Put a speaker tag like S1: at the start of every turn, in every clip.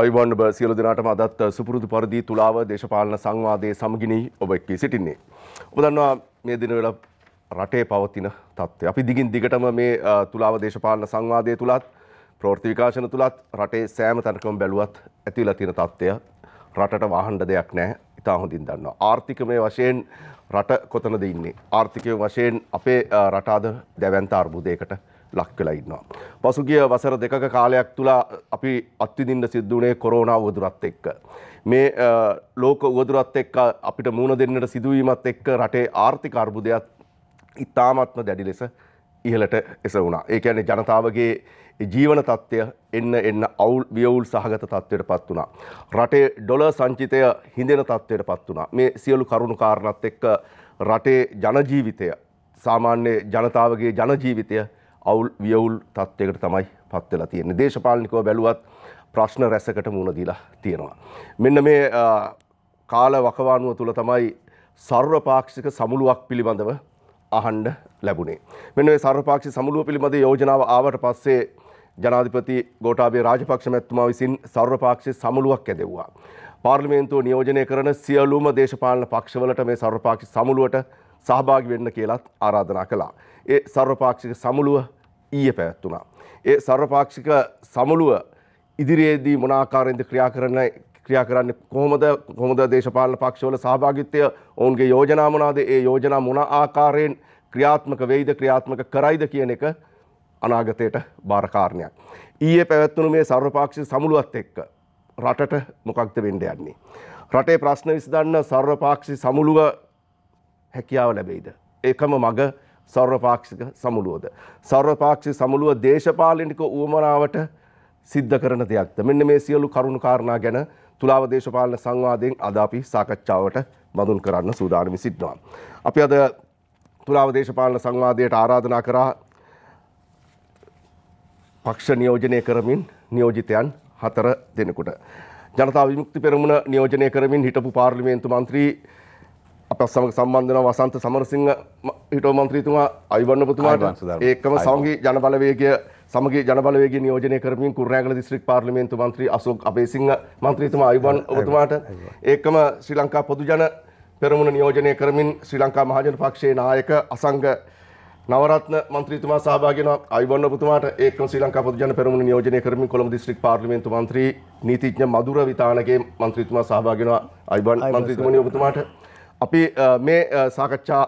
S1: අයිබෝන් ඔබ සියලු දෙනාටම අදත් සුපුරුදු පරිදි තුලාව දේශපාලන සංවාදයේ සමගිනී ඔබ එක්ක සිටින්නේ. ඔබ දන්නවා මේ දිනවල රටේ පවතින තත්ත්වය. අපි දිගින් දිගටම මේ තුලාව දේශපාලන සංවාදයේ තුලත් ප්‍රවෘත්ති විකාශන තුලත් රටේ සෑම තැනකම බැලුවත් ඇතිවලා තියෙන තත්ත්වය රටට වහන්න දෙයක් නැහැ. ඉතා හොඳින් දන්නවා. ආර්ථිකමය වශයෙන් රට කොතනද ඉන්නේ? ආර්ථිකයේ වශයෙන් අපේ රට අද දැවැන්ත අර්බුදයකට ලක් වෙලා ඉන්නවා. පසුගිය වසර දෙකක කාලයක් තුල අපි අත්විඳින්න සිද්ධ වුණේ කොරෝනා උවදුරත් එක්ක. මේ ලෝක උවදුරත් එක්ක අපිට මුහුණ දෙන්නට සිදුවීමත් එක්ක රටේ ආර්ථික අර්බුදයක් ඉතාමත්ම දැඩි ලෙස ඉහළට එසවුණා. ඒ කියන්නේ ජනතාවගේ ජීවන තත්ත්වය එන්න අවුල් වියවුල් සහගත තත්ත්වයටපත් වුණා. රටේ ඩොලර් සංචිතය හිඳෙන තත්ත්වයටපත් වුණා. මේ සියලු කරුණු කාරණාත් එක්ක රටේ ජන ජීවිතය සාමාන්‍ය ජනතාවගේ ජන ජීවිතය අවුල් වියවුල් තත්ත්වයකට තමයි පත් වෙලා තියෙන්නේ. දේශපාලනිකව බැලුවත් ප්‍රශ්න රැසකට මුහුණ දීලා තියෙනවා. මෙන්න මේ කාල වකවානුව තුල තමයි සර්වපාක්ෂික සමුළුවක් පිළිබඳව අහන්න ලැබුණේ. මෙන්න මේ සර්වපාක්ෂික සමුළුව පිළිබඳ යෝජනාව ආවට පස්සේ ජනාධිපති ගෝඨාභය රාජපක්ෂ මැතිතුමා විසින් සර්වපාක්ෂික සමුළුවක් ඇදෙව්වා. පාර්ලිමේන්තුව නියෝජනය කරන සියලුම දේශපාලන පක්ෂවලට මේ සර්වපාක්ෂික සමුළුවට සහභාගී වෙන්න කියලාත් ආරාධනා කළා. ඒ සර්වපාක්ෂික සමුළුව ඊයේ පැවැත්වුණා. ඒ සර්වපාක්ෂික සමුළුව ඉදිරියේදී මොන ආකාරයෙන්ද ක්‍රියා කරන්නේ කොහොමද දේශපාලන පක්ෂවල සහභාගීත්වය ඔවුන්ගේ යෝජනා මොනවාද? ඒ යෝජනා මොන ආකාරයෙන් ක්‍රියාත්මක වෙයිද ක්‍රියාත්මක කරයිද කියන එක අනාගතයට බාර කාරණයක්. ඊයේ පැවැත්වුණු මේ සර්වපාක්ෂික සමුළුවත් එක්ක රටට මොකක්ද වෙන්න යන්නේ? රටේ ප්‍රශ්න විසඳන්න සර්වපාක්ෂික සමුළුව හැකියාව ලැබෙයිද? ඒකම මග සර්වපාක්ෂික සමුළුවද? සර්වපාක්ෂික සමුළුව දේශපාලනික උවමනාවට සිද්ධ කරන දෙයක්ද? මෙන්න මේ සියලු කරුණු කාරණා ගැන තුලාව දේශපාලන සංවාදයෙන් අද අපි සාකච්ඡාවට බඳුන් කරන්න සූදානම් සිටිනවා. අපි අද තුලාව දේශපාලන සංවාදයට ආරාධනා කරා පක්ෂ නියෝජනය කරමින් නියෝජිතයන් 4 දෙනෙකුට. ජනතා විමුක්ති පෙරමුණ නියෝජනය කරමින් හිටපු පාර්ලිමේන්තු මන්ත්‍රී අප සමග සම්බන්ධ වෙන වසන්ත සමරසිංහ හිටපු මන්ත්‍රීතුමා අයිවන්න ඔබතුමාට ඒකම සමගි ජනබලවේගය නියෝජනය කරමින් කුරුණෑගල දිස්ත්‍රික් පාර්ලිමේන්තු මන්ත්‍රී අශෝක් අබේසිංහ මන්ත්‍රීතුමා අයිවන් ඔබතුමාට ඒකම ශ්‍රී ලංකා පොදු ජන පෙරමුණ නියෝජනය කරමින් ශ්‍රී ලංකා මහජන පක්ෂයේ නායක අසංග නවරත්න මන්ත්‍රීතුමා සහභාගී වෙනවා අයිවන් ඔබතුමාට ඒකම ශ්‍රී ලංකා පොදු ජන පෙරමුණ නියෝජනය කරමින් කොළඹ දිස්ත්‍රික් පාර්ලිමේන්තු මන්ත්‍රී නීතිඥ මధుර විතානගේ මන්ත්‍රීතුමා සහභාගී වෙනවා අයිවන් මන්ත්‍රීතුමනි ඔබතුමාට අපි මේ සාකච්ඡා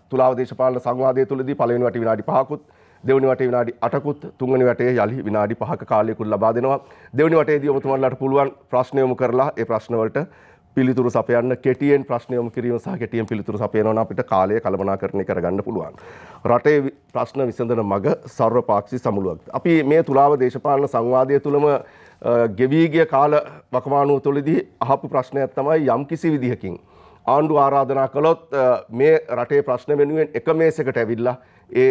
S1: තුලාව දේශපාලන සංවාදය තුළදී පළවෙනි වටේ විනාඩි 5කුත් දෙවෙනි වටේ විනාඩි 8කුත් තුන්වෙනි වටේ යලි විනාඩි 5ක කාලයකුත් ලබා දෙනවා. දෙවෙනි වටේදී ඔබතුමාලාට පුළුවන් ප්‍රශ්න යොමු කරලා ඒ ප්‍රශ්න වලට පිළිතුරු සපයන්න කෙටියෙන් ප්‍රශ්න යොමු කිරීම සහ කෙටියෙන් පිළිතුරු සපයනවා නම් අපිට කාලය කළමනාකරණය කරගන්න පුළුවන්. රටේ ප්‍රශ්න විසඳන මග සර්වපාක්ෂික සමුළුවක්. අපි මේ තුලාව දේශපාලන සංවාදය තුලම ගෙවී ගිය කාල වකවානුව තුළදී අහපු ප්‍රශ්නයක් තමයි යම්කිසි විදිහකින් ආණ්ඩුව ආරාධනා කළොත් මේ රටේ ප්‍රශ්න වෙනුවෙන් එක මේසයකට ඇවිල්ලා ඒ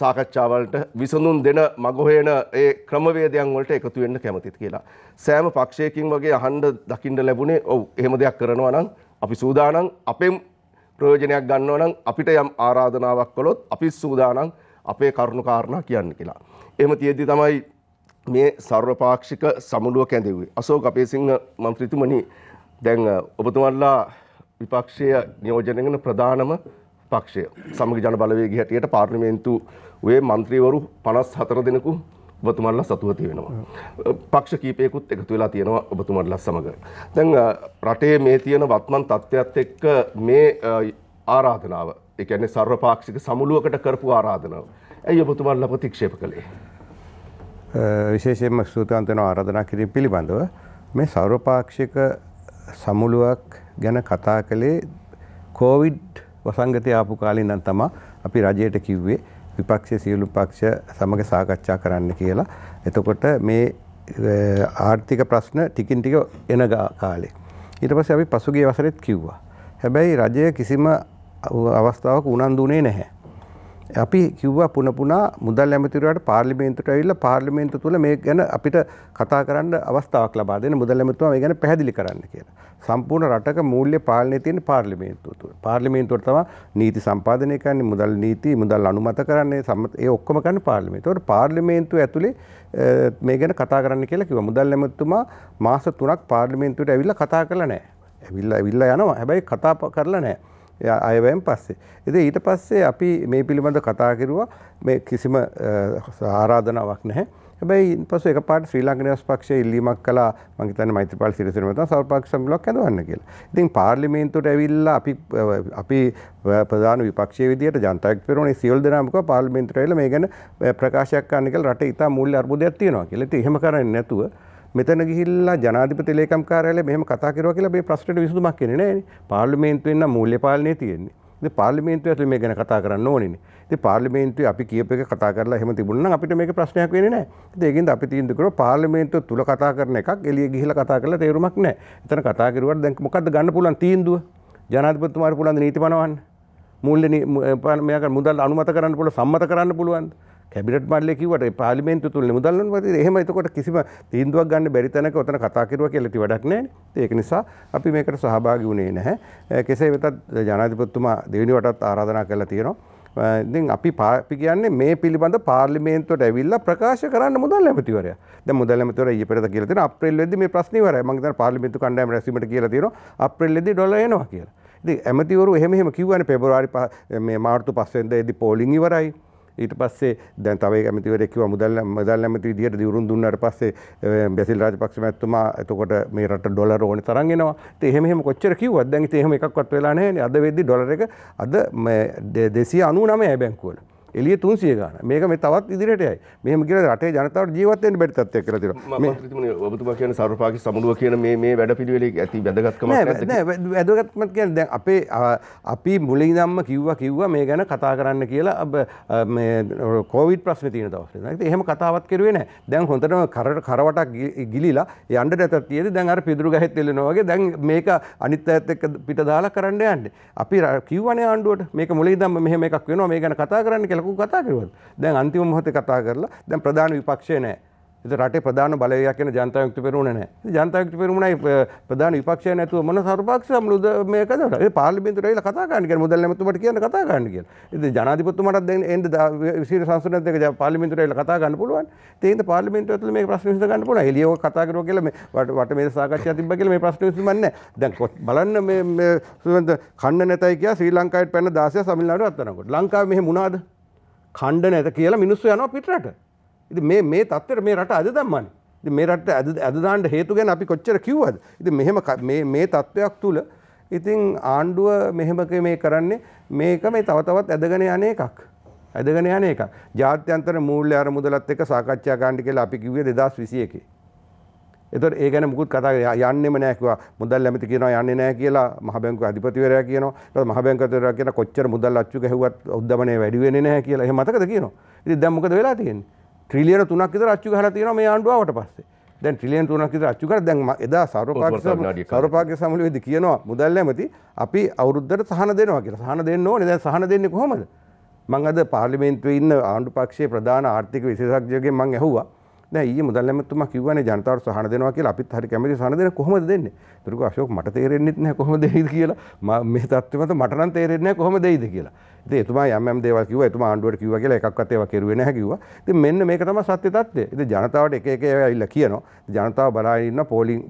S1: සාකච්ඡාවලට විසඳුම් දෙන මග හොයන ඒ ක්‍රමවේදයන් වලට එකතු වෙන්න කැමතිද කියලා. සෑම පක්ෂයකින් වගේ අහන්න දකින්න ලැබුණේ ඔව් එහෙම දෙයක් කරනවා නම් අපි සූදානම් අපෙන් ප්‍රයෝජනයක් ගන්නවා නම් අපිට යම් ආරාධනාවක් කළොත් අපි සූදානම් අපේ කරුණු කාරණා කියන්න කියලා. එහෙම තියෙද්දි තමයි මේ සර්වපාක්ෂික සමුළුව කැඳෙව්වේ. අශෝක් අපේසිංහ මන්ත්‍රීතුමනි දැන් ඔබතුමාලා විපක්ෂය නියෝජනය කරන ප්‍රධානම පක්ෂය සමගි ජන බලවේගය හැටියට පාර්ලිමේන්තුවේ මන්ත්‍රීවරු 54 දෙනෙකු ඔබතුමාලා සතුටු වෙනවා. පක්ෂ කීපයකුත් එකතු වෙලා තියෙනවා ඔබතුමාලා සමග. දැන් රටේ මේ තියෙන වත්මන් තත්ත්වයක් එක්ක මේ ආරාධනාව, ඒ කියන්නේ සර්වපාක්ෂික සමුළුවකට කරපු ආරාධනාව. ඇයි ඔබතුමාලා ප්‍රතික්ෂේප කළේ?
S2: විශේෂයෙන්ම සූදානම් වෙන ආරාධනා කිරීම පිළිබඳව මේ සර්වපාක්ෂික සමුළුවක් ගැන කතා කළේ කොවිඩ් වසංගතය ආපු කාලේ ඉඳන් තමයි අපි රජයට කිව්වේ විපක්ෂයේ සියලු පක්ෂ සමග සාකච්ඡා කරන්න කියලා. එතකොට මේ ආර්ථික ප්‍රශ්න ටිකින් ටික එන කාලේ. ඊට පස්සේ අපි පසුගිය වසරෙත් කිව්වා. හැබැයි රජය කිසිම අවස්ථාවක උනන්දු වුණේ නැහැ. අපි කිව්වා පුන පුනා මුදල් ඇමතිවරයාට පාර්ලිමේන්තුවට ඇවිල්ලා පාර්ලිමේන්තුව තුළ මේ ගැන අපිට කතා කරන්න අවස්ථාවක් ලබා දෙන්න මුදල් ඇමතිතුමා මේ ගැන පැහැදිලි කරන්න කියලා. සම්පූර්ණ රටක මූල්‍ය පාලනය තියෙන පාර්ලිමේන්තුව තුළ. පාර්ලිමේන්තුවට තමයි නීති සම්පාදනය කරන්නේ, මුදල් නීති, මුදල් අනුමත කරන්නේ, ඒ ඔක්කොම කරන්නේ පාර්ලිමේන්තුව. ඒකට පාර්ලිමේන්තුව ඇතුලේ මේ ගැන කතා කරන්න කියලා කිව්වා. මුදල් ඇමතිතුමා මාස 3ක් පාර්ලිමේන්තුවට ඇවිල්ලා කතා කරලා නැහැ. ඇවිල්ලා යනවා. හැබැයි කතා කරලා නැහැ. අයවැයෙන් පස්සේ. ඉතින් ඊට පස්සේ අපි මේ පිළිබඳ කතා කරුවා. මේ කිසිම ආරාධනාවක් නැහැ. හැබැයි පස්සේ එකපාරට ශ්‍රී ලංකා නිදහස් පක්ෂයේ ඉල්ලීමක් කළා. මම හිතන්නේ මෛත්‍රීපාල සිරිසේන මහතා සර්වපක්ෂ සම්මේලනයක් ඇඳවන්න කියලා. ඉතින් පාර්ලිමේන්තුවට ඇවිල්ලා අපි ප්‍රධාන විපක්ෂයේ විදියට ජනතා විමුක්ති පෙරමුණේ සියලු දෙනාම කිව්වා පාර්ලිමේන්තුවට ඇවිල්ලා මේ ගැන ප්‍රකාශයක් කරන්න කියලා රටේ ඉතා මූල්‍ය අර්බුදයක් තියෙනවා කියලා. ඉතින් එහෙම කරන්නේ නැතුව මෙතන ගිහිල්ලා ජනාධිපති ලේකම් කාර්යාලය මෙහෙම කතා කරුවා කියලා මේ ප්‍රශ්නෙට විසඳුමක් කියන්නේ නැහැනේ. පාර්ලිමේන්තුවෙන් නම් මූල්‍ය පාලනය තියෙන්නේ. ඉතින් පාර්ලිමේන්තුව ඇතුලේ මේ ගැන කතා කරන්න ඕනේනේ. ඉතින් පාර්ලිමේන්තුවේ අපි කියප එක කතා කරලා එහෙම තිබුණා නම් අපිට මේක ප්‍රශ්නයක් වෙන්නේ නැහැ. ඉතින් ඒකින්ද අපි තීන්දුව කරා පාර්ලිමේන්තුව තුල කතා කරන එකක් එළිය ගිහිල්ලා කතා කරලා තේරුමක් නැහැ. එතන කතා කරුවාට දැන් මොකද්ද ගන්න පුළුවන් තීන්දුව? ජනාධිපතිතුමාට පුළුවන් නීති පනවන්න. මූල්‍ය මේක මුදල් අනුමත කරන්න පුළුවන්, සම්මත කරන්න පුළුවන්. කැබිනට් මණ්ඩලය කිව්වට ඒ පාර්ලිමේන්තුව තුල මුදල් නෝනවද එහෙම එතකොට කිසිම තීන්දුවක් ගන්න බැරි තැනක උතන කතා කරුවා කියලා ඉති වැඩක් නැහැ. ඒක නිසා අපි මේකට සහභාගී වුණේ නැහැ. කෙසේ වෙතත් ජනාධිපතිතුමා දෙවෙනි වටත් ආරාධනා කළා තියෙනවා. ඉතින් අපි කියන්නේ මේ පිළිබඳ පාර්ලිමේන්තුවට ඇවිල්ලා ප්‍රකාශ කරන්න මුදල් ඇමතිවරයා. දැන් මුදල් ඇමතිවරයා ඊයේ පෙරේද කියලා තියෙනවා අප්‍රේල් වෙද්දි මේ ප්‍රශ්නේ ඉවරයි. මම හිතන්නේ පාර්ලිමේන්තු කණ්ඩායම රැස්වීමට කියලා තියෙනවා අප්‍රේල් වෙද්දි ඩොලර් එනවා කියලා. ඉතින් ඇමතිවරු එහෙම කිව්වනේ පෙබරවාරි මේ මාර්තු 5 වෙනිදාදී පෝලිං ඉවරයි. ඊට පස්සේ දැන් තව ඇමතිවරයෙක් කිව්වා මුදල් ඇමති විදියට දිවුරුම් දුන්නාට පස්සේ බැසිල් රාජපක්ෂ මහත්මයා එතකොට මේ රට ඩොලර් ඕනේ තරම් එනවා. ඉතින් එහෙම කොච්චර කිව්වද දැන් ඉතින් එහෙම එකක්වත් වෙලා නැහැනේ. අද වෙද්දි ඩොලර් එක අද 299යි බැංකුවල. එළිය 300 ගාන. මේක මේ තවත් ඉදිරියට යයි. මෙහෙම කියලා රටේ ජනතාවට ජීවත් වෙන්න බැරි තත්ත්වයක් කියලා තියෙනවා.
S1: මන්ත්‍රීතුමනි ඔබතුමා කියන සර්වපාක්ෂික සමුළුව කියන මේ වැඩපිළිවෙලේ ඇති වැදගත්කමක් නැද්ද?
S2: නෑ වැදගත්කමක් කියන්නේ දැන් අපි මුලින් ඉඳන්ම කිව්වා මේ ගැන කතා කරන්න කියලා මේ කොවිඩ් ප්‍රශ්නේ තියෙන දවස්වල. ඉතින් එහෙම කතාවක් කරුවේ නෑ. දැන් හොඳටම කරවටක් ගිලිලා යන්න දැතක් තියෙදි දැන් අර පිදුරු ගහෙත් එල්ලනවා වගේ දැන් මේක අනිත් අයත් එක්ක පිට දාලා කරන්න යන්නේ. අපි කිව්වනේ ආණ්ඩුවට මේක මුලින් ඉඳන්ම මෙහෙම එකක් වෙනවා මේ ගැන කතා කරන්න කියලා කතා කරුවද? දැන් අන්තිම මොහොතේ කතා කරලා දැන් ප්‍රධාන විපක්ෂය නැහැ. ඉතින් රටේ ප්‍රධාන බලවේගයක් කියන ජනතා විමුක්ති පෙරමුණ නැහැ. ඉතින් ජනතා විමුක්ති පෙරමුණයි ප්‍රධාන විපක්ෂය නැතුව මොන සර්වපක්ෂ සම්මුද මේකද? ඒ පාර්ලිමේන්තුවට ඇවිල්ලා කතා කරන්න කියන මුදල් නැමතුමාට කියන්න කතා කරන්න කියලා. ඉතින් ජනාධිපතිතුමාටත් දැන් එන්න විශේෂ සංසදයත් එක්ක පාර්ලිමේන්තුවට ඇවිල්ලා කතා ගන්න පුළුවන්. ඉතින් ඒත් පාර්ලිමේන්තුව ඇතුළේ මේක ප්‍රශ්න විසඳ ගන්න පුළුවන්. එළියව කතා කරුවා කියලා මේ වටමේද සාකච්ඡා තිබ්බා කියලා මේ ප්‍රශ්න විසඳන්නේ නැහැ. දැන් බලන්න මේ සුවඳ කන්න නැතයි කියලා ශ්‍රී ලංකාවට පැන 16 සමිල්නාඩුව අත්තරනකොට. ලංකාවේ මෙහෙම මොනවාද? ඛණ්ඩ නැත කියලා මිනිස්සු යනවා පිටරට. ඉතින් මේ තත්ත්වෙට මේ රට අද දැම්මනේ. ඉතින් මේ රට අද දාන්න හේතු ගැන අපි කොච්චර කිව්වද? ඉතින් මෙහෙම මේ තත්ත්වයක් තුල ඉතින් ආණ්ඩුව මෙහෙම මේ කරන්නේ මේක මේ තව තවත් ඇදගෙන යන එකක්. ඇදගෙන යන එකක්. ජාත්‍යන්තර මූල්‍ය අරමුදලත් එක්ක සාකච්ඡා කරන්න කියලා අපි කිව්වේ 2021. එතකොට ඒ ගැන මුකුත් කතා යන්නෙම නැහැ කිව්වා. මුදල් ඇමති කියනවා යන්නේ නැහැ කියලා මහ බැංකුවේ අධිපතිවරයා කියනවා. ඊට මහ බැංකුවේදී කියන කොච්චර මුදල් අච්චු ගැහුවත් උද්දමනය වැඩි වෙන්නේ නැහැ කියලා. එහෙම මතකද කියනවා. ඉතින් දැන් මොකද වෙලා තියෙන්නේ? ට්‍රිලියන 3ක් විතර අච්චු ගහලා තියෙනවා මේ ආණ්ඩුව ආවට පස්සේ. දැන් ට්‍රිලියන 3ක් විතර අච්චු කරලා දැන් එදා සර්වපාක්ෂික සමුළුවේදී කියනවා මුදල් ඇමති අපි අවුරුද්දට සහන දෙනවා කියලා. සහන දෙන්න ඕනේ. දැන් සහන දෙන්නේ කොහොමද? මම අද පාර්ලිමේන්තුවේ ඉන්න ආණ්ඩු පක්ෂයේ ප්‍රධාන ආර්ථික විශේෂඥයෙක්ගෙන් මම ඇහුවා දැන් ඊයේ මුදල් ඇමතිතුමා කිව්වනේ ජනතාවට සහන දෙනවා කියලා අපිත් හරි කැමති සහන දෙන්න කොහොමද දෙන්නේ? ඒතරක අශෝක් මට තේරෙන්නේ නැහැ කොහොමද දෙයිද කියලා. මේ තත්ත්වෙ මත මට නම් තේරෙන්නේ නැහැ කොහොමද දෙයිද කියලා. ඉතින් එතුමා යම් දේවල් කිව්වා එතුමා ආණ්ඩුවට කිව්වා කියලා එකක්වත් ඒවා කෙරුවේ නැහැ කිව්වා. ඉතින් මෙන්න මේක තමයි සත්‍ය තත්ත්වය. ඉතින් ජනතාවට එක එක ඒවා ඇවිල්ලා කියනවා. ජනතාව බලාගෙන ඉන්න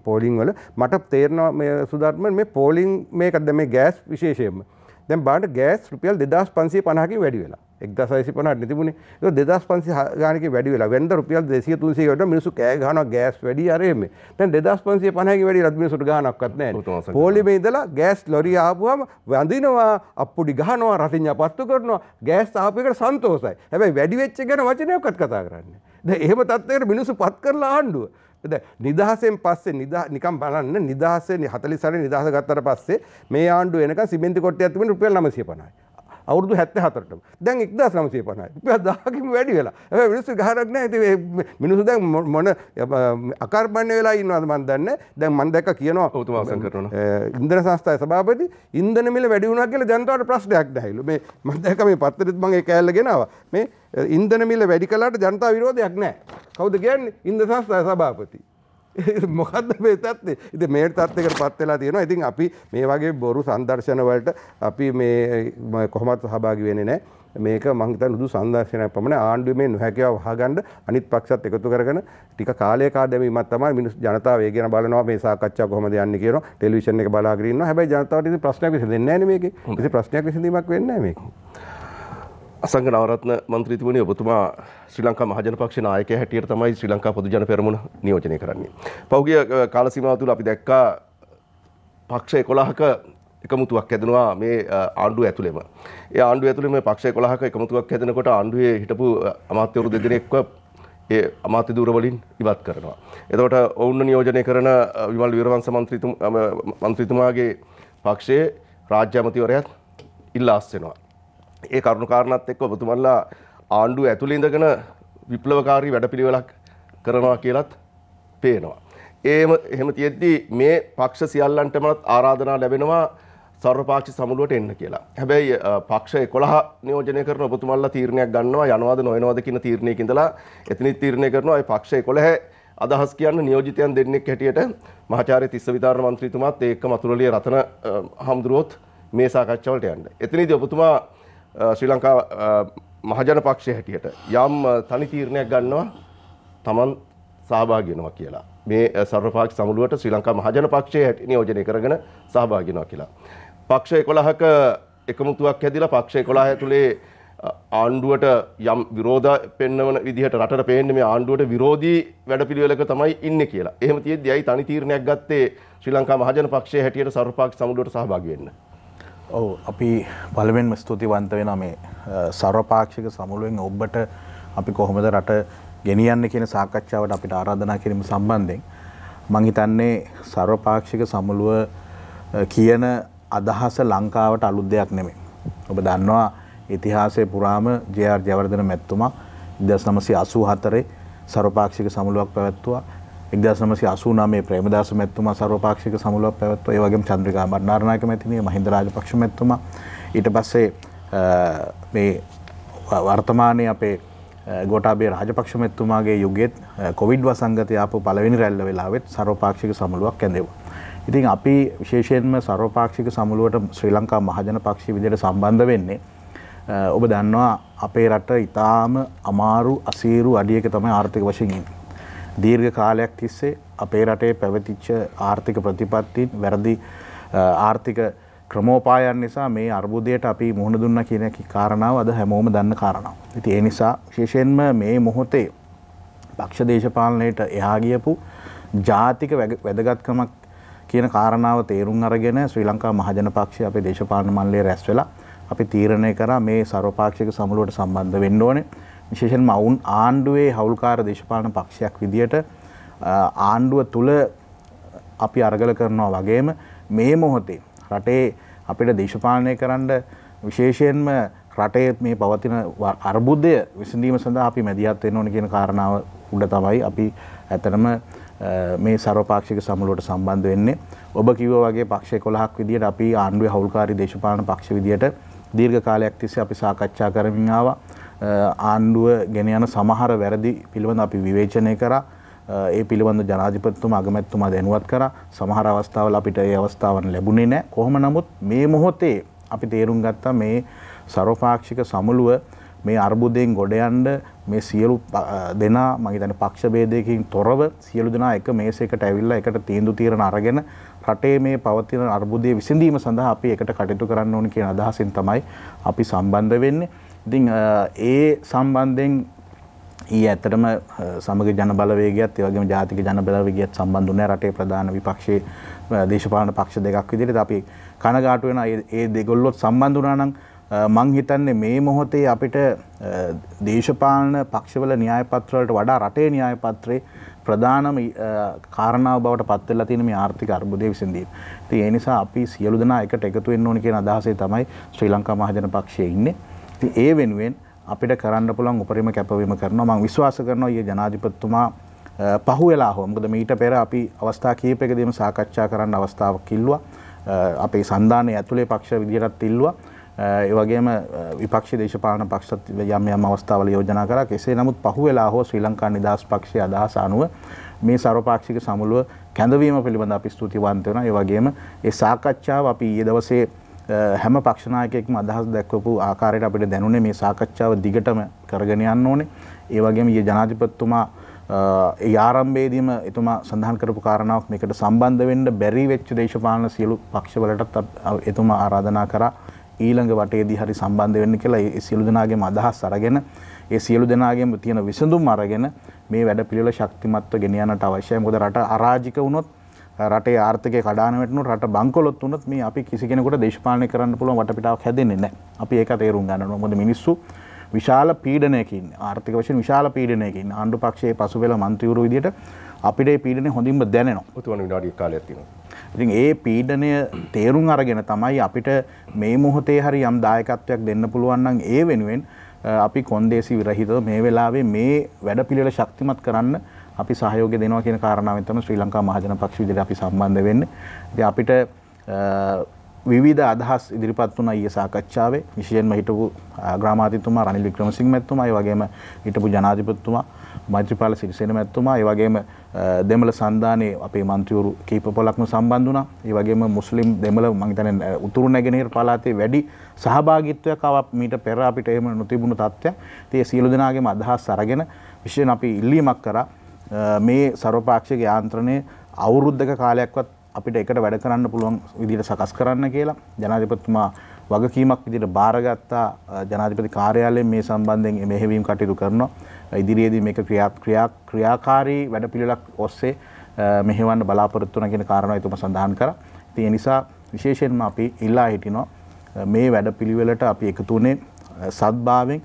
S2: පෝලිං වල මට තේරෙනවා මේ සුධාර්මන් මේ පෝලිං මේකද මේ ගෑස් විශේෂයෙන්ම. දැන් බාන්න ගෑස් රුපියල් 2550කින් වැඩි වෙලා. 1650 තිබුණේ. ඒක 2500 ගානකින් වැඩි වෙලා. වෙනද රුපියල් 200 300 වලට මිනිස්සු කෑ ගහනවා ගෑස් වැඩි අර එමේ. දැන් 2550කින් වැඩි රත් මිනිස්සුන්ට ගානක්වත් නැහැ. පොලිමේ ඉඳලා ගෑස් ලොරිය ආපුවම වඳිනවා, අප්පුඩි ගහනවා, රතිඤ්ඤා පත්තු කරනවා. ගෑස් ආපු එකට සන්තෝෂයි. හැබැයි වැඩි වෙච්ච ගැන වචනයක්වත් කතා කරන්නේ. දැන් එහෙම තත්ත්වයකට මිනිස්සු පත් කරලා ආණ්ඩුව. දැන් නිදහසෙන් පස්සේ නිකන් බලන්න නිදහසේ 40 සැරේ නිදහස ගත්තට පස්සේ මේ ආණ්ඩුව එනකන් සිමෙන්ති කොට්ටයක් තිබුණේ රුපියල් 950යි. අවුරුදු 74ටම. දැන් 1950යි. රුපියල් 1000කින් වැඩි වෙලා. හැබැයි මිනිස්සු ගහරක් නැහැ. ඉතින් මිනිස්සු දැන් මොන අකර්මණ්‍ය වෙලා ඉන්නවද මන් දන්නේ. දැන් මන් දැක්ක කියනවා
S1: ඔබතුමා අවසන් කරනවා.
S2: ඉන්ධන සංස්ථාවේ සභාපති ඉන්ධන මිල වැඩි වුණා කියලා ජනතාවට ප්‍රශ්නයක් නැහැලු. මේ මම දැක්ක මේ පත්තරෙත් මම ඒ කෑල්ල ගෙනාවා. මේ ඉන්ධන මිල වැඩි කළාට ජනතා විරෝධයක් නැහැ. කවුද කියන්නේ? ඉන්ධන සංස්ථාවේ සභාපති. මොකද්ද මේ තත්ත්වය? ඉතින් මේ තත්ත්වයකට පත් වෙලා තියෙනවා. ඉතින් අපි මේ වගේ බොරු සංදර්ශන වලට අපි මේ කොහොමවත් සහභාගී වෙන්නේ නැහැ. මේක මං හිතන්නේ උදු සංදර්ශනයක් පමණ ආණ්ඩුවේ මේ නොහැකියාව වහගන්න අනිත් පක්ෂත් එකතු කරගෙන ටික කාලයක දැමීමක් තමයි මිනිස් ජනතාව ඒ ගැන බලනවා මේ සාකච්ඡා කොහොමද යන්නේ කියනවා ටෙලිවිෂන් එක බලාගෙන ඉන්නවා. හැබැයි ජනතාවට ඉතින් ප්‍රශ්නයක් විසඳෙන්නේ නැහැ නේ මේකේ. ඉතින් ප්‍රශ්නයක් විසඳීමක් වෙන්නේ නැහැ මේකේ.
S1: අසංග නවරත්න මන්ත්‍රීතුමනි ඔබතුමා ශ්‍රී ලංකා මහජන පක්ෂ නායකයා හැටියට තමයි ශ්‍රී ලංකා පොදු ජන පෙරමුණ නියෝජනය කරන්නේ. පහුගිය කාල සීමාව තුළ අපි දැක්කා පක්ෂ 11ක එකමුතුවක් හැදෙනවා මේ ආණ්ඩුව ඇතුළේම. ඒ ආණ්ඩුව ඇතුළේ මේ පක්ෂ 11ක එකමුතුවක් හැදෙනකොට ආණ්ඩුවේ හිටපු අමාත්‍යවරු දෙදෙනෙක්ව ඒ අමාත්‍ය ධූර වලින් ඉවත් කරනවා. එතකොට ඔවුන් නියෝජනය කරන විමල් වීරවංශ මන්ත්‍රීතුමාගේ පක්ෂයේ රාජ්‍ය අමාත්‍යවරයාත් ඉල්ලාස් වෙනවා. ඒ කරුණු කාරණාත් එක්ක ඔබතුමන්ලා ආණ්ඩුව ඇතුළේ ඉඳගෙන විප්ලවකාරී වැඩපිළිවෙලක් කරනවා කියලත් පේනවා. එහෙම තියෙද්දි මේ පක්ෂ සියල්ලන්ටම ආරාධනා ලැබෙනවා සර්වපාක්ෂික සමුළුවට එන්න කියලා. හැබැයි පක්ෂ 11 නියෝජනය කරන ඔබතුමන්ලා තීරණයක් ගන්නවා යනවාද නොයනවාද කියන තීරණයක ඉඳලා එතනින් තීරණය කරනවා ඒ පක්ෂ 11 අදහස් කියන්න නියෝජිතයන් දෙන්නෙක් හැටියට මහාචාර්ය තිස්ස විතාරණ මන්ත්‍රීතුමාත් ඒකම අතුරුලිය රතන හම්දුරුවොත් මේ සාකච්ඡාවලට යන්න. එතනදී ඔබතුමා ශ්‍රී ලංකා මහජන පක්ෂය හැටියට යම් තනි තීරණයක් ගන්නවා තමන් සහභාගී වෙනවා කියලා. මේ සර්වපාක්ෂික සමුළුවට ශ්‍රී ලංකා මහජන පක්ෂය නියෝජනය කරගෙන සහභාගී වෙනවා කියලා. පක්ෂ 11ක එකමුතුවක් හැදිලා පක්ෂ 11 ඇතුලේ ආණ්ඩුවට යම් විරෝධ පෙන්වන විදිහට රටට පේන්නේ මේ ආණ්ඩුවට විරෝධී වැඩපිළිවෙලක තමයි ඉන්නේ කියලා. එහෙම තියෙද්දි අයි තනි තීරණයක් ගත්තේ ශ්‍රී ලංකා මහජන පක්ෂය හැටියට සර්වපාක්ෂික සමුළුවට සහභාගී වෙන්න.
S3: ඔව් අපි පළවෙනිම ස්තුතිවන්ත වෙනවා මේ සර්වපාක්ෂික සමුළුවෙන් ඔබට අපි කොහොමද රට ගෙනියන්නේ කියන සාකච්ඡාවට අපිට ආරාධනා කිරීම සම්බන්ධයෙන් මම හිතන්නේ සර්වපාක්ෂික සමුළුව කියන අදහස ලංකාවට අලුත් දෙයක් නෙමෙයි. ඔබ දන්නවා ඉතිහාසයේ පුරාම ජේ.ආර්. ජයවර්ධන මැතිතුමා 1984 සර්වපාක්ෂික සමුළුවක් පැවැත්තුවා. 1989 ප්‍රේමදාස මැතිතුමා සර්වපාක්ෂික සමුළුවක් පැවැත්වුවා. ඒ වගේම චන්ද්‍රිකා බණ්ඩාරනායක මැතිණිය, මහින්ද රාජපක්ෂ මැතිතුමා. ඊට පස්සේ මේ වර්තමානයේ අපේ ගෝඨාභය රාජපක්ෂ මැතිතුමාගේ යුගයේත් කොවිඩ් වසංගතය ආපු පළවෙනි රැල්ල වෙලාවෙත් සර්වපාක්ෂික සමුළුවක් ඇඳෙව්වා. ඉතින් අපි විශේෂයෙන්ම සර්වපාක්ෂික සමුළුවට ශ්‍රී ලංකා මහජන පක්ෂය විදිහට සම්බන්ධ වෙන්නේ ඔබ දන්නවා අපේ රට ඉතාම අමාරු අසීරු අඩියක තමයි ආර්ථික වශයෙන් ඉන්නේ. දීර්ඝ කාලයක් තිස්සේ අපේ රටේ පැවතිච්ච ආර්ථික ප්‍රතිපත්තීන් වැරදි ආර්ථික ක්‍රමෝපායන් නිසා මේ අර්බුදයට අපි මුහුණ දුන්නා කියන කාරණාව අද හැමෝම දන්න කාරණාව. ඉතින් ඒ නිසා විශේෂයෙන්ම මේ මොහොතේ පක්ෂ දේශපාලනයට එහා ගියපු ජාතික වැදගත්කමක් කියන කාරණාව තේරුම් අරගෙන ශ්‍රී ලංකා මහජන පක්ෂය අපේ දේශපාලන මණ්ඩලයේ රැස් වෙලා අපි තීරණය කරා මේ සර්වපාක්ෂික සමුළුවට සම්බන්ධ වෙන්න ඕනේ. විශේෂයෙන්ම ආණ්ඩුවේ හවුල්කාර දේශපාලන පක්ෂයක් විදියට ආණ්ඩුව තුල අපි අරගල කරනවා වගේම මේ මොහොතේ රටේ අපිට දේශපාලනය කරන්න විශේෂයෙන්ම රටේ මේ පවතින අර්බුදය විසඳීම සඳහා අපි මැදිහත් වෙන්න ඕනේ කියන කාරණාව උඩ තමයි අපි ඇත්තටම මේ සර්වපාක්ෂික සමුළුවට සම්බන්ධ වෙන්නේ. ඔබ කිව්වා වගේ පක්ෂ 11ක් විදියට අපි ආණ්ඩුවේ හවුල්කාරී දේශපාලන පක්ෂ විදියට දීර්ඝ කාලයක් තිස්සේ අපි සාකච්ඡා කරමින් ආවා. ආණ්ඩුව ගෙන යන සමහර වැරදි පිළිබඳ අපි විවේචනය කරා. ඒ පිළිබඳ ජනාධිපතිතුමා අගමැතිතුමා දැනුවත් කරා. සමහර අවස්ථාවල අපිට ඒ අවස්ථාවන් ලැබුණේ නැහැ. කොහොම නමුත් මේ මොහොතේ අපි තේරුම් ගත්තා මේ සර්වපාක්ෂික සමුළුව මේ අර්බුදයෙන් ගොඩ යන්න මේ සියලු දෙනා මම හිතන්නේ පක්ෂ ભેදයකින් තොරව සියලු දෙනා එක මේසයකට ඇවිල්ලා එකට තීන්දුව తీරන අරගෙන රටේ මේ පවතින අර්බුදයේ විසඳීම සඳහා අපි එකට කටයුතු කරන්න ඕන කියන අදහසින් තමයි අපි සම්බන්ධ වෙන්නේ. ඉතින් ඒ සම්බන්ධයෙන් ඇත්තටම සමග ජන බලවේගයත් ඒ වගේම ජාතික ජන බලවේගයත් සම්බන්ධ වුණා රටේ ප්‍රධාන විපක්ෂයේ දේශපාලන පක්ෂ දෙකක් විදිහට අපි කනගාටු වෙනවා. ඒ දෙගොල්ලොත් සම්බන්ධ වුණා නම් මං හිතන්නේ මේ මොහොතේ අපිට දේශපාලන පක්ෂවල න්‍යාය පත්‍රවලට වඩා රටේ න්‍යාය පත්‍රයේ ප්‍රධානම කාරණාව බවට පත් වෙලා තියෙන මේ ආර්ථික අර්බුදය විසඳීම. ඉතින් ඒ නිසා අපි සියලු දෙනා එකට එකතු වෙන්න ඕනේ කියන අදහසේ තමයි ශ්‍රී ලංකා මහජන පක්ෂයේ ඉන්නේ. ඉතින් ඒ වෙනුවෙන් අපිට කරන්න පුළුවන් උපරිම කැපවීම කරනවා. මම විශ්වාස කරනවා ඊයේ ජනාධිපතිතුමා පහුවෙලා හෝ මොකද මීට පෙර අපි අවස්ථා කිහිපයකදීම සාකච්ඡා කරන්න අවස්ථාවක් ඉල්ලුවා. අපේ සන්දානයේ ඇතුලේ පක්ෂ විදියටත් ඉල්ලුවා. ඒ වගේම විපක්ෂ දේශපාලන පක්ෂත් යම් අවස්ථාවල යෝජනා කරා. කෙසේ නමුත් පහුවෙලා හෝ ශ්‍රී ලංකා නිදහස් පක්ෂයේ අදහස අනුව මේ සර්වපාක්ෂික සමුළුව කැඳවීම පිළිබඳ අපි ස්තුතිවන්ත වෙනවා. ඒ වගේම ඒ සාකච්ඡාව අපි ඊයේ දවසේ හැම පක්ෂ නායකයෙක්ම අදහස් දක්වපු ආකාරයට අපිට දැනුනේ මේ සාකච්ඡාව දිගටම කරගෙන යන්න ඕනේ. ඒ වගේම ඊයේ ජනාධිපතිතුමා ඒ ආරම්භයේදීම එතුමා සඳහන් කරපු කාරණාවක් මේකට සම්බන්ධ වෙන්න බැරි වෙච්ච දේශපාලන සියලු පක්ෂවලටත් එතුමා ආරාධනා කරා ඊළඟ වටේදී හරි සම්බන්ධ වෙන්න කියලා. ඒ සියලු දෙනාගේම අදහස් අරගෙන ඒ සියලු දෙනාගේම තියෙන විසඳුම් අරගෙන මේ වැඩපිළිවෙල ශක්තිමත්ව ගෙන යන්නට අවශ්‍යයි. මොකද රට අරාජික වුණොත් රටේ ආර්ථිකය කඩාන වැටුණොත් රට බංකොලොත් වුණොත් මේ අපි කිසි කෙනෙකුට දේශපාලනය කරන්න පුළුවන් වටපිටාවක් හැදෙන්නේ නැහැ. අපි ඒක තේරුම් ගන්න ඕනේ. මොකද මිනිස්සු විශාල පීඩනයක ඉන්නේ. ආර්ථික වශයෙන් විශාල පීඩනයක ඉන්නේ. ආණ්ඩු පක්ෂයේ පසුබිම മന്ത്രിවරු විදියට අපිට මේ පීඩනය හොඳින්ම දැනෙනවා.
S1: ඔතුවන විනාඩියක් කාලයක් තියෙනවා.
S3: ඉතින් ඒ පීඩනය තේරුම් අරගෙන තමයි අපිට මේ මොහොතේ හරි යම් දායකත්වයක් දෙන්න පුළුවන් නම් ඒ වෙනුවෙන් අපි කොන්දේසි විරහිතව මේ වෙලාවේ මේ වැඩපිළිවෙල ශක්තිමත් කරන්න අපි සහයෝගය දෙනවා කියන කාරණාවෙන් තමයි ශ්‍රී ලංකා මහජන පක්ෂ විදිහට අපි සම්බන්ධ වෙන්නේ. ඉතින් අපිට විවිධ අදහස් ඉදිරිපත් වුණා ඊයේ සාකච්ඡාවේ. විශේෂයෙන්ම හිටපු ග්‍රාමාධිපතිතුමා රනිල් වික්‍රමසිංහ මැතිතුමා, ඒ වගේම හිටපු ජනාධිපතිතුමා මෛත්‍රීපාල සිරිසේන මැතිතුමා, ඒ වගේම දෙමළ සන්දානයේ අපේ മന്ത്രിවරු කීප පොලක්ම සම්බන්ධ වුණා. ඒ වගේම මුස්ලිම් දෙමළ මම හිතන්නේ උතුරු නැගෙනහිර පළාතේ වැඩි සහභාගීත්වයක් ආවා මීට පෙර අපිට එහෙම නොතිබුණු තත්ත්වයක්. ඉතින් සියලු දෙනාගේම අදහස් අරගෙන විශේෂයෙන් අපි ඉල්ලීමක් කරා මේ සර්වපාක්ෂික යාන්ත්‍රණය අවුරුද්දක කාලයක්වත් අපිට එකට වැඩ කරන්න පුළුවන් විදිහට සකස් කරන්න කියලා. ජනාධිපතිතුමා වගකීමක් විදිහට බාරගත්තා. ජනාධිපති කාර්යාලයෙන් මේ සම්බන්ධයෙන් මෙහෙයවීම් කටයුතු කරනවා. ඉදිරියේදී මේක ක්‍රියාකාරී වැඩපිළිවෙලක් ඔස්සේ මෙහෙවන්න බලාපොරොත්තු වෙන කියන කාරණාව එතුමා සඳහන් කරා. ඉතින් ඒ නිසා විශේෂයෙන්ම අපි ඉල්ලා හිටිනවා මේ වැඩපිළිවෙලට අපි එකතු වුණේ සත්භාවයෙන්.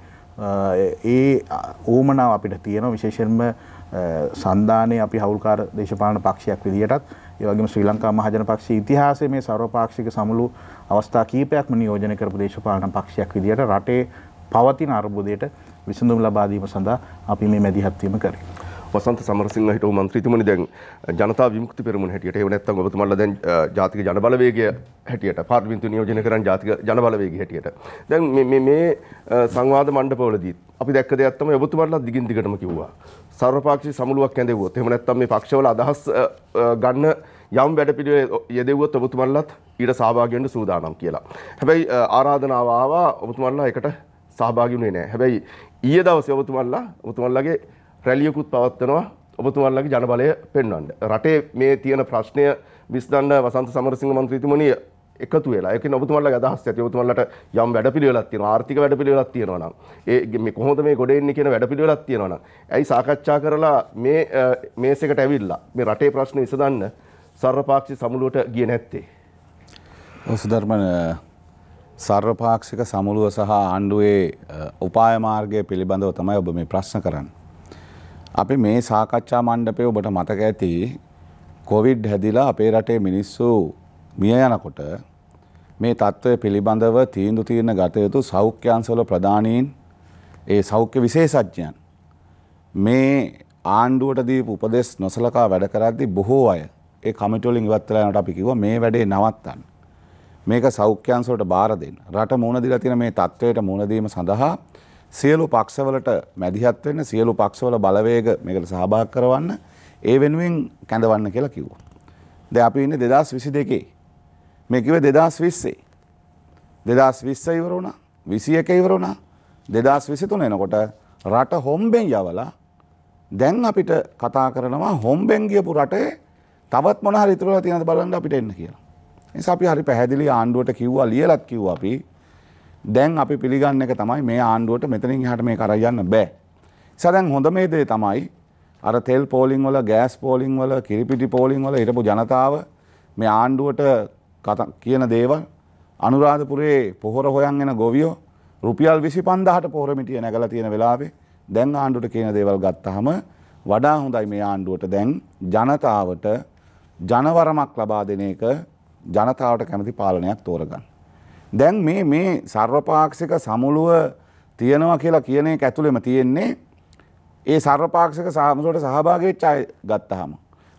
S3: ඒ ඕමනාව අපිට තියෙනවා. විශේෂයෙන්ම සන්දානයේ අපි හවුල්කාර දේශපාලන පක්ෂයක් විදියටත් ඒ වගේම ශ්‍රී ලංකා මහජන පක්ෂයේ ඉතිහාසයේ මේ සර්වපාක්ෂික සමුළු අවස්ථා කීපයක්ම නියෝජනය කරපු දේශපාලන පක්ෂයක් විදියට රටේ පවතින අර්බුදයට විසඳුම් ලබා දීම සඳහා අපි මේ මැදිහත් වීම කරේ.
S1: වසන්ත සමරසිංහ හිටපු මන්ත්‍රීතුමනි දැන් ජනතා විමුක්ති පෙරමුණ හැටියට එහෙම නැත්නම් ඔබතුමාලා දැන් ජාතික ජනබලවේගය හැටියට පාර්ලිමේන්තුව නියෝජනය කරන ජාතික ජනබලවේගය හැටියට දැන් මේ සංවාද මණ්ඩපවලදී අපි දැක්ක දෙයක් තමයි ඔබතුමාලා දිගින් දිගටම කිව්වා සර්වපාක්ෂික සමුළුවක් ඇඳෙව්වොත් එහෙම නැත්නම් මේ පක්ෂවල අදහස් ගන්න යම් වැඩපිළිවෙල යෙදෙව්වොත් ඔබතුමාලාත් ඊට සහභාගී වෙන්න සූදානම් කියලා. හැබැයි ආරාධනාව ආවා ඔබතුමාලා එකට සහභාගී වුණේ නැහැ. හැබැයි ඊයේ දවසේ ඔබතුමාලාගේ රැලියකුත් පවත්වනවා ඔබතුමාලාගේ ජනබලය පෙන්වන්න. රටේ මේ තියෙන ප්‍රශ්නය විසඳන්න වසන්ත සමරසිංහ මන්ත්‍රීතුමනි එකතු වෙලා. ඒ කියන්නේ ඔබතුමාලාගේ අදහස් ඇති. ඔබතුමාලාට යම් වැඩපිළිවෙලක් තියෙනවා. ආර්ථික වැඩපිළිවෙලක් තියෙනවා නම් මේ කොහොමද මේ ගොඩ එන්නේ කියන වැඩපිළිවෙලක් තියෙනවා නම් ඇයි සාකච්ඡා කරලා මේ මේසෙකට ඇවිල්ලා මේ රටේ ප්‍රශ්න විසඳන්න සර්වපාක්ෂික සමුළුවට ගියේ නැත්තේ?
S4: සුධර්මන සර්වපාක්ෂික සමුළුව සහ ආණ්ඩුවේ උපාය මාර්ගය පිළිබඳව තමයි ඔබ මේ ප්‍රශ්න කරන්නේ. අපි මේ සාකච්ඡා මණ්ඩපයේ ඔබට මතක ඇති කොවිඩ් හැදිලා අපේ රටේ මිනිස්සු මිය යනකොට මේ තත්ත්වය පිළිබඳව තීන්දුව ගත යුතු සෞඛ්‍ය අංශවල ප්‍රධානීන් ඒ සෞඛ්‍ය විශේෂඥයන් මේ ආණ්ඩුවට දීපු උපදෙස් නොසලකා වැඩ කරද්දී බොහෝ අය ඒ කමිටු වලින් ඉවත් වෙලා යනකොට අපි කිව්වා මේ වැඩේ නවත්තන්න. මේක සෞඛ්‍ය අංශවලට බාර දෙන්න. රට මුහුණ දීලා තියෙන මේ තත්ත්වයට මුහුණ දීම සඳහා සියලු පක්ෂවලට මැදිහත් වෙන්න සියලු පක්ෂවල බලවේග මේකට සහභාගී කරවන්න ඒ වෙනුවෙන් කැඳවන්න කියලා කිව්වා. දැන් අපි ඉන්නේ 2022 මේ කිව්වේ 2020 2020 ඉවර වුණා 21 ඉවර වුණා 2023 එනකොට රට හොම්බෙන් යවලා දැන් අපිට කතා කරනවා හොම්බෙන් ගියපු රටේ තවත් මොන හරි ඉතුරුලා තියෙනවද බලන්න අපිට එන්න කියලා. ඒ නිසා අපි හරි පැහැදිලි ආණ්ඩුවට කිව්වා ලියලත් කිව්වා අපි දැන් අපි පිළිගන්න එක තමයි මේ ආණ්ඩුවට මෙතනින් එහාට මේක අරන් යන්න බෑ. නිසා දැන් හොඳ මේ දේ තමයි අර තෙල් පෝලිං වල ගෑස් පෝලිං වල කිරිපිටි පෝලිං වල හිටපු ජනතාව මේ ආණ්ඩුවට කියන දේවල් අනුරාධපුරේ පොහොර හොයන් එන ගොවියෝ රුපියල් 25000ට පොහොර මිටිය නැගලා තියෙන වෙලාවේ දැන් ආණ්ඩුවට කියන දේවල් ගත්තාම වඩා හොඳයි මේ ආණ්ඩුවට දැන් ජනතාවට ජනවරමක් ලබා දෙන එක ජනතාවට කැමති පාලනයක් තෝරගන්න. දැන් මේ සර්වපාක්ෂික සමුළුව තියෙනවා කියලා කියන එක ඇතුළෙම තියෙන්නේ ඒ සර්වපාක්ෂික සමුළුවට සහභාගී වෙච්ච අය ගත්තාම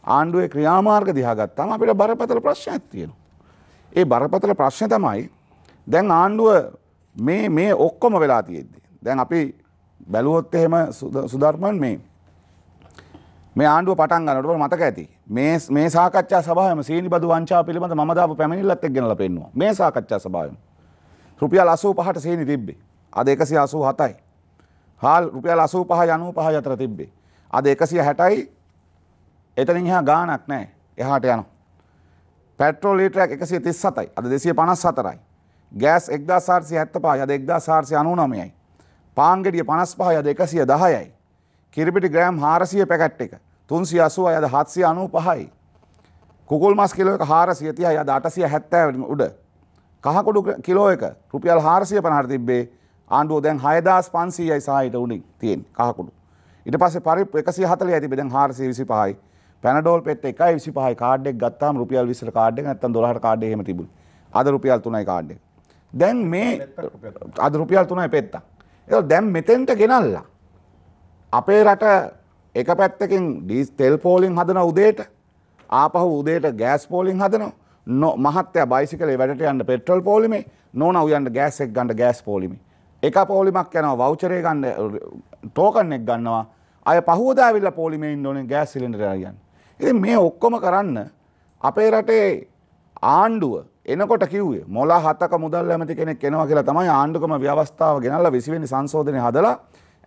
S4: ආණ්ඩුවේ ක්‍රියාමාර්ග දිහා ගත්තාම අපිට බරපතල ප්‍රශ්නයක් තියෙනවා. ඒ බරපතල ප්‍රශ්නේ තමයි දැන් ආණ්ඩුව මේ ඔක්කොම වෙලා තියෙද්දි. දැන් අපි බැලුවොත් එහෙම සුධර්මන් මේ ආණ්ඩුව පටන් ගන්නකොට මතක ඇති. මේ සාකච්ඡා සභාවෙම සීනි බදු වංචාව පිළිබඳ මම දාපු පැමිණිල්ලත් එක්ක ගෙනලා පෙන්නුවා. මේ සාකච්ඡා සභාවෙම රුපියල් 85ට සීනි තිබ්බේ. අද 187යි. හාල් රුපියල් 85 95 අතර තිබ්බේ. අද 160යි. එතනින් එහා ගාණක් නැහැ. එහාට යනවා. පෙට්‍රෝල් ලීටරයක් 137යි. අද 254යි. ගෑස් 1475යි. අද 1499යි. පාන් ගෙඩිය 55යි. අද 110යි. කිරිපිටි ග්‍රෑම් 400 පැකට් එක 380යි. අද 795යි. කුකුල් මස් කිලෝ එක 430යි. අද 870 උඩ. කහකුඩු කිලෝ එක රුපියල් 450ට තිබ්බේ. ආණ්ඩුව දැන් 6500යි සාහිට උඩින් තියෙන කහකුඩු. ඊට පස්සේ පරිප්පු 140යි තිබ්බේ දැන් 425යි. පැනඩෝල් පෙට්ට 1.25යි කාඩ් එක ගත්තාම රුපියල් 20ට කාඩ් එක නැත්තම් 12ට කාඩ් එක එහෙම තිබුණේ. අද රුපියල් 3යි කාඩ් එක. දැන් මේ අද රුපියල් 3යි පෙත්ත. ඒක දැන් මෙතෙන්ට ගෙනල්ලා අපේ රට එක පැත්තකින් තෙල් පෝලිං හදන උදේට ආපහු උදේට ගෑස් පෝලිං හදනවා. මහත්තයා බයිසිකලේ වැඩට යන්න පෙට්‍රල් පෝලිමේ නෝනා උයන්න ගෑස් එක ගන්න ගෑස් පෝලිමේ. එක පෝලිමක් යනවා වවුචරේ ගන්න ටෝකන් එක ගන්නවා. අය පහුවදා ඇවිල්ලා පෝලිමේ ඉන්න ඕනේ ගෑස් සිලින්ඩර් අරගෙන. ඉතින් මේ ඔක්කොම කරන්න අපේ රටේ ආණ්ඩුව එනකොට කිව්වේ මොළ 7ක මුදල් ඇමති කෙනෙක් එනවා කියලා තමයි ආණ්ඩුකම ව්‍යවස්ථාව ගෙනල්ලා 20 වෙනි සංශෝධනය හදලා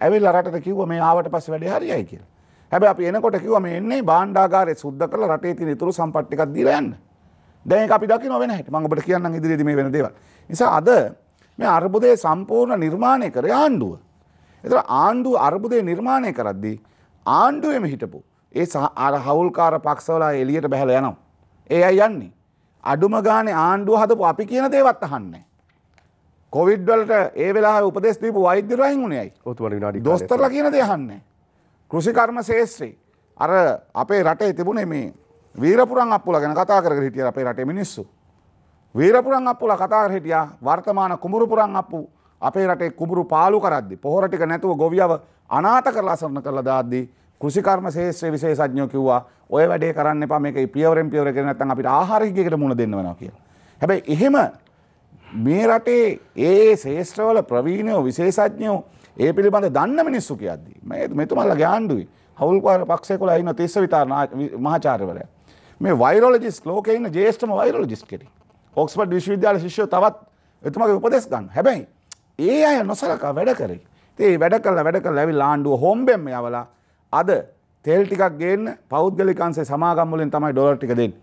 S4: ඇවිල්ලා රටට කිව්වා මේ ආවට පස්සේ වැඩේ හරියයි කියලා. හැබැයි අපි එනකොට කිව්වා මේ එන්නේ භාණ්ඩාගාරය සුද්ධ කරලා රටේ තියෙන ඉතුරු සම්පත් ටිකක් දීලා යන්න. දැන් ඒක අපි දකින්න වෙන හැටි. මම ඔබට කියන්නම් ඉදිරියේදී මේ වෙන දේවල්. නිසා අද මේ අර්බුදයේ සම්පූර්ණ නිර්මාණය කරේ ආණ්ඩුව. ඒතර ආණ්ඩුව අර්බුදයේ නිර්මාණය කරද්දී ආණ්ඩුවේම හිටපු ඒ අර හවුල්කාර පක්ෂවල එළියට බහලා යනවා. ඒ අය යන්නේ අඩුම ගානේ ආණ්ඩුව හදපු අපි කියන දේවත් අහන්නේ. කොවිඩ් වලට ඒ වෙලාවේ උපදෙස් දීපු වෛද්‍යවරු අයින් උනේ අය.
S1: ඔතුමා විනාඩි
S4: දොස්තරලා කියන දේ අහන්නේ. කෘෂිකර්ම ශාස්ත්‍රේ අර අපේ රටේ තිබුණේ මේ වීරපුරන් අප්පුලා ගැන කතා කරගෙන හිටියා අපේ රටේ මිනිස්සු. වීරපුරන් අප්පුලා කතා කර හිටියා වර්තමාන කුඹුරුපුරන් අප්පු අපේ රටේ කුඹුරු පාලු කරද්දි පොහොර ටික නැතුව ගොවියව අනාථ කරලා අසරණ කරලා දාද්දි කෘෂිකර්ම ශාස්ත්‍රයේ විශේෂඥයෝ කිව්වා ඔය වැඩේ කරන්න එපා මේක පියවරෙන් පියවර කරගෙන නැත්නම් අපිට ආහාර හිගයකට මුහුණ දෙන්න වෙනවා කියලා. හැබැයි එහෙම මේ රටේ ඒ ශාස්ත්‍රවල ප්‍රවීණයෝ විශේෂඥයෝ ඒ පිළිබඳ දන්න මිනිස්සු කියද්දි මෙතුමල්ලාගේ ආණ්ඩුවේ හවුල්කාර පක්ෂයකලා ඉන්න තිස්ස විතාර මහාචාර්යවරයා මේ වෛරොලොජිස්ට් ලෝකේ ඉන්න ජ්‍යෙෂ්ඨම වෛරොලොජිස්ට් කෙනෙක්. ඔක්ස්ෆර්ඩ් විශ්වවිද්‍යාලයේ ශිෂ්‍යයෝ තවත් එතුමාගේ උපදෙස් ගන්න. හැබැයි ඒ අය නොසලකා වැඩ කරේ. ඉතින් ඒ වැඩ කළා ඇවිල්ලා ආණ්ඩුව හොම්බෙම්ම යවලා අද තෙල් ටිකක් ගේන්න පෞද්ගලික අංශේ සමාගම් වලින් තමයි ඩොලර් ටික දෙන්නේ.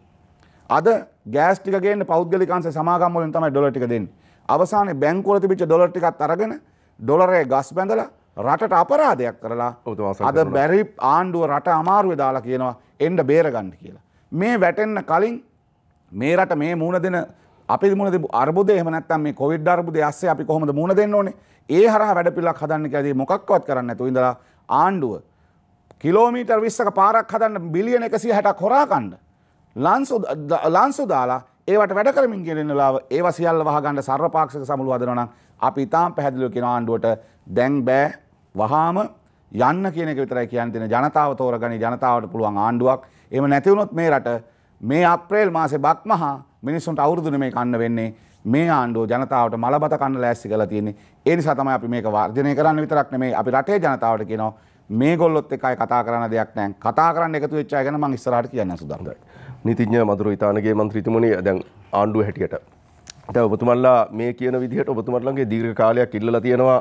S4: අද ගෑස් ටික ගේන්න පෞද්ගලික අංශේ සමාගම් වලින් තමයි ඩොලර් ටික දෙන්නේ. අවසානයේ බැංකුවල තිබිච්ච ඩොලර් ටිකත් අරගෙන ඩොලරේ ගස් බැඳලා රටට අපරාධයක් කරලා අද බැරි ආණ්ඩුව රට අමාරුවේ දාලා කියනවා එන්න බේරගන්න කියලා. මේ වැටෙන්න කලින් මේ රට මේ මුණ දෙන අපි මුණ දෙපු අර්බුදේ එහෙම නැත්නම් මේ කොවිඩ් අර්බුදේ ඇස්සේ අපි කොහොමද මුණ දෙන්න ඕනේ? ඒ හරහා වැඩ පිළිලක් හදන්න කියලා මොකක්වත් කරන්නේ නැතුව ඉඳලා ආණ්ඩුව කිලෝමීටර් 20ක පාරක් හදන්න බිලියන 160ක් හොරා කන්න ලන්සු දාලා ඒවට වැඩ කරමින් කියන වෙලාව ඒවා සියල්ල වහගන්න සර්වපාක්ෂික සමුළු හදනවා නම් අපි ඊටාම් පැහැදිලිව කියන ආණ්ඩුවට දැන් බෑ වහාම යන්න කියන එක විතරයි කියන්න තියෙන. ජනතාව තෝරගනි ජනතාවට පුළුවන් ආණ්ඩුවක්. එහෙම නැති වුණොත් මේ රට මේ අප්‍රේල් මාසේ බක්මහා මිනිස්සුන්ට අවුරුදුනේ මේ කන්න වෙන්නේ. මේ ආණ්ඩුව ජනතාවට මලබත කන්න ලෑස්ති කරලා තියෙන්නේ. ඒ නිසා තමයි අපි මේක වර්ජනය කරන්න විතරක් නෙමෙයි අපි රටේ ජනතාවට කියනවා මේගොල්ලොත් එක්කයි කතා කරන්න දෙයක් නැහැ. කතා කරන්න එකතු වෙච්ච අය ගැන මම ඉස්සරහට කියන්න සුදානම්.
S1: නීතිඥ මధుර ඉතානගේ මන්ත්‍රීතුමනි දැන් ආණ්ඩුව හැටියට දැන් ඔබතුමන්ලා මේ කියන විදිහට ඔබතුමන්ලගේ දීර්ඝ කාලයක් ඉල්ලලා තියෙනවා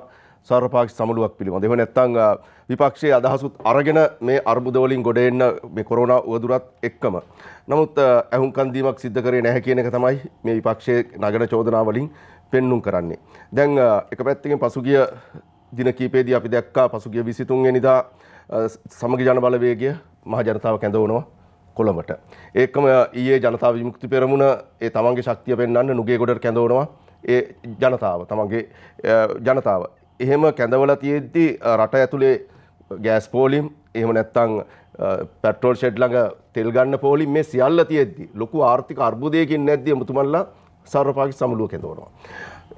S1: සර්වපාක්ෂික සමුළුවක් පිළිබඳව. එහෙම නැත්නම් විපක්ෂයේ අදහසුත් අරගෙන මේ අර්බුද වලින් ගොඩ එන්න මේ කොරෝනා උවදුරත් එක්කම. නමුත් ඇහුම්කන් දීමක් සිද්ධ කරේ නැහැ කියන එක තමයි මේ විපක්ෂයේ නගන චෝදනා වලින් පෙන්눔 කරන්නේ. දැන් එක පැත්තකින් පසුගිය දින කීපෙදී අපි දැක්කා පසුගිය 23 වෙනිදා සමගි ජන බලවේගය මහ ජනතාව කැඳවනවා කොළඹට. ඒකම ඊයේ ජනතා විමුක්ති පෙරමුණ ඒ තමන්ගේ ශක්තිය පෙන්වන්න නුගේගොඩට කැඳවනවා ඒ ජනතාව තමන්ගේ ජනතාව. එහෙම කැඳවලා තියෙද්දි රට ඇතුලේ ගෑස් පෝලිම් එහෙම නැත්නම් පෙට්‍රෝල් ෂෙඩ් ළඟ තෙල් ගන්න පෝලිම් මේ සියල්ල තියෙද්දි ලොකු ආර්ථික අර්බුදයකින් නැද්දි මුතුමන්ලා සර්වපාක්ෂික සමුළුව කැඳවනවා.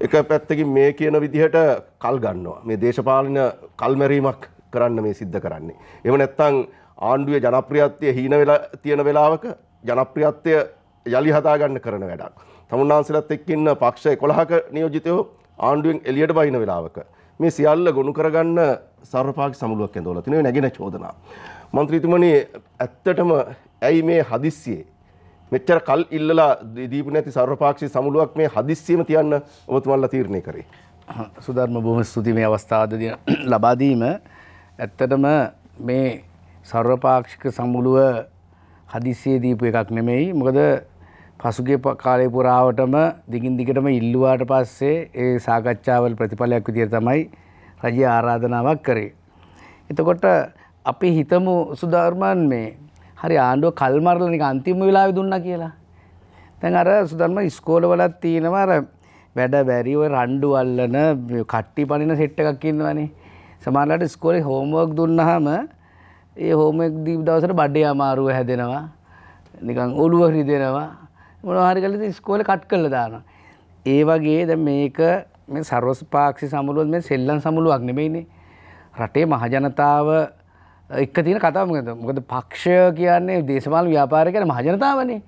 S1: එක පැත්තකින් මේ කියන විදිහට කල් ගන්නවා. මේ දේශපාලන කල්මැරීමක් කරන්න මේ සිද්ධ කරන්නේ. එහෙම නැත්නම් ආණ්ඩුවේ ජනප්‍රියත්වය හීන වෙලා තියෙන වෙලාවක ජනප්‍රියත්වය යලි හදා ගන්න කරන වැඩක්. තමුන්නාන්සලත් එක්ක ඉන්න පක්ෂ 11ක නියෝජිතයෝ ආණ්ඩුවෙන් එළියට බහින වෙලාවක මේ සියල්ල ගොනු කරගන්න සර්වපාක්ෂික සමුළුවක් ඇඳවලා තිනේ නැගින චෝදනා. මන්ත්‍රීතුමනි ඇත්තටම ඇයි මේ හදිස්සියේ මෙච්චර කල් ඉල්ලලා දීපු නැති සර්වපාක්ෂික සමුළුවක් මේ හදිස්සියෙම තියන්න ඔබතුමාලා තීරණය කරේ?
S5: සුධර්ම බොහොම ස්තුතියි මේ අවස්ථාව ලබා දීම. ඇත්තටම මේ සර්වපාක්ෂික සමුළුව හදිස්සියේ දීපු එකක් නෙමෙයි. මොකද පසුගිය කාලේ පුරාවටම දිගින් දිගටම ඉල්ලුවාට පස්සේ ඒ සාකච්ඡාවල ප්‍රතිඵලයක් විදිහට තමයි රජය ආරාධනාවක් කරේ. එතකොට අපි හිතමු සුධර්මන් මේ හරි ආණ්ඩුව කල්මරලා නිකන් අන්තිම වෙලාවේ දුන්නා කියලා. දැන් අර සුධර්ම ඉස්කෝලවලත් තියෙනවා අර වැඩ බැරි ඔය රණ්ඩු අල්ලන කට්ටි පනින සෙට් එකක් ඉන්නවනේ. සමහරවිට ඉස්කෝලේ හෝම්වර්ක් දුන්නාම ඒ හෝම්වර්ක් දීපු දවසට බඩේ අමාරුව හැදෙනවා. නිකන් ඔළුව රිදෙනවා. මොනවා හරි කළා ඉස්කෝලේ කට් කරලා දානවා. ඒ වගේ දැන් මේක මේ සර්වපාක්ෂික සමුළුව මේ සෙල්ලම් සමුළුවක් නෙමෙයිනේ. රටේ මහජනතාව එක්ක තියෙන කතාව මොකද? මොකද පක්ෂය කියන්නේ දේශපාලන ව්‍යාපාරය කියන්නේ මහජනතාවනේ.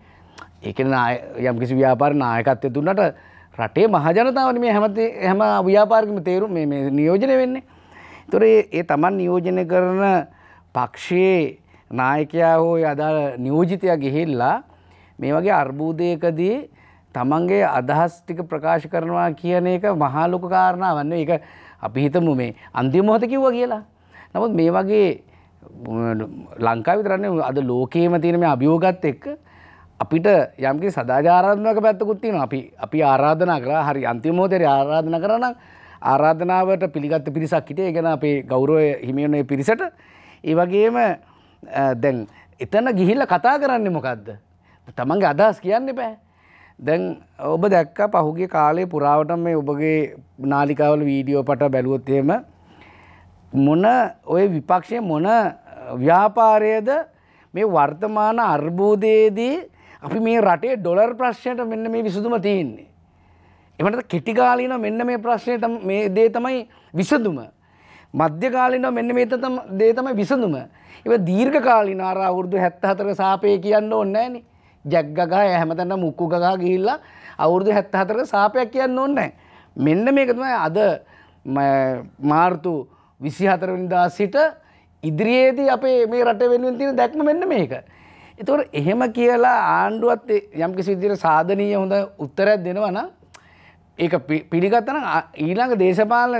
S5: ඒ කියන්නේ යම් කිසි ව්‍යාපාර නායකත්වය දුන්නට රටේ මහජනතාවනේ මේ හැම ව්‍යාපාරිකම තේරුම් මේ නියෝජනය වෙන්නේ. ඒතොර ඒ Taman නියෝජනය කරන පක්ෂයේ නායකයා හෝ අදාළ නියෝජිතයා ගිහිල්ලා මේ වගේ අර්බුදයකදී තමන්ගේ අදහස් ටික ප්‍රකාශ කරනවා කියන එක මහා ලොකු කාරණාවක් නෙවෙයි. ඒක අපි හිතමු මේ අන්තිම මොහොත කිව්වා කියලා. නමුත් මේ වගේ ලංකාවේ විතර නෙවෙයි අද ලෝකේම තියෙන මේ අභියෝගات එක්ක අපිට යම්කිසි සදාචාරාත්මක පැත්තකුත් තියෙනවා. අපි ආරාධනා කරා හරි අන්තිම මොහොතේ ආරාධනා කරා නම් ආරාධනාවට පිළිගත් පිරිසක් හිටියේ. ඒ කියන්නේ අපේ ගෞරවය හිමි වෙන පිරිසට. ඒ වගේම දැන් එතන ගිහිල්ලා කතා කරන්නේ මොකද්ද? තමන්ගේ අදහස් කියන්න බෑ. දැන් ඔබ දැක්ක පහුගිය කාලේ පුරාවට මේ ඔබගේ නාලිකාවල වීඩියෝ පට බැලුවොත් එහෙම මොන ඔය විපක්ෂයේ මොන ව්‍යාපාරයේද මේ වර්තමාන අර්බුදයේදී අපි මේ රටේ ඩොලර් ප්‍රශ්නයට මෙන්න මේ විසඳුම තියෙන්නේ. එහෙමද කෙටි කාලින මෙන්න මේ ප්‍රශ්නේ මේ දේ තමයි විසඳුම. මධ්‍ය කාලින මෙන්න මේ දේ තමයි විසඳුම. ඒක දීර්ඝ කාලින අර අවුරුදු 74ක සාපේ කියන්න ඕනේ නැහනේ. ජැක් ගගා හැමතැනම මුක්කු ගගා ගිහිල්ලා අවුරුදු 74ක සාපයක් කියන්න ඕනේ නැහැ. මෙන්න මේක තමයි අද මාර්තු 24 වෙනිදා සිට ඉදිරියේදී අපේ මේ රට වෙනුවෙන් තියෙන දැක්ම මෙන්න මේක. ඒතකොට එහෙම කියලා ආණ්ඩුවත් යම්කිසි විදිහට සාධනීය හොඳ උත්තරයක් දෙනවා නම් ඒක පිළිගත්තා නම් ඊළඟ දේශපාලන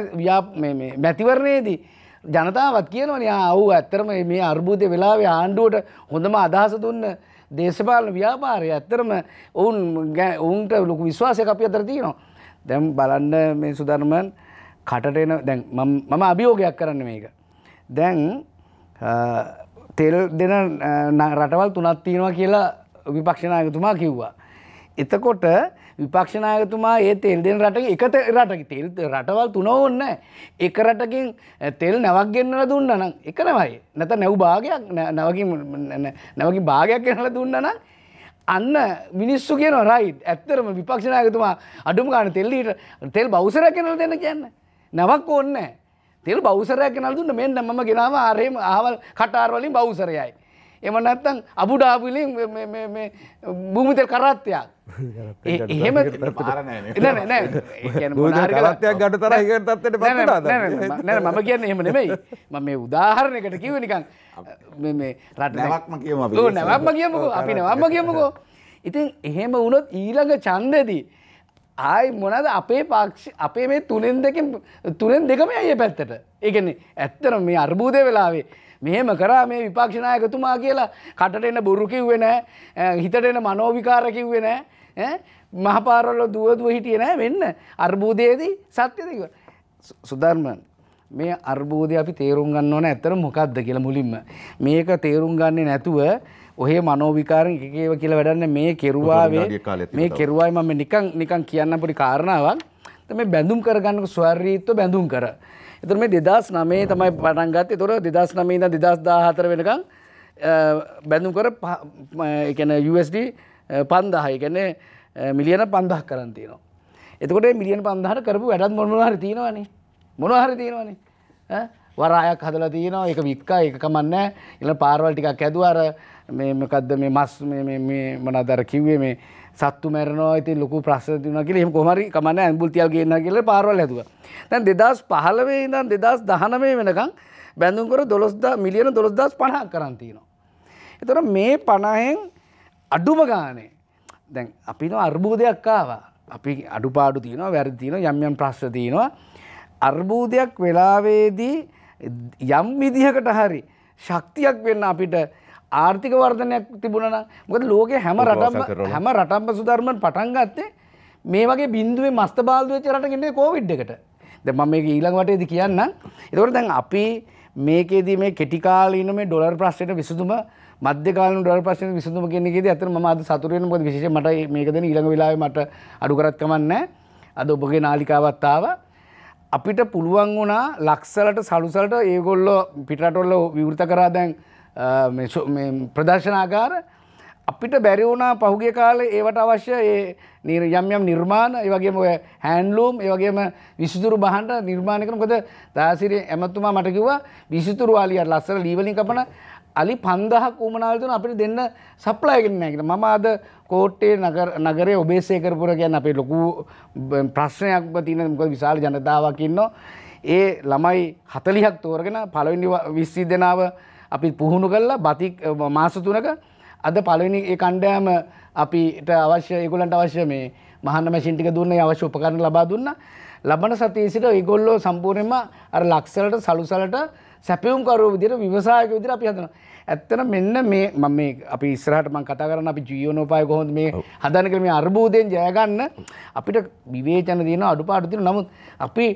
S5: මේ මැතිවරණයේදී ජනතාවත් කියනවනේ ආව් ඇත්තටම මේ අර්බුදයේ වෙලාවේ ආණ්ඩුවට හොඳම අදහස දුන්න දේශපාලන ව්‍යාපාරය ඇත්තටම ඔවුන්ට ලොකු විශ්වාසයක් අපි අතර තියෙනවා. දැන් බලන්න මේ සුධර්මන් කටට එන දැන් මම අභියෝගයක් කරන්න මේක. දැන් තෙල් දෙන රටවල් 3ක් තියෙනවා කියලා විපක්ෂ නායකතුමා කිව්වා. එතකොට විපක්ෂ නායකතුමා ඒ තෙල් දෙන රටක එක රටක තෙල් රටවල් 3 ඕනේ එක රටකින් තෙල් නැවක් ගෙන්නලා දුන්නා නම් එක නෙවෙයි. නැත්නම් නැව් භාගයක් නැවකින් භාගයක් ගෙනලා දුන්නා නම් අන්න මිනිස්සු කියනවා රයිට්. ඇත්තටම විපක්ෂ නායකතුමා අඩුම ගන්න තෙල් බවුසරයක් ගෙනලා දෙන්න කියන්නේ. නැවක් ඕනේ නැහැ. තෙල් බවුසරයක් ගෙනලා දුන්න මෙන්න මම ගෙනාව ආරේම ආවල් කටාර වලින් බවුසරයයි. එහෙම නැත්නම් අබුඩාබි වලින් මේ භූමි තෙල් කරත්තයක්. එහෙම නෑ නෑ ඒ කියන්නේ මොනාරි කරත්තයක් ගන්න තරම් ඒකට තත්ත්වෙට පත් වුණාද? නෑ මම කියන්නේ එහෙම නෙමෙයි. මම මේ උදාහරණයකට කිව්වේ නිකන් මේ රට
S4: නැවක්ම කියමු අපි.
S5: ඔව් නැවක්ම කියමුකෝ. අපි නැවක්ම කියමුකෝ. ඉතින් එහෙම වුණොත් ඊළඟ ඡන්දෙදී ආයි මොනවාද අපේ පක්ෂ අපේ මේ තුනෙන් දෙකම යයි පැත්තට. ඒ කියන්නේ ඇත්තටම මේ අර්බුදේ වෙලාවේ මෙහෙම කරා මේ විපක්ෂ නායකතුමා කියලා කටට එන බොරු කිව්වේ නැහැ. හිතට එන මනෝවිකාර කිව්වේ නැහැ. මහපාරවල දුව හිටියේ නැහැ. වෙන්න අර්බුදයේදී සත්‍යද කිව්වා. සුධර්මන් මේ අර්බුදය අපි තේරුම් ගන්න ඕන ඇත්තට මොකක්ද කියලා මුලින්ම. මේක තේරුම් ගන්නේ නැතුව ඔහේ මනෝවිකාරෙන් එක ඒව කියලා වැඩන්නේ මේ කෙරුවාවේ මේ කෙරුවායි මම නිකන් කියන්න පොඩි කාරණාවක් තමයි බැඳුම් කරගන්නක ස්වර්රීත්ව බැඳුම් කර. ඒතර මේ 2009 තමයි පටන් ගත්තේ. ඒතර 2009 ඉඳන් 2014 වෙනකන් බැඳුම් කර ඒ කියන්නේ USD 5000 ඒ කියන්නේ මිලියන 5000ක් කරන් තියෙනවා. එතකොට මේ මිලියන 5000ට කරපු වැඩත් මොනවා හරි තියෙනවනේ. මොනවා හරි තියෙනවනේ. ඈ වරායක් හදලා තියෙනවා. ඒක වික්කා ඒක කමන්නේ. ඊළඟ පාරවල් ටිකක් හැදුවා. අර මේ මොකද්ද මේ මස් මේ මොනවාද අර කිව්වේ මේ සත්තු මැරෙනවා. ඉතින් ලොකු ප්‍රශ්න තියෙනවා කියලා. එහෙම කොහොම හරි කමන්නේ ඇම්බුල් තියල් ගේන්නා කියලා පාරවල් හැදුවා. දැන් 2015 ඉඳන් 2019 වෙනකන් බැඳුම් කර 12000 මිලියන 12050ක් කරන් තියෙනවා. ඒතර මේ 50න් අඩුම ගානේ දැන් අපි අර්බුදයක් ආවා. අපි අඩුපාඩු තියෙනවා වැරදි තියෙනවා යම් ප්‍රශ්න තියෙනවා. අර්බුදයක් වෙලාවේදී යම් විදිහකට හරි ශක්තියක් වෙන්න අපිට ආර්ථික වර්ධනයක් තිබුණා නම් මොකද ලෝකේ හැම රටක්ම සුධර්මන් පටන් ගත්තේ මේ වගේ බිඳුවේ මස්ත බාල්දු වෙච්ච රටක ඉන්නේ කොවිඩ් එකට. දැන් මම මේක ඊළඟ වටේදී කියන්නම්. ඒකෝර දැන් අපි මේකේදී මේ කෙටි කාලීන මේ ඩොලර් ප්‍රශ්නෙට විසඳුම මධ්‍ය කාලීන ඩොලර් ප්‍රශ්නෙට විසඳුම කියන එකේදී අතන මම අද සතුටු වෙනවා. මොකද විශේෂයෙන් මට මේක දෙන ඊළඟ වෙලාවේ මට අඩු කරත් කමක් නැහැ. අද ඔබගේ නාලිකාවත් ආවා. අපිට පුළුවන් වුණා ලක්ෂලට සලුසලට ඒගොල්ලෝ පිටරටවල විවෘත කරා දැන් මේ ප්‍රදර්ශනාගාර අපිට බැරි වුණා පහුගිය කාලේ ඒවට අවශ්‍ය ඒ යම් නිර්මාණ ඒ වගේම ඔය හෑන්ඩ්ලූම් ඒ වගේම විසිතුරු බහඬ නිර්මාණය කරන මොකද දාසිරි ඇමතුමා මට කිව්වා විසිතුරු අලියට ලස්සන ලී වලින් කපන අලි 5000ක් උමනාවල තුන අපිට දෙන්න සප්ලයි කරන්නේ නැහැ කියලා. මම අද කෝට්ටේ නගරයේ ඔබේසේකරපුර කියන්නේ අපේ ලොකු ප්‍රශ්නයක් තියෙන මොකද විශාල ජනතාවක් ඉන්නවා. ඒ ළමයි 40ක් තෝරගෙන පළවෙනි 20 දෙනාව අපි පුහුණු කළා බතික් මාස 3ක අද පළවෙනි ඒ කණ්ඩායම අපිට අවශ්‍ය ඒගොල්ලන්ට අවශ්‍ය මේ මහන්න මැෂින් ටික දුන්නා අවශ්‍ය උපකරණ ලබා දුන්නා. ලබන සතියේ සිට ඒගොල්ලෝ සම්පූර්ණයෙන්ම අර ලක්ෂලට සලුසලට සැපයුම් කරුවෝ විදිහට විවසායක විදිහට අපි හදනවා. ඇත්තට මෙන්න මේ මම මේ අපි ඉස්සරහට මම කතා කරන්න අපි ජීවනෝපාය කොහොමද මේ හදන්න කියලා මේ අර්බුදයෙන් ජය ගන්න අපිට විවේචන දින අඩුපාඩු තියෙනවා. නමුත් අපි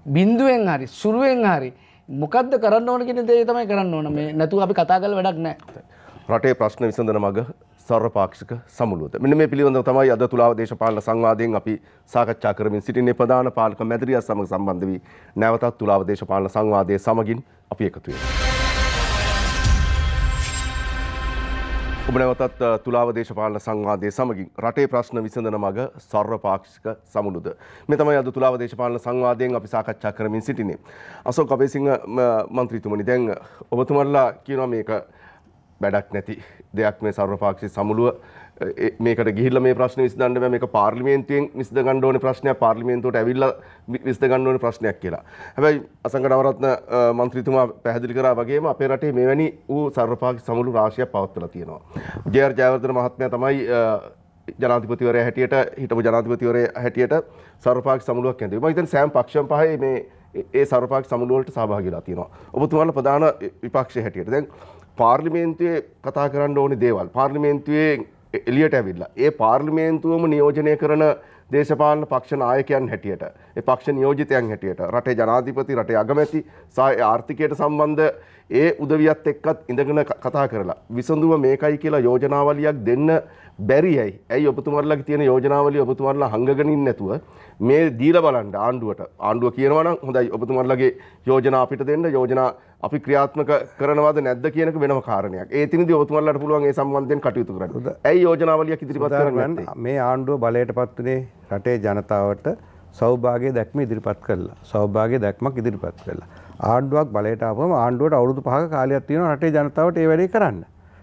S5: බිඳුවෙන් හරි සුළුවෙන් හරි මොකද්ද කරන්න ඕන කියන දේ තමයි කරන්න ඕන. මේ නැතුව අපි කතා කරලා වැඩක් නැහැ.
S1: රටේ ප්‍රශ්න විසඳන මග සර්වපාක්ෂික සමුළුවද. මෙන්න මේ පිළිබඳව තමයි අද තුලාව දේශපාලන සංවාදයෙන් අපි සාකච්ඡා කරමින් සිටින්නේ. ප්‍රධාන පාලක මැදිරියත් සමග සම්බන්ධ වී නැවතත් තුලාව දේශපාලන සංවාදයේ සමගින් අපි එකතු වෙනවා. ඔබ නැවතත් තුලාව දේශපාලන සංවාදයේ සමගින් රටේ ප්‍රශ්න විසඳන මග සර්වපාක්ෂික සමුළුද. මේ තමයි අද තුලාව දේශපාලන සංවාදයෙන් අපි සාකච්ඡා කරමින් සිටින්නේ. අශෝක් අබේසිංහ මන්ත්‍රීතුමනි, දැන් ඔබතුමන්ලා කියනවා මේක වැඩක් නැති දෙයක් මේ සර්වපාක්ෂික සමුළුව මේකට ගිහිල්ලා මේ ප්‍රශ්නේ විසඳන්න බෑ. මේක පාර්ලිමේන්තුවෙන් විසඳ ගන්න ඕනේ ප්‍රශ්නයක්, පාර්ලිමේන්තුවට ඇවිල්ලා විසඳ ගන්න ඕනේ ප්‍රශ්නයක් කියලා. හැබැයි අසංක නවරත්න මන්ත්‍රීතුමා පැහැදිලි කරා වගේම අපේ රටේ මෙවැනි වූ සර්වපාක්ෂික සමුළු රාශියක් පවත්වලා තියෙනවා. ජේ.ආර්. ජයවර්ධන මහත්මයා තමයි ජනාධිපතිවරයා හැටියට හිටපු ජනාධිපතිවරයා හැටියට සර්වපාක්ෂික සමුළුවක් ඇඳුවේ. මම හිතන්නේ සෑම පක්ෂයන් පහේ මේ ඒ සර්වපාක්ෂික සමුළු වලට සහභාගී වෙලා තියෙනවා. ඔබතුමාලා ප්‍රධාන විපක්ෂය හැටියට දැන් පාර්ලිමේන්තුවේ කතා කරන්න ඕනේ දේවල් පාර්ලිමේන්තුවේ එළියට ඇවිල්ලා ඒ පාර්ලිමේන්තුවම නියෝජනය කරන දේශපාලන පක්ෂ නායකයන් හැටියට ඒ පක්ෂ නියෝජිතයන් හැටියට රටේ ජනාධිපති රටේ අගමැති සහ ආර්ථිකයට සම්බන්ධ ඒ උදවියත් එක්කත් ඉඳගෙන කතා කරලා විසඳුම මේකයි කියලා යෝජනාවලියක් දෙන්න බැරියයි. ඇයි ඔබතුමාලාගේ තියෙන යෝජනාවලිය ඔබතුමාලා හංගගෙන ඉන්නේ නැතුව මේ දීලා බලන්න ආණ්ඩුවට. ආණ්ඩුව කියනවා නම් හොඳයි ඔබතුමාලාගේ යෝජනා අපිට දෙන්න, යෝජනා අපි ක්‍රියාත්මක කරනවද නැද්ද කියන එක වෙනම කාරණයක්. ඒ තිනදී ඔබතුමාලාට පුළුවන් ඒ සම්බන්ධයෙන් කටයුතු කරන්න. ඇයි යෝජනාවලියක් ඉදිරිපත් කරන්නේ නැත්තේ?
S2: මේ ආණ්ඩුව බලයටපත් උනේ රටේ ජනතාවට සෞභාග්‍ය දැක්ම ඉදිරිපත් කළා. සෞභාග්‍ය දැක්මක් ඉදිරිපත් කළා. ආණ්ඩුවක් බලයට ආවම ආණ්ඩුවට අවුරුදු 5ක කාලයක් තියෙනවා රටේ ජනතාවට ඒ වැඩේ කරන්න.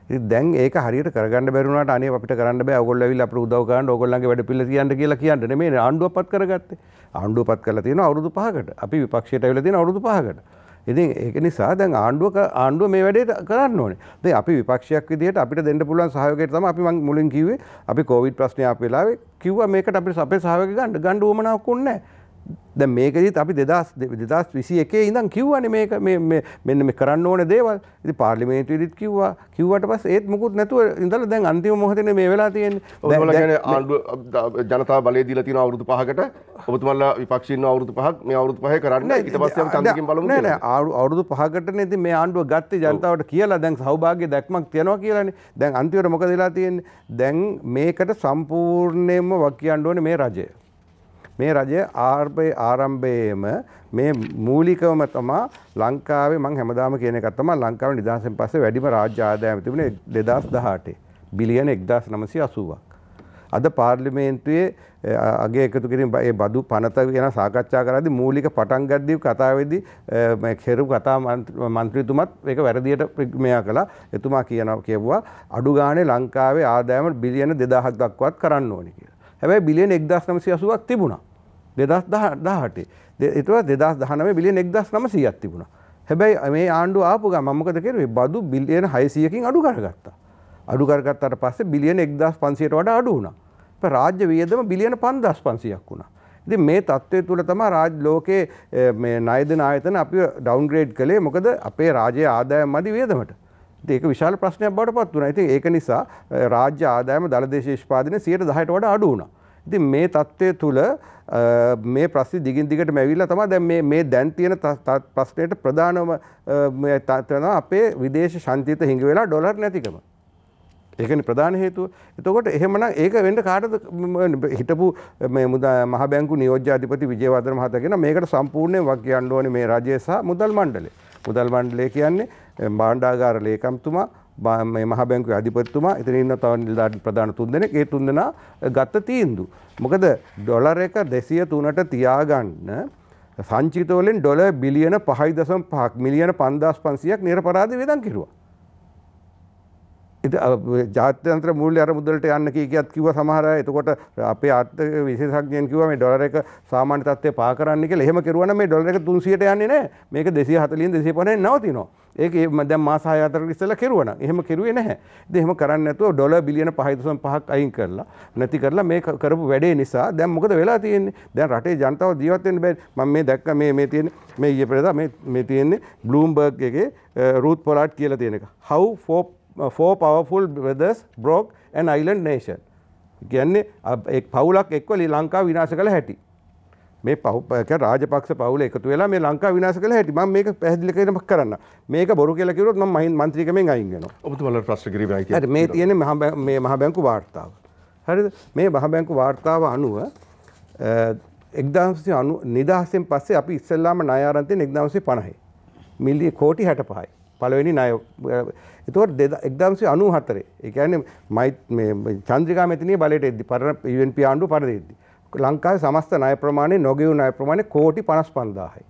S2: ඉතින් දැන් ඒක හරියට කරගන්න බැරි වුණාට අනේ අපිට කරන්න බෑ. ඔයගොල්ලෝ ඇවිල්ලා අපිට උදව් කරන්න, ඕගොල්ලන්ගේ වැඩ පිළිවෙල කියන්න කියලා කියන්නේ නෙමෙයි. ආණ්ඩුවපත් කරගත්තේ. ආණ්ඩුවපත් කරලා තියෙනවා අවුරුදු 5කට. අපි විපක්ෂයට ඇවිල්ලා තියෙනවා අවුරුදු 5කට. ඉතින් ඒක නිසා දැන් ආණ්ඩුව මේ වැඩේ කරන්න ඕනේ. දැන් අපි විපක්ෂයක් විදිහට අපිට දෙන්න පුළුවන් සහයෝගයට තමයි අපි මම මුලින් කිව්වේ අපි කොවිඩ් ප්‍රශ්නේ ආපු වෙලාවේ කිව්වා මේකට අපිට අපේ සහයෝගය ගන්න උවමනාවක් උන්නේ නැහැ. දැන් මේකදීත් අපි 2021 ඉඳන් කිව්වනේ මේක මෙන්න මේ කරන්න ඕනේ දේවල්. ඉතින් පාර්ලිමේන්තුවේදීත් කිව්වට පස්සේ ඒත් මුකුත් නැතුව ඉඳලා දැන් අන්තිම මොහොතේ මේ වෙලා තියෙන්නේ.
S1: ඔබතුමාලා කියන්නේ ආණ්ඩුව ජනතාව බලය දීලා තියෙන අවුරුදු 5කට ඔබතුමාලා විපක්ෂයේ ඉන්න අවුරුදු 5ක් මේ අවුරුදු 5 කරන්න ඊට පස්සේ අපි ඡන්දකින් බලමු.
S2: නෑ අවුරුදු 5කටනේ ඉතින් මේ ආණ්ඩුව ගත්තේ ජනතාවට කියලා දැන් සෞභාග්‍ය දැක්මක් තියනවා කියලානේ. දැන් අන්තිමට මොකද වෙලා තියෙන්නේ? දැන් මේකට සම්පූර්ණයෙන්ම වකියන්න ඕනේ මේ රජය. මේ රජය ආරම්භයේම මේ මූලිකවම තමයි ලංකාවේ මම හැමදාම කියන එකක් තමයි ලංකාවේ නිදහසෙන් පස්සේ වැඩිම රාජ්‍ය ආදායම තිබුණේ 2018 බිලියන 1980ක්. අද පාර්ලිමේන්තුවේ අගේ එකතු කිරීම ඒ බදු පනත ගැන සාකච්ඡා කරද්දී මූලික පටන් ගද්දී කතාවේදී මේ කෙරු කතා මන්ත්‍රීතුමත් ඒක වැරදියට මෙයා කළා. එතුමා කියවුවා අඩු ගානේ ලංකාවේ ආදායම බිලියන 2000ක් දක්වාත් කරන්න ඕනේ කියලා. හැබැයි බිලියන 1980ක් තිබුණා 2018. ඊට පස්සේ 2019 බිලියන 1900ක් තිබුණා. හැබැයි මේ ආණ්ඩුව ආපු ගමන් මම මොකද කරුවේ? බදු බිලියන 600කින් අඩු කරගත්තා. අඩු කරගත්තාට පස්සේ බිලියන 1500ට වඩා අඩු වුණා. රාජ්‍ය වියදම බිලියන 5500ක් වුණා. ඉතින් මේ තත්ත්වය තුල තමයි රාජ්‍ය ලෝකයේ මේ ණය දෙන ආයතන අපිව ඩවුන්ග්‍රේඩ් කළේ. මොකද අපේ රාජ්‍ය ආදායම මදි වියදමට. ඉතින් ඒක විශාල ප්‍රශ්නයක් බවට පත් වුණා. ඉතින් ඒක නිසා රාජ්‍ය ආදායම දළදේශ නිෂ්පාදනය 110ට වඩා අඩු වුණා. ඉතින් මේ තත්ත්වය තුල මේ ප්‍රශ්නේ දිගින් දිගටම ඇවිල්ලා තමයි දැන් මේ දැන් තියෙන ප්‍රශ්නෙට ප්‍රධානම මේ තත්ත්වය අපේ විදේශ ශාන්තිත හිඟ වෙලා ඩොලර් නැතිකම. ඒකනේ ප්‍රධාන හේතුව. එතකොට එහෙමනම් ඒක වෙන්න කාටද හිටපු මේ මහ බැංකු නියෝජ්‍ය අධිපති විජේවර්ධන මහතා කියන මේකට සම්පූර්ණයෙන් වක් කියන්න ඕනේ මේ රජය සහ මුදල් මණ්ඩලය. මුදල් මණ්ඩලය කියන්නේ භාණ්ඩාගාර ලේකම්තුමා මේ මහ බැංකුවේ අධිපතිතුමා එතන ඉන්න තව නිලධාරීන් ප්‍රධාන තුන්දෙනෙක් ඒ තුන්දෙනා ගත්ත තීන්දුව. මොකද ඩොලර් එක 203ට තියාගන්න සංචිත වලින් ඩොලර් බිලියන 5.5ක් මිලියන 5500ක් නිරපරාධ වේදන් කිරුවා. ජාත්‍යන්තර මූල්‍ය අර මුදලට යන්න කීකියත් කිව්වා සමහර අය. එතකොට අපේ ආර්ථික විශේෂඥයන් කිව්වා මේ ඩොලර් එක සාමාන්‍ය තත්ත්වයේ පා කරන්න කියලා. එහෙම කෙරුවා නම් මේ ඩොලර් එක 300ට යන්නේ නැහැ. මේක 240න් 250න් නවතිනවා. ඒක දැන් මාස 6-4කට ඉස්සෙල්ලා කෙරුවා නම්. එහෙම කෙරුවේ නැහැ. ඉතින් එහෙම කරන්නේ නැතුව ඩොලර් බිලියන 5.5ක් අයින් කරලා නැති කරලා මේ කරපු වැඩේ නිසා දැන් මොකද වෙලා තියෙන්නේ? දැන් රටේ ජනතාව ජීවත් වෙන්න බැරි. මම මේ දැක්ක මේ තියෙන මේ ඊයේ පෙරේදා මේ තියෙන්නේ බ්ලූම්බර්ග් එකේ රූත් පොලාට් කියලා තියෙන එක. How four powerful brothers broke an island nation. කියන්නේ එක් පවුලක් එක්ව ලංකාව විනාශ කළ හැටි. මේ රාජපක්ෂ පවුල එකතු වෙලා මේ ලංකාව විනාශ කළ හැටි. මම මේක පැහැදිලි කරන්න. මේක බොරු කියලා කිව්වොත් මම මන්ත්‍රීකමෙන් අයින් වෙනවා.
S1: ඔබතුමාලා ප්‍රශ්න කිරීමයි කියන්නේ.
S2: හරි මේ තියෙන්නේ මේ මහ බැංකු වාර්තාව. හරිද? මේ මහ බැංකු වාර්තාව අනුව 1990 නිදහසෙන් පස්සේ අපි ඉස්සෙල්ලාම ණය ආරම්භ තියෙන 1950. මිලියන කෝටි 65යි. පළවෙනි ණය. එතකොට 1994 ඒ කියන්නේ මේ චන්ද්‍රිකා මෙතනිය බලයට එද්දි UNP ආණ්ඩුව පරදෙද්දි ලංකාවේ සමස්ත ණය ප්‍රමාණය නොගෙවු ණය ප්‍රමාණය කෝටි 55000යි.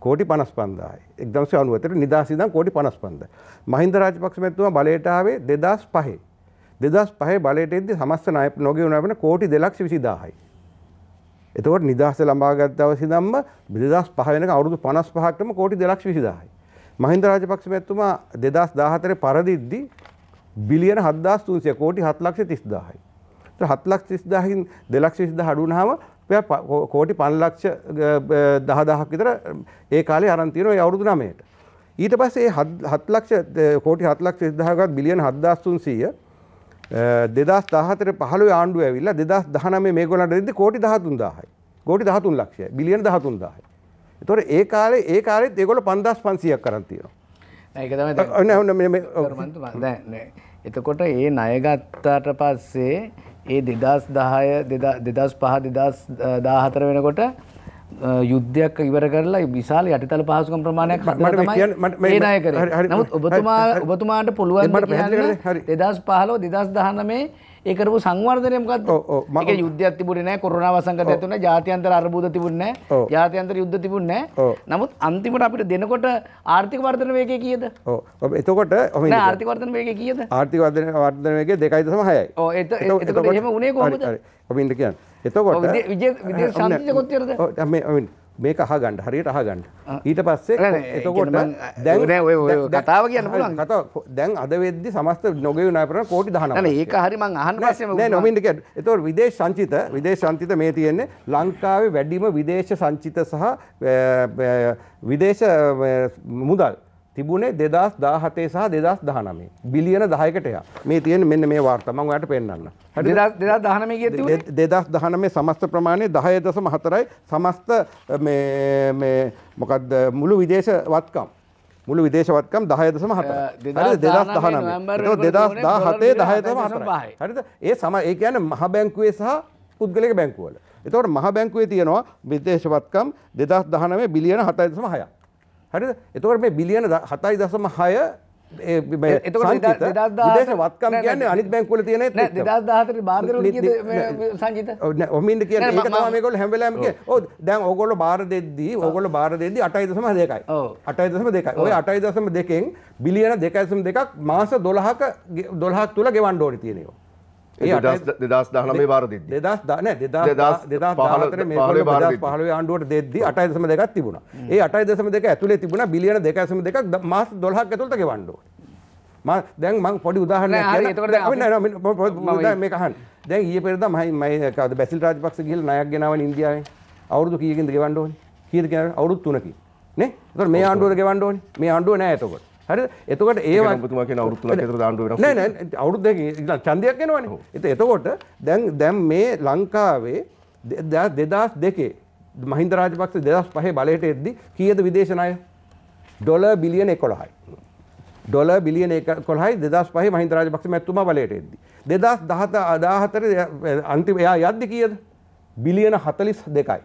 S2: කෝටි 55000යි. 1990 නිදහස ඉඳන් කෝටි 55000. මහින්ද රාජපක්ෂ මැතිතුමා බලයට ආවේ 2005. 2005 බලයට එද්දි සමස්ත ණය නොගෙවු ණය ප්‍රමාණය කෝටි 220000යි. එතකොට නිදහස ලබා ගත්ත දවස් ඉඳන්ම 2005 වෙනකන් අවුරුදු 55ක්ටම කෝටි 220000යි. මහින්ද රාජපක්ෂ මැතිතුමා 2014 පරදිද්දි බිලියන 7300 කෝටි 7,30,000යි. ඒත් 7,30,000කින් 2,20,000 අඩු වුණාම කෝටි 5,10,000ක් විතර ඒ කාලේ අරන් තියෙනවා ඒ අවුරුදු 9ට. ඊට පස්සේ කෝටි 7,30,000කට බිලියන 7,300 2014 15 ආණ්ඩුව ඇවිල්ලා 2019 මේගොල්ලන්ට දෙද්දි කෝටි 13,000යි. කෝටි 13 ලක්ෂයයි. බිලියන 13,000යි. ඒතකොට ඒ කාලෙත් ඒගොල්ලෝ 5,500ක් කරන් තියෙනවා.
S5: ඒක තමයි එතකොට ඒ ණය ගත්තාට පස්සේ ඒ 2010 2005 2014 වෙනකොට යුද්ධයක් ඉවර කරලා විශාල යටිතල පහසුකම් ප්‍රමාණයක් හදලා තමයි ඒ ණය කරේ. නමුත් ඔබතුමාට පුළුවන් ද කියන්නේ 2015 2019 ඒ කරපු සංවර්ධනය මොකද්ද? ඒක යුද්ධයක් තිබුණේ නැහැ, කොරෝනා වසංගතයක් තිබුණේ නැහැ, ජාත්‍යන්තර අර්බුද තිබුණේ නැහැ, ජාත්‍යන්තර යුද්ධ තිබුණේ නැහැ. නමුත් අන්තිමට අපිට දෙනකොට ආර්ථික වර්ධන වේගය කීයද?
S2: ඔව් එතකොට
S5: නෑ ආර්ථික වර්ධන වේගය කීයද?
S2: ආර්ථික වර්ධන වේගය 2.6යි.
S5: ඔව් එතකොට එහෙම උනේ කොහොමද?
S2: ඔබින්ද කියන්නේ. එතකොට
S5: විදේශ ශාන්තිය කොච්චරද?
S2: ඔව් මේ මේක අහගන්න හරියට අහගන්න. ඊට පස්සේ එතකොට
S5: කතාව කියන්න පුළුවන්.
S2: දැන් අද වෙද්දි සමස්ත නොගෙවි ණය ප්‍රමාණය කෝටි 19ක්.
S5: නෑ ඒක හරි මං අහන්න පස්සේ
S2: නෑ නොමින්ද කියන්නේ. එතකොට විදේශ සංචිත මේ තියෙන්නේ ලංකාවේ වැඩිම විදේශ සංචිත සහ විදේශ මුදල් තිබුණේ 2017 සහ 2019 බිලියන 10කට යා. මේ තියෙන්නේ මෙන්න මේ වාර්තා මම ඔයාලට පෙන්නන්නම්.
S5: 2019 කීයද තිබුණේ?
S2: 2019 සමස්ත ප්‍රමාණය 10.4යි සමස්ත මේ මොකද්ද මුළු විදේශ වත්කම් 10.4යි. හරිද 2017 10.4යි. හරිද? ඒ කියන්නේ මහ බැංකුවේ සහ පුද්ගලික බැංකුවල. එතකොට මහ බැංකුවේ තියෙනවා විදේශ වත්කම් 2019 බිලියන 7.6ක්. හරිද? එතකොට මේ බිලියන 7.6 විදේශ වත්කම් කියන්නේ අනිත් බැංකුවල තියෙන ඒත්
S5: 2014 බාරදෙනවලු කීයද සංජිත?
S2: ඔමින්ද කියන්නේ ඒක තමයි මේගොල්ලෝ හැම වෙලාවෙම කියන්නේ. ඔව් දැන් ඕගොල්ලෝ බාර දෙද්දී 8.2යි. 8.2යි. ඔය 8.2න් බිලියන 2.2ක් මාස 12ක් තුල ගෙවන්න ඕනේ තියෙන ඒවා.
S1: ඒ 2019 බාර දෙද්දී
S2: 2014 මේගොල්ලෝ 2015 ආණ්ඩුවට දෙද්දී 8.2ක් තිබුණා. ඒ 8.2 ඇතුලේ තිබුණා බිලියන 2.2ක් මාස 12ක් ඇතුළත ගෙවන්න ඕනේ. දැන් මම පොඩි උදාහරණයක් කියන්නම්. මේක අහන්න. දැන් ඊයේ පෙරේදා මම කවුද බැසිල් රාජපක්ෂ ගිහලා ණයක් ගෙනාවනේ ඉන්දියාවෙන්. අවුරුදු කීයකින්ද ගෙවන්න ඕනේ? කීයද කියන්නේ? අවුරුදු 3කින්. නේ? ඒතකොට මේ ආණ්ඩුවට ගෙවන්න ඕනේ. මේ ආණ්ඩුව නෑ එතකොට. හරිද? එතකොට ඒවා
S1: ඔබතුමා කියන අවුරුදු 3ක් විතර දාන්න වෙනවා.
S2: නෑ අවුරුදු දෙකකින් ඡන්දයක් එනවනේ. එතකොට දැන් මේ ලංකාවේ 2002 මහින්ද රාජපක්ෂ 2005 බලයට එද්දි කීයද විදේශ ණය? ඩොලර් බිලියන 11යි. ඩොලර් බිලියන 11යි 2005 මහින්ද රාජපක්ෂ මැතිතුමා බලයට එද්දි. 2014 අන්තිම එයා යද්දි කීයද? බිලියන 42යි.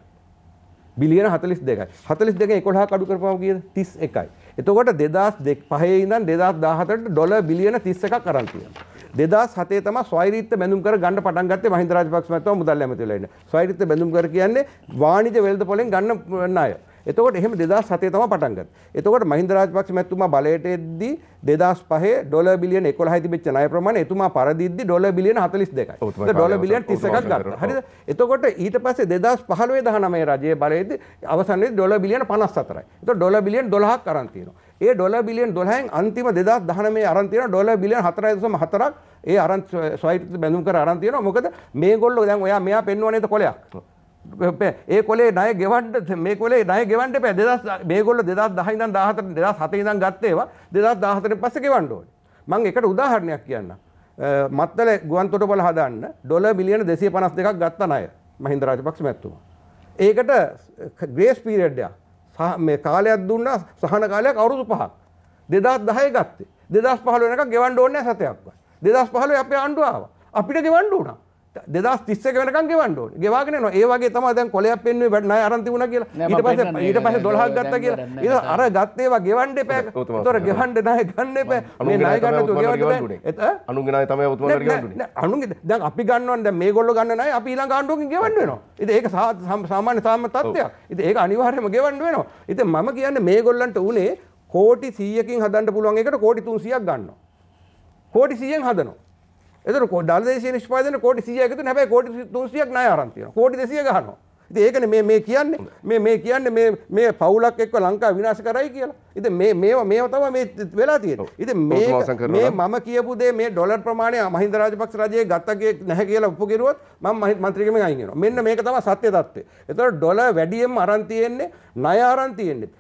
S2: බිලියන 42යි. 42 11ක් අඩු කරපුවම කීයද? 31යි. එතකොට 2005 ඉඳන් 2014ට ඩොලර් බිලියන 31ක් අරන් තියෙනවා. 2007 තමයි ස්වෛරීත්ව බැඳුම් කර ගන්න පටන් ගත්තේ මහින්ද රාජපක්ෂ මහත්මයා මුදල් ඇමතිවලා ඉන්න. ස්වෛරීත්ව බැඳුම් කර කියන්නේ වාණිජ වෙළඳ පොලෙන් ගන්න ණය. එතකොට එහෙම 2007 තමයි පටන් ගත්තේ. එතකොට මහින්ද රාජපක්ෂ මහත්මයා බලයට එද්දී 2005 ඩොලර් බිලියන 11යි තිබෙච්ච ණය ප්‍රමාණය එතුමා පරදිද්දී ඩොලර් බිලියන 42යි. ඩොලර් බිලියන 31ක් ගත්තා. හරිද? එතකොට ඊට පස්සේ 2015 19 රජයේ බලයේදී අවසානයේදී ඩොලර් බිලියන 54යි. එතකොට ඩොලර් බිලියන 12ක් අරන් තියෙනවා. ඒ ඩොලර් බිලියන 12න් අන්තිම 2019 අරන් තියෙනවා ඩොලර් බිලියන 4.4ක් ඒ අරන් ස්වෛරීත්ව බැඳුම් කර අරන් තියෙනවා. මොකද මේගොල්ලෝ දැන් ඔයා මෙයා පෙන්වන්නේ නේද කොලයක්. ඒ කොලේ ණය ගෙවන්න මේ කොලේ ණය ගෙවන්න එපා. මේගොල්ලෝ 2010 ඉඳන් 14 2007 ඉඳන් ගත්ත ඒවා 2014 පස්සේ ගෙවන්න ඕනේ. මම එකට උදාහරණයක් කියන්නම්. මත්තල ගුවන් තොටුපළ හදන්න ඩොලර් බිලියන 252ක් ගත්ත ණය මහින්ද රාජපක්ෂ මැතිතුමා. ඒකට ග්‍රේස් පීරියඩ් එක මේ කාලයක් දුන්නා සහන කාලයක් අවුරුදු 5ක් 2010 ගත්තේ 2015 වෙනකම් ගෙවන්න ඕනේ නැහැ සතයක්වත් 2015 අපේ ආණ්ඩුව ආවා අපිට ගෙවන්න උනා 2031 වෙනකම් ගෙවන්න ඕනේ ගෙවාගෙන යනවා ඒ වගේ තමයි දැන් කොලයක් පෙන්නුවේ ණය අරන් තිබුණා කියලා ඊට පස්සේ 12ක් ගත්තා කියලා ඊට අර ගත්ත ඒවා ගෙවන්න එපා ඒතොර ගෙවන්න ණය ගන්න එපා මේ ණය ගන්න තු ගෙවන්න බෑ
S1: අනුන්ගේ ණය තමයි ඔතුමාලා ගෙවන්න උනේ
S2: අනුන්ගේ දැන් අපි ගන්නවනේ දැන් මේගොල්ලෝ ගන්න ණය අපි ඊළඟ ආණ්ඩුවකින් ගෙවන්න වෙනවා ඉතින් ඒක සාමාන්‍ය තත්ත්වයක් ඉතින් ඒක අනිවාර්යයෙන්ම ගෙවන්න වෙනවා ඉතින් මම කියන්නේ මේගොල්ලන්ට උනේ කෝටි 100කින් හදන්න පුළුවන් එකට කෝටි 300ක් ගන්නවා කෝටි 100න් හදනවා එතකොට ඩොලර් දේශීය නිෂ්පාදනය කෝටි 100ක් එකතු වෙන හැබැයි කෝටි 300ක් ණය අරන් තියෙනවා කෝටි 200 ගහනවා ඉතින් ඒකනේ මේ කියන්නේ මේ කියන්නේ මේ පවුලක් එක්ක ලංකාව විනාශ කරයි කියලා ඉතින් මේව තමයි මේ වෙලා තියෙන්නේ ඉතින් මේ මම කියපු දේ මේ ඩොලර් ප්‍රමාණය මහින්ද රාජපක්ෂ රජයේ ගත්තගේ නැහැ කියලා ඔප්පු කෙරුවොත් මම මන්ත්‍රීකමෙන් අයින් වෙනවා මෙන්න මේක තමයි සත්‍ය තත්ත්වය එතකොට ඩොලර් වැඩියෙන්ම අරන් තියෙන්නේ ණය අරන් තියෙන්නේ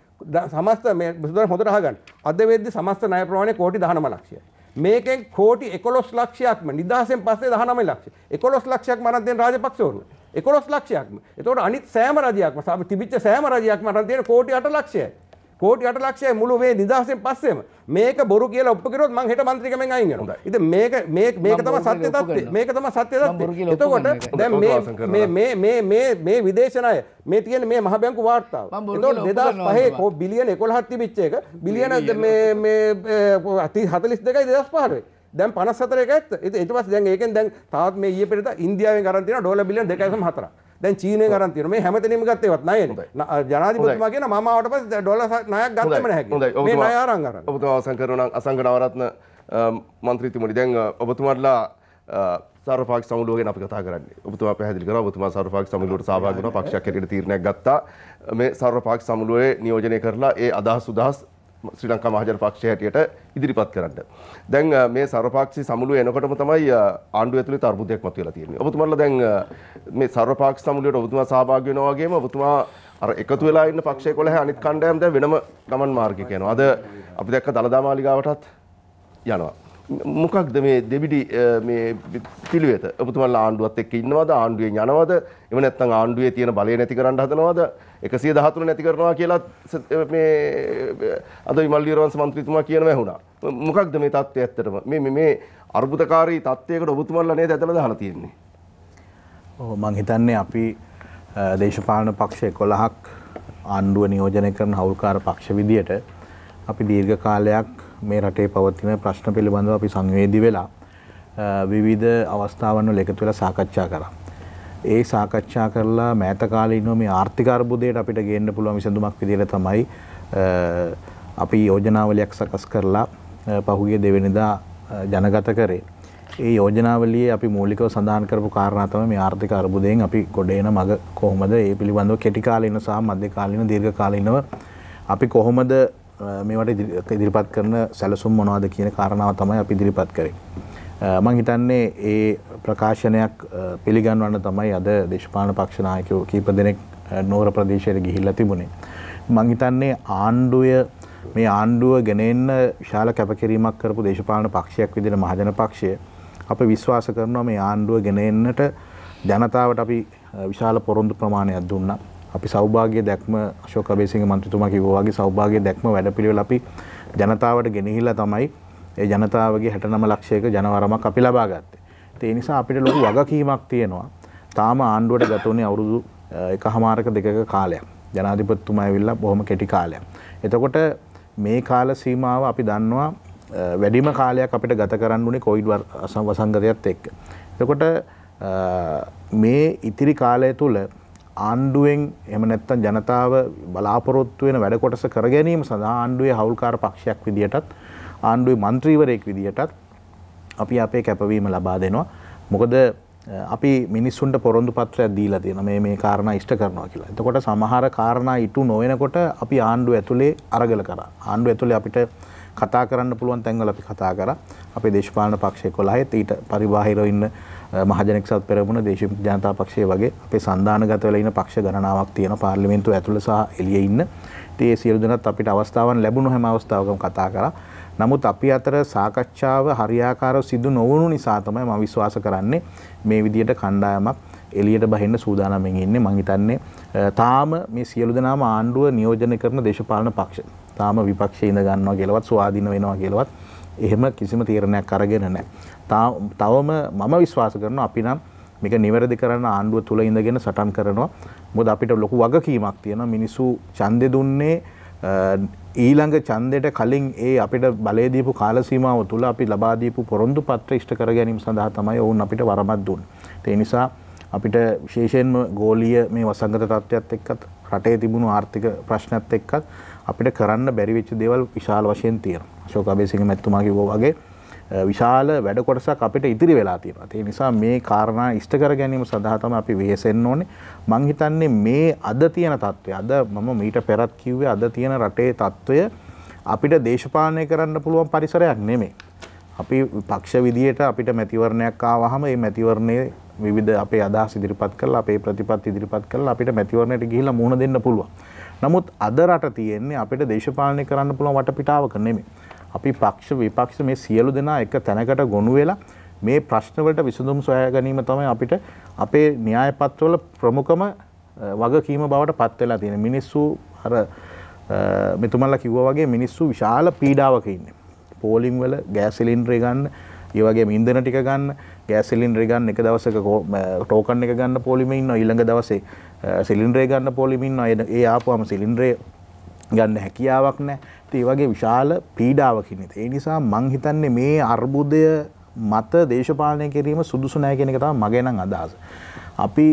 S2: සමස්ත මේ හොඳට අහගන්න අද වෙද්දි සමස්ත ණය ප්‍රමාණය කෝටි 19 ලක්ෂයයි මේකෙන් කෝටි 11 ලක්ෂයක්ම නිදහසෙන් පස්සේ 19 ලක්ෂය 11 ලක්ෂයක්ම අරන් තියෙන රාජපක්ෂවරු 11 ලක්ෂයක්ම එතකොට අනිත් සෑම රජයක්ම තිබිච්ච සෑම රජයක්ම අරන් තියෙන කෝටි 8 ලක්ෂයයි කෝටි 8 ලක්ෂයයි මුළු මේ නිදහසෙන් පස්සේම මේක බොරු කියලා ඔප්පු කරුවොත් මං හෙට മന്ത്രിකමෙන් අයින් වෙනවා ඉතින් මේක තමයි සත්‍ය තත්ත්වය මේක තමයි සත්‍ය තත්ත්වය එතකොට දැන් මේ විදේශ ණය මේ තියෙන මේ මහ බැංකු වාර්තාව එතකොට 2005 බිලියන 11ක් තිබිච්ච එක බිලියන මේ 42යි 2015 දැන් 54 එක ඇත්ත ඊට පස්සේ දැන් ඒකෙන් දැන් තාත් මේ ඊයේ පෙරේදා ඉන්දියාවෙන් අරන් තියෙනවා ඩොලර් බිලියන 2.4ක් දැන් චීනයෙන් අරන් තියෙනවා මේ හැමතැනම ගත්තේ ඒවත් ණයනේ ජනාධිපතිතුමා කියන මම ආවට පස්සේ ඩොලර් ණයක් ගත්තම නැහැ කියලා මේ ණය අරන්
S1: ඔබතුමා අවසන් කරනවා නම් අසංග නවරත්න මන්ත්‍රීතුමනි දැන් ඔබතුමාලා සර්වපාක්ෂික සමුළුව ගැන අපි කතා කරන්නේ. ඔබතුමා පැහැදිලි කරා ඔබතුමා සර්වපාක්ෂික සමුළුවට සහභාගී වුණා පක්ෂයක් හැටියට තීරණයක් ගත්තා. මේ සර්වපාක්ෂික සමුළුවේ නියෝජනය කරලා ඒ අදහස් උදහස් ශ්‍රී ලංකා මහජන පක්ෂය හැටියට ඉදිරිපත් කරන්න. දැන් මේ සර්වපාක්ෂික සමුළුව එනකොටම තමයි ආණ්ඩුව ඇතුලේ තර්බුදයක් මතුවලා තියෙන්නේ. ඔබතුමාලා දැන් මේ සර්වපාක්ෂික සමුළුවට ඔබතුමා සහභාගී වෙනවා වගේම ඔබතුමා අර එකතු වෙලා ඉන්න පක්ෂය 11 අනිත් කණ්ඩායම් දැන් වෙනම ගමන් මාර්ගයක යනවා. අද අපි දැක්ක දළදා මාලිගාවටත් යනවා. මොකක්ද මේ දෙවිඩි මේ පිළිවෙත? ඔබතුමාලා ආණ්ඩුවත් එක්ක ඉන්නවද? ආණ්ඩුවෙන් යනවද? එහෙම නැත්නම් ආණ්ඩුවේ තියෙන බලය නැති කරන්න හදනවද? 113 නැති කරනවා කියලා මේ අද විමල් වීරවංශ මන්ත්‍රීතුමා කියනවා ඇහුණා. මොකක්ද මේ தත්ත්වය ඇත්තටම? මේ අර්බුදකාරී තත්ත්වයකට ඔබතුමාලා නේද ඇදලා දාලා තියෙන්නේ?
S3: ඔව් මං හිතන්නේ අපි දේශපාලන පක්ෂ 11ක් ආණ්ඩුව නියෝජනය කරන හවුල්කාර පක්ෂ විදියට අපි දීර්ඝ කාලයක් මේ රටේ පවතින ප්‍රශ්න පිළිබඳව අපි සංවේදී වෙලා විවිධ අවස්ථාවන් වල එකතු වෙලා සාකච්ඡා කරා. ඒ සාකච්ඡා කරලා මෑත කාලේ ඉන්න මේ ආර්ථික අර්බුදයට අපිට ගේන්න පුළුවන් විසඳුමක් විදියට තමයි අපි යෝජනාවලියක් සකස් කරලා පහුගිය දෙවෙනිදා ජනගත කරේ. ඒ යෝජනාවලියේ අපි මූලිකව සඳහන් කරපු කාරණා තමයි මේ ආර්ථික අර්බුදයෙන් අපි ගොඩ එන මඟ කොහොමද ඒ පිළිබඳව කෙටි කාලින සහ මධ්‍ය කාලින දීර්ඝ කාලිනව අපි කොහොමද මේවට ඉදිරිපත් කරන සැලසුම් මොනවද කියන කාරණාව තමයි අපි ඉදිරිපත් කරේ. මම හිතන්නේ ඒ ප්‍රකාශනයක් පිළිගන්වන්න තමයි අද දේශපාලන පක්ෂ නායකයෝ කීප දෙනෙක් නෝර ප්‍රදේශයට ගිහිල්ලා තිබුණේ. මම හිතන්නේ මේ ආණ්ඩුව ගෙන එන්න විශාල කැපකිරීමක් කරපු දේශපාලන පක්ෂයක් විදිහට මහජන පක්ෂය අපි විශ්වාස කරනවා මේ ආණ්ඩුව ගෙන එන්නට ජනතාවට අපි විශාල පොරොන්දු ප්‍රමාණයක් දුන්නා. අපි සෞභාග්‍ය දැක්ම අශෝක අබේසිංහ මන්ත්‍රීතුමා කිව්වා වගේ සෞභාග්‍ය දැක්ම වැඩපිළිවෙල අපි ජනතාවට ගෙනහිලා තමයි ඒ ජනතාවගේ 69 ලක්ෂයක ජනවරමක් අපි ලබා ගත්තේ. ඒ නිසා අපිට ලොකු වගකීමක් තියෙනවා. තාම ආණ්ඩුවට ගත වුණේ අවුරුදු 1.5 දෙකක කාලයක්. ජනාධිපතිතුමා ඇවිල්ලා බොහොම කෙටි කාලයක්. එතකොට මේ කාල සීමාව අපි දන්නවා වැඩිම කාලයක් අපිට ගත කරන්න උනේ කොවිඩ් වසංගතයත් එක්ක. එතකොට මේ ඉතිරි කාලය තුල ආණ්ඩුවෙන් එහෙම නැත්නම් ජනතාව බලාපොරොත්තු වෙන වැඩ කොටස කර ගැනීම සඳහා ආණ්ඩුවේ හවුල්කාර පක්ෂයක් විදියටත් ආණ්ඩුවේ മന്ത്രിවරයෙක් විදියටත් අපි අපේ කැපවීම ලබා දෙනවා. මොකද අපි මිනිස්සුන්ට පොරොන්දු පත්‍රයක් දීලා තියෙනවා මේ කාරණා ඉෂ්ට කරනවා කියලා. එතකොට සමහර කාරණා ඉටු නොවෙනකොට අපි ආණ්ඩුව ඇතුලේ අරගල කරා. ආණ්ඩුව ඇතුලේ අපිට කතා කරන්න පුළුවන් තැන්වල අපි කතා කරා. අපේ දේශපාලන පක්ෂ 11ත් ඊට පරිබාහිරව ඉන්න මහජන එක්සත් පෙරමුණ දේශීය ජනතා පක්ෂය වගේ අපේ සන්දානගත වෙලා ඉන්න පක්ෂ ගණනාවක් තියෙනවා පාර්ලිමේන්තුව ඇතුළේ සහ එළියේ ඉන්න. ඉතින් ඒ සියලු දෙනාත් අපිට අවස්ථාවන් ලැබුණු හැම අවස්ථාවකම කතා කරා. නමුත් අපි අතර සාකච්ඡාව හරියාකාරව සිදු නොවුණු නිසා තමයි මම විශ්වාස කරන්නේ මේ විදියට කණ්ඩායමක් එළියට බහින්න සූදානම්ෙන් ඉන්නේ. මම හිතන්නේ තාම මේ සියලු දෙනාම ආණ්ඩුව නියෝජනය කරන දේශපාලන පක්ෂ. තාම විපක්ෂයේ ඉඳ ගන්නවා කියලාවත් ස්වාධීන වෙනවා කියලාවත් එහෙම කිසිම තීරණයක් අරගෙන නැහැ. තවම මම විශ්වාස කරනවා අපි නම් මේක නිවැරදි කරන්න ආණ්ඩුව තුල ඉඳගෙන සටන් කරනවා. මොකද අපිට ලොකු වගකීමක් තියෙනවා. මිනිස්සු ඡන්දෙ දුන්නේ ඊළඟ ඡන්දෙට කලින් ඒ අපිට බලය දීපු කාල සීමාව තුල අපි ලබා දීපු පොරොන්දු පත්‍ර ඉෂ්ට කර ගැනීම සඳහා තමයි ඔවුන් අපිට වරමක් දුන්නේ. ඒ නිසා අපිට විශේෂයෙන්ම ගෝලීය මේ වසංගත තත්ත්වයක් එක්කත් රටේ තිබුණු ආර්ථික ප්‍රශ්නත් එක්කත් අපිට කරන්න බැරි වෙච්ච දේවල් විශාල වශයෙන් තියෙනවා. අශෝක අබේසිංහ මැතිතුමා කිව්වා වගේ විශාල වැඩ කොටසක් අපිට ඉතිරි වෙලා තියෙනවා. ඒ නිසා මේ කාරණා ඉෂ්ට කර ගැනීම සඳහා තමයි අපි වෙහෙසෙන්න ඕනේ. මං හිතන්නේ මේ අද තියෙන තත්ත්වය අද මම මීට පෙරත් කිව්වේ අද තියෙන රටේ තත්ත්වය අපිට දේශපාලනය කරන්න පුළුවන් පරිසරයක් නෙමෙයි. අපි පක්ෂ විදියට අපිට මැතිවරණයක් ආවහම මේ මැතිවරණයේ විවිධ අපේ අදහස් ඉදිරිපත් කරලා අපේ ප්‍රතිපත්ති ඉදිරිපත් කරලා අපිට මැතිවරණයට ගිහිල්ලා මුහුණ දෙන්න පුළුවන්. නමුත් අද රට තියෙන්නේ අපිට දේශපාලනය කරන්න පුළුවන් වටපිටාවක නෙමෙයි. අපි පක්ෂ විපක්ෂ මේ සියලු දෙනා එක තැනකට ගොනු වෙලා මේ ප්‍රශ්න වලට විසඳුම් සොයා ගැනීම තමයි අපිට අපේ න්‍යාය පත්‍රවල ප්‍රමුඛම වගකීම බවට පත් වෙලා තියෙන. මිනිස්සු අර මෙතුමන්ලා කිව්වා වගේ මිනිස්සු විශාල පීඩාවක ඉන්නේ. පෝලිං වල ගෑස් සිලින්ඩරේ ගන්න, ඒ වගේම ඉන්ධන ටික ගන්න, ගෑස් සිලින්ඩරේ ගන්න එක දවසක ටෝකන් එක ගන්න පොලිමේ ඉන්නවා, ඊළඟ දවසේ සිලින්ඩරේ ගන්න පොලිමේ ඉන්නවා. ඒ ආපුවම සිලින්ඩරේ ගන්න හැකියාවක් නැහැ. ඒ වගේ විශාල පීඩාවක් ඉන්නේ. ඒ නිසා මං හිතන්නේ මේ අර්බුදය මත දේශපාලනය කිරීම සුදුසු නැහැ කියන එක තමයි මගේ නම් අදහස. අපි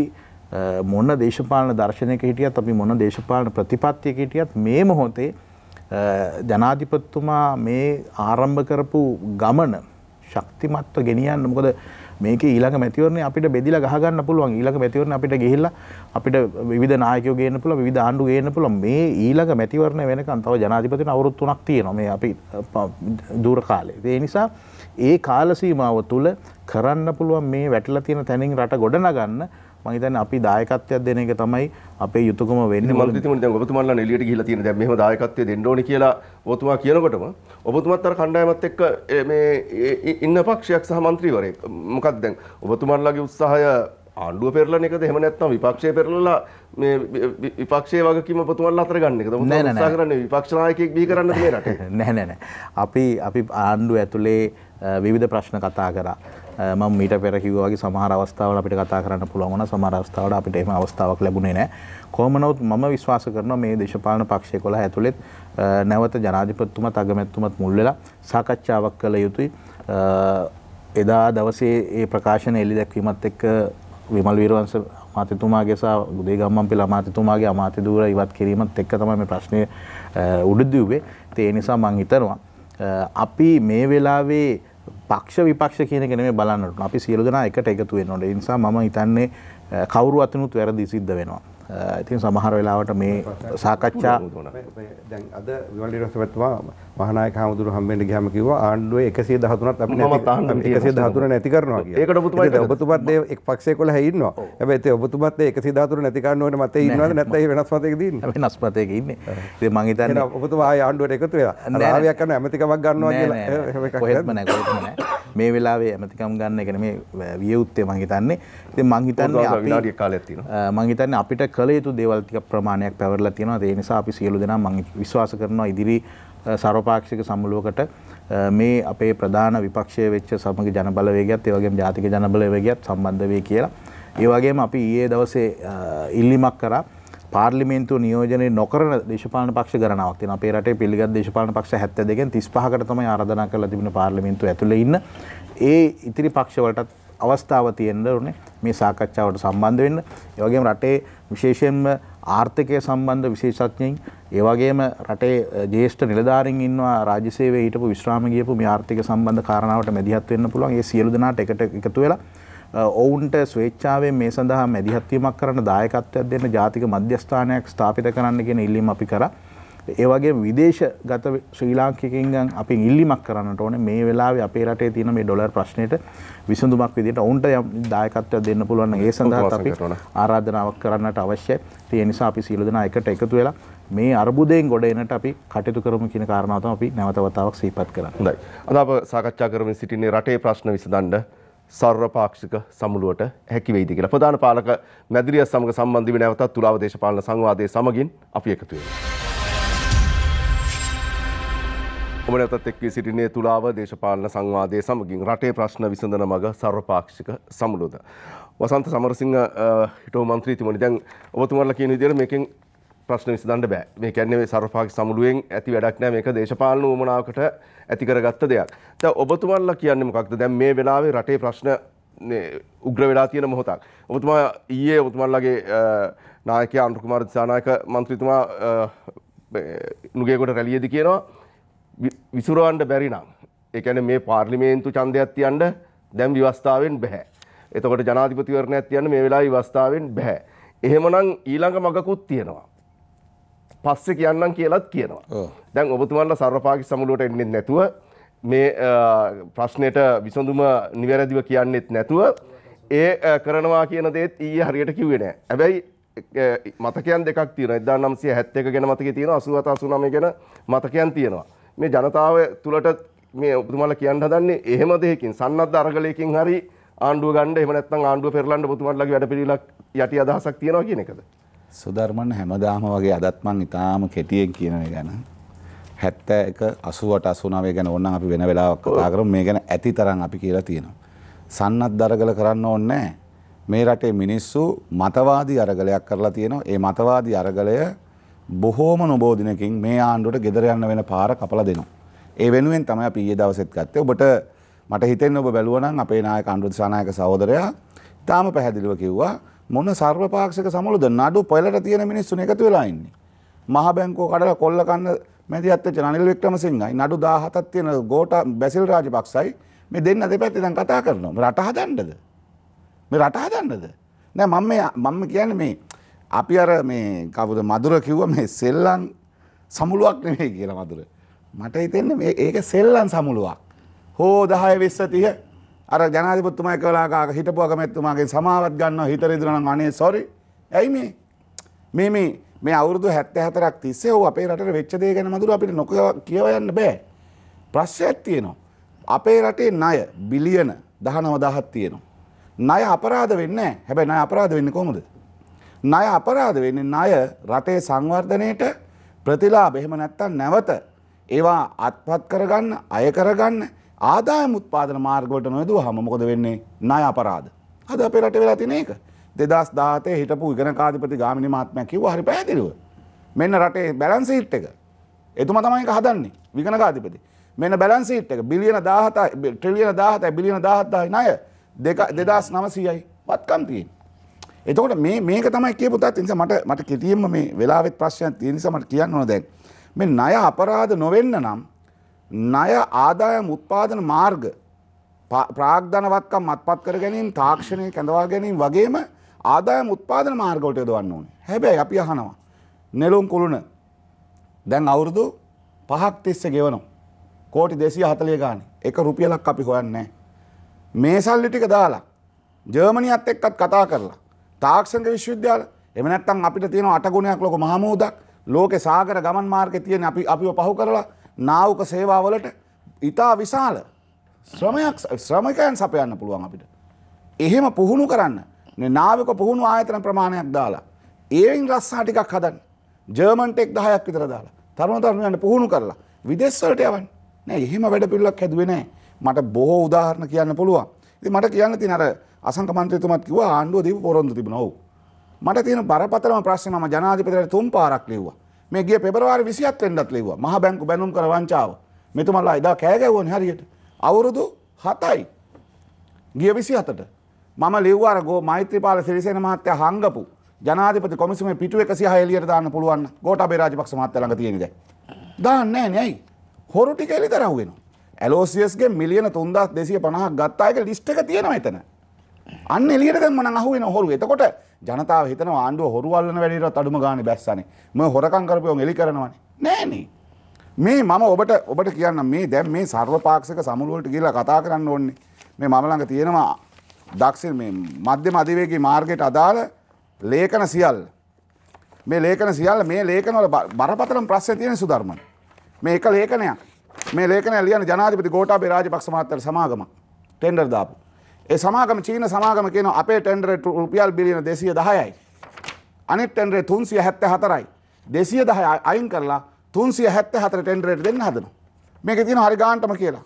S3: මොන දේශපාලන දර්ශනයක හිටියත් අපි මොන දේශපාලන ප්‍රතිපත්තියක හිටියත් මේ මොහොතේ ජනාධිපතිතුමා මේ ආරම්භ කරපු ගමන ශක්තිමත්ව ගෙනියන්න. මොකද මේකේ ඊළඟ මැතිවරණේ අපිට බෙදිලා ගහ ගන්න පුළුවන්. ඊළඟ මැතිවරණේ අපිට ගිහිල්ලා අපිට විවිධ නායකයෝ ගේන්න පුළුවන්, විවිධ ආණ්ඩු ගේන්න පුළුවන්. මේ ඊළඟ මැතිවරණය වෙනකන් තව ජනාධිපතිතුමා අවුරුදු 3ක් තියෙනවා. මේ අපි දුර කාලේ. ඒ නිසා ඒ කාල සීමාව තුළ කරන්න පුළුවන් මේ වැටලා තියෙන තැනින් රට ගොඩනගන්න මම හිතන්නේ අපි දායකත්වයක් දෙන එක තමයි අපේ යුතුයකම වෙන්නේ.
S1: මන්ත්‍රීතුමනි දැන් ඔබතුමාලා එළියට ගිහිලා තියෙන දැන් මෙහෙම දායකත්වය දෙන්න ඕනේ කියලා ඔබතුමා කියනකොටම ඔබතුමාත් අර කණ්ඩායමත් එක්ක මේ ඉන්න පක්ෂයක් සහ මන්ත්‍රීවරයෙක් මොකක්ද දැන් ඔබතුමාලාගේ උත්සාහය ආණ්ඩුව පෙරලන එකද එහෙම නැත්නම් විපක්ෂය පෙරලලා මේ විපක්ෂයේ වගකීම ඔබතුමාලා අතර ගන්න එකද? ඔබතුමාලා උත්සාහ කරන්නේ විපක්ෂ නායකයෙක් බිහි කරන්නද මේ රටේ?
S3: නෑ. අපි ආණ්ඩුව ඇතුලේ විවිධ ප්‍රශ්න කතා කරා. මම මීට පෙර කිව්වා වගේ සමහර අවස්ථාවල අපිට කතා කරන්න පුළුවන් වුණා. සමහර අවස්ථාවල අපිට එහෙම අවස්ථාවක් ලැබුණේ නැහැ. කොහොම නමුත් මම විශ්වාස කරනවා මේ දේශපාලන පක්ෂ 11 ඇතුළෙත් නැවත ජනාධිපතිතුමත් අගමැතිතුමත් මුල් වෙලා සාකච්ඡාවක් කළ යුතුයි. එදා දවසේ ඒ ප්‍රකාශන එළි දැක්වීමත් එක්ක විමල් වීරවංශ අමාත්‍යතුමාගේ සහ උදේගම්මන්පිල අමාත්‍යතුමාගේ අමාත්‍ය ධූර ඉවත් කිරීමත් එක්ක තමයි මේ ප්‍රශ්නේ උඩදිව්වේ. ඒ නිසා මම හිතනවා අපි මේ වෙලාවේ පක්ෂ විපක්ෂ කියන එක නෙමෙයි බලන්න ඕන. අපි සියලු දෙනා එකට එකතු වෙන්න ඕනේ. ඒ නිසා මම හිතන්නේ කවුරු අතිනුත් වැරදි සිද්ධ වෙනවා. ඉතින් සමහර වෙලාවට මේ සාකච්ඡා
S2: දැන් අද විමල් වීරවංශතුමා මහානායක හමුදුරු හම්බෙන්න ගියාම කිව්වා ආණ්ඩුවේ 113ක් අපි නැති 113 නැති කරනවා කියලා.
S1: ඒකට
S2: ඔබතුමාත් එක් පක්ෂයක 11 ඉන්නවා. හැබැයි ඒ ඔබතුමාත් 113 නැති කරන්න ඕනේ මතේ ඉන්නවද නැත්නම් ඒ වෙනස් මතයකද ඉන්නේ?
S3: වෙනස් මතයක ඉන්නේ. ඉතින් මම හිතන්නේ
S2: ඔබතුමා ආයේ ආණ්ඩුවට එකතු වෙලා රාවියක් කරන ඇමතිකමක් ගන්නවා කියලා
S3: කොහෙත්ම නැහැ. මේ වෙලාවේ ඇමතිකම් ගන්න එක නෙමේ වියුත්තේ මම හිතන්නේ. ඉතින් මම හිතන්නේ අපි
S1: විනාඩියක් කාලයක් තියෙනවා.
S3: මම හිතන්නේ අපිට කළ යුතු දේවල් ටික ප්‍රමාණයක් පැවරලා තියෙනවා. ඒ නිසා අපි සියලු දෙනා මම විශ්වාස කරනවා ඉදිරි සර්වපාක්ෂික සමුළුවකට මේ අපේ ප්‍රධාන විපක්ෂයේ වෙච්ච සමග ජනබලවේගයත් ඒ වගේම ජාතික ජනබලවේගයත් සම්බන්ධ වෙයි කියලා. ඒ වගේම අපි ඊයේ දවසේ ඉල්ලීමක් කරා පාර්ලිමේන්තුව නියෝජනය නොකරන දේශපාලන පක්ෂ ගණනාවක් තියෙනවා. අපේ රටේ පිළිගත් දේශපාලන පක්ෂ 72කින් 35කට තමයි ආරාධනා කරලා තිබෙන පාර්ලිමේන්තුව ඇතුලේ ඉන්න. ඒ ඉතිරි පක්ෂ වලටත් අවස්ථාව තියෙන්න ඕනේ මේ සාකච්ඡාවට සම්බන්ධ වෙන්න. ඒ වගේම රටේ විශේෂයෙන්ම ආර්ථිකය සම්බන්ධ විශේෂඥයින් ඒ වගේම රටේ ජ්‍යෙෂ්ඨ නිලධාරීන් ඉන්නවා රාජ්‍ය සේවයේ හිටපු විශ්‍රාම ගියපු මේ ආර්ථික සම්බන්ධ කාරණාවට මැදිහත් වෙන්න පුළුවන්. ඒ සියලු දෙනාට එකට එකතු වෙලා ඔවුන්ට ස්වේච්ඡාවෙන් මේ සඳහා මැදිහත් වීමක් කරන්න දායකත්වයක් දෙන්න ජාතික මධ්‍යස්ථානයක් ස්ථාපිත කරන්න කියන ඉල්ලීම අපි කරා. ඒ වගේම විදේශගත ශ්‍රී ලාංකිකයින්ගෙන් අපි ඉල්ලීමක් කරන්නට ඕනේ මේ වෙලාවේ අපේ රටේ තියෙන මේ ඩොලර් ප්‍රශ්නෙට විසඳුමක් විදිහට ඔවුන්ට දායකත්වයක් දෙන්න පුළුවන් නම් ඒ සඳහා අපි ආරාධනාවක් කරන්නට අවශ්‍යයි. ඒ නිසා අපි සියලු දෙනා එකට එකතු වෙලා මේ අර්බුදයෙන් ගොඩ එනට අපි කටයුතු කරමු කියන කාරණාව තමයි අපි නැවත වතාවක් සිහිපත් කරන්නේ.
S1: හොඳයි. අද අප සාකච්ඡා කරමින් සිටින්නේ රටේ ප්‍රශ්න විසඳන්න සර්වපාක්ෂික සමුළුවට හැකි වෙයිද කියලා. ප්‍රධාන පාලක මැදිරිය සමග සම්බන්ධ වී නැවතත් තුලාව දේශපාලන සංවාදයේ සමගින් අපි එකතු වෙමු. ඔබ නැවතත් එක්වී සිටින්නේ තුලාව දේශපාලන සංවාදයේ සමගින් රටේ ප්‍රශ්න විසඳන මග සර්වපාක්ෂික සමුළුවද. වසන්ත සමරසිංහ හිටපු මන්ත්‍රීතුමනි දැන් ඔබතුමාලා කියන විදිහට මේකෙන් ප්‍රශ්න විසඳන්න බෑ. මේ කියන්නේ මේ සර්වපාක්ෂික සමුළුවෙන් ඇති වැඩක් නෑ. මේක දේශපාලන උවමනාවකට ඇති කරගත්ත දෙයක්. දැන් ඔබතුමාලා කියන්නේ මොකක්ද? දැන් මේ වෙලාවේ රටේ ප්‍රශ්න උග්‍ර වෙලා තියෙන මොහොතක්. ඔබතුමා ඊයේ ඔබතුමාලාගේ නායකයා අනුර කුමාර දිසානායක මන්ත්‍රීතුමා නුගේගොඩ රැළියේදී කියනවා විසුරවන්න බැරි නම් ඒ කියන්නේ මේ පාර්ලිමේන්තු ඡන්දයක් තියන්න දැන් ව්‍යවස්ථාවෙන් බෑ. එතකොට ජනාධිපතිවරණයක් තියන්න මේ වෙලාවේ ව්‍යවස්ථාවෙන් බෑ. එහෙමනම් ඊළඟ මගකුත් තියෙනවා. පස්සේ කියන්නම් කියලාත් කියනවා. දැන් ඔබතුමාලා සර්වපාක්ෂික සමුළුවට එන්නේ නැතුව මේ ප්‍රශ්නෙට විසඳුම නිවැරදිව කියන්නෙත් නැතුව ඒ කරනවා කියන දේත් ඊයේ හරියට කිව්වේ නෑ. හැබැයි මතකයන් දෙකක් තියෙනවා. 1971 ගැන මතකේ තියෙනවා 87 89 ගැන මතකයන් තියෙනවා. මේ ජනතාව තුලට මේ ඔබතුමාලා කියන්න හදන්නේ එහෙම දෙයකින් සන්නද්ධ අරගලයකින් හරි ආණ්ඩුව ගන්න එහෙම නැත්නම් ආණ්ඩුව පෙරලන්න ඔබතුමාලාගේ වැඩපිළිවෙලක් යටි අදහසක් තියෙනවා කියන එකද?
S4: සුධර්මන් හැමදාම වගේ අදත් මං ඉතාම කෙටියෙන් කියන එක ගැන 71 88 89 ගැන ඕනනම් අපි වෙන වෙලාවක් කතා කරමු. මේ ගැන ඇති තරම් අපි කියලා තියෙනවා. සන්නද්ධ අරගල කරන්න ඕනේ නැහැ. මේ රටේ මිනිස්සු මතවාදී අරගලයක් කරලා තියෙනවා. ඒ මතවාදී අරගලය බොහෝම නොබෝ දිනකින් මේ ආණ්ඩුවට ගෙදර යන්න වෙන පාර කපලා දෙනවා. ඒ වෙනුවෙන් තමයි අපි ඊයේ දවසෙත් ගත්තේ. ඔබට මට හිතෙන්නේ ඔබ බැලුවා නම් අපේ නායක අනුර දිසානායක සහෝදරයා තාම පැහැදිලිව කිව්වා මොන සර්වපාක්ෂික සමුළුද නඩු පොළට තියෙන මිනිස්සුන් එකතු වෙලා ඉන්නේ. මහ බැංකුව කඩලා කොල්ල කන්න මැදිහත් වෙච්ච රනිල් වික්‍රමසිංහයි නඩු 17ක් තියෙන ගෝඨා බැසිල් රාජපක්ෂයි මේ දෙන්න දෙපැත්තේ දැන් කතා කරනවා. මේ රට හදන්නද? මේ රට හදන්නද? නෑ මම කියන්නේ මේ අපි අර මේ කවුද මధుර කිව්වා මේ සෙල්ලම් සමුළුවක් නෙමෙයි කියලා මధుර. මට හිතෙන්නේ මේ ඒක සෙල්ලම් සමුළුවක්. හෝ 10 20 30 අර ජනාධිපතිතුමා එකවලා හිටපු අගමැතිතුමාගෙන් සමාවත් ගන්නවා හිතර ඉදලා නම් අනේ සෝරි. ඇයි මේ අවුරුදු 74ක් තිස්සේ ඔව් අපේ රටේ වෙච්ච දේ ගැන මధుර අපිට කියව යන්න බෑ. ප්‍රශ්නයක් තියෙනවා. අපේ රටේ ණය බිලියන 19000ක් තියෙනවා. ණය අපරාධ වෙන්නේ නැහැ. හැබැයි ණය අපරාධ වෙන්නේ කොහොමද? ණය අපරාධ වෙන්නේ ණය රටේ සංවර්ධනයේට ප්‍රතිලාභ එහෙම නැත්තම් නැවත ඒවා අත්පත් කරගන්න, අය කරගන්න ආදායම උත්පාදන මාර්ග වලට නොයදුවහම මොකද වෙන්නේ? ණය අපරාධ. අද අපේ රටේ වෙලා තියෙන එක. 2017 හිටපු ඉගෙනකාධිපති ගාමිණී මහත්මයා කිව්වා හරි පැහැදිලිව. මෙන්න රටේ බැලන්ස් ෂීට් එක. එතුමා තමයි ඒක හදන්නේ. විගණකාධිපති. මෙන්න බැලන්ස් ෂීට් එක බිලියන 17 ට්‍රිලියන 17 බිලියන 17000යි ණය 2900යි වත්කම් තියෙන්නේ. එතකොට මේක තමයි කියපු තාත් නිසා මට කෙටියෙන්ම මේ වෙලාවෙත් ප්‍රශ්නයක් තියෙන නිසා මට කියන්න ඕන දැන් මේ ණය අපරාධ නොවෙන්න නම් ණය ආදායම් උත්පාදන මාර්ග ප්‍රාග්ධනවත්කම් අත්පත් කර ගැනීම තාක්ෂණය කැඳවා ගැනීම වගේම ආදායම් උත්පාදන මාර්ග වලට යොදවන්න ඕනේ. හැබැයි අපි අහනවා නෙළුම් කුළුණ දැන් අවුරුදු 5ක් තිස්සේ ගෙවනවා. කෝටි 240 ගානේ. 1 රුපියලක් අපි හොයන්නේ නැහැ. මේ සල්ලි ටික දාලා ජර්මනියත් එක්කත් කතා කරලා තාක්ෂණික විශ්වවිද්‍යාල එහෙම නැත්නම් අපිට තියෙන 8 ගුණයක් ලොකු මහමූදක් ලෝකේ සාගර ගමන් මාර්ගයේ තියෙන අපිව පහු කරලා නාවික සේවාවලට ඉතා විශාල ශ්‍රමිකයන් සපයන්න පුළුවන් අපිට. එහෙම පුහුණු කරන්න නාවික පුහුණු ආයතන ප්‍රමාණයක් දාලා ඒවින් රස්සා ටිකක් හදන්න. ජර්මන් ටෙක් 10ක් විතර දාලා තරුණ තරුණියන්ට පුහුණු කරලා විදේශ වලට යවන්න. නෑ එහෙම වැඩ පිළිවෙලක් හැදුවේ නෑ. මට බොහෝ උදාහරණ කියන්න පුළුවන්. ඉතින් මට කියන්න තියෙන අර අසංක මන්ත්‍රීතුමාත් කිව්වා ආණ්ඩුව දීපු පොරොන්දු තිබුණා. ඔව්. මට තියෙන බරපතලම ප්‍රශ්නේ මම ජනාධිපතිට 3 පාරක් ලිව්වා. මේ ගිය පෙබරවාරි 27 වෙනිදාත් ලිව්වා. මහ බැංකු බැනුම් කර වංචාව. මෙතුමන්ලා එදා කෑ ගැව්වනේ හරියට. අවුරුදු 7යි. ගිය 27ට. මම ලිව්වා අර මෛත්‍රීපාල සිරිසේන මහත්තයා හංගපු ජනාධිපති කොමිසමේ පිටු 106 එළියට දාන්න පුළුවන් නම් ගෝඨාභය රාජපක්ෂ මහත්තයා ළඟ තියෙන දැන්. දාන්නේ නැහැ නේ ඇයි? හොරු ටික එළිදරව් වෙනවා. LOCSගේ මිලියන 3250ක් ගත්තා එක ලිස්ට් එක තියෙනවා එතන. අන්න එළියට දැම්ම නම් අහුවෙන හොරු. එතකොට ජනතාව හිතනවා ආණ්ඩුව හොරු වල්ලන වැඩේට අඩුම ගානේ බැස්සනේ. මම හොරකම් කරපුවම එලි කරනවනේ. නෑනේ. මේ මම ඔබට කියන්නම් මේ දැන් මේ සර්වපාක්ෂික සමුළු වලට ගිහලා කතා කරන්න ඕනේ. මේ මම ළඟ තියෙනවා දක්ෂිණ මේ මධ්‍යම අධිවේගී මාර්ගයට අදාළ ලේඛන සියල්ල. මේ ලේඛන සියල්ල මේ ලේඛන වල බරපතලම ප්‍රශ්න තියෙන සුධර්මන්. මේ එක ලේඛනයක්. මේ ලේඛනය ලියන ජනාධිපති ගෝඨාභය රාජපක්ෂ මහත්තයාට සමාගමක් ටෙන්ඩර් දාපු. ඒ සමාගම චීන සමාගම කියනවා අපේ ටෙන්ඩරේ රුපියල් බිලියන 210යි. අනිත් ටෙන්ඩරේ 374යි. 210 අයින් කරලා 374 ටෙන්ඩරේට දෙන්න හදනවා. මේකේ තියෙන හරි ගානටම කියලා.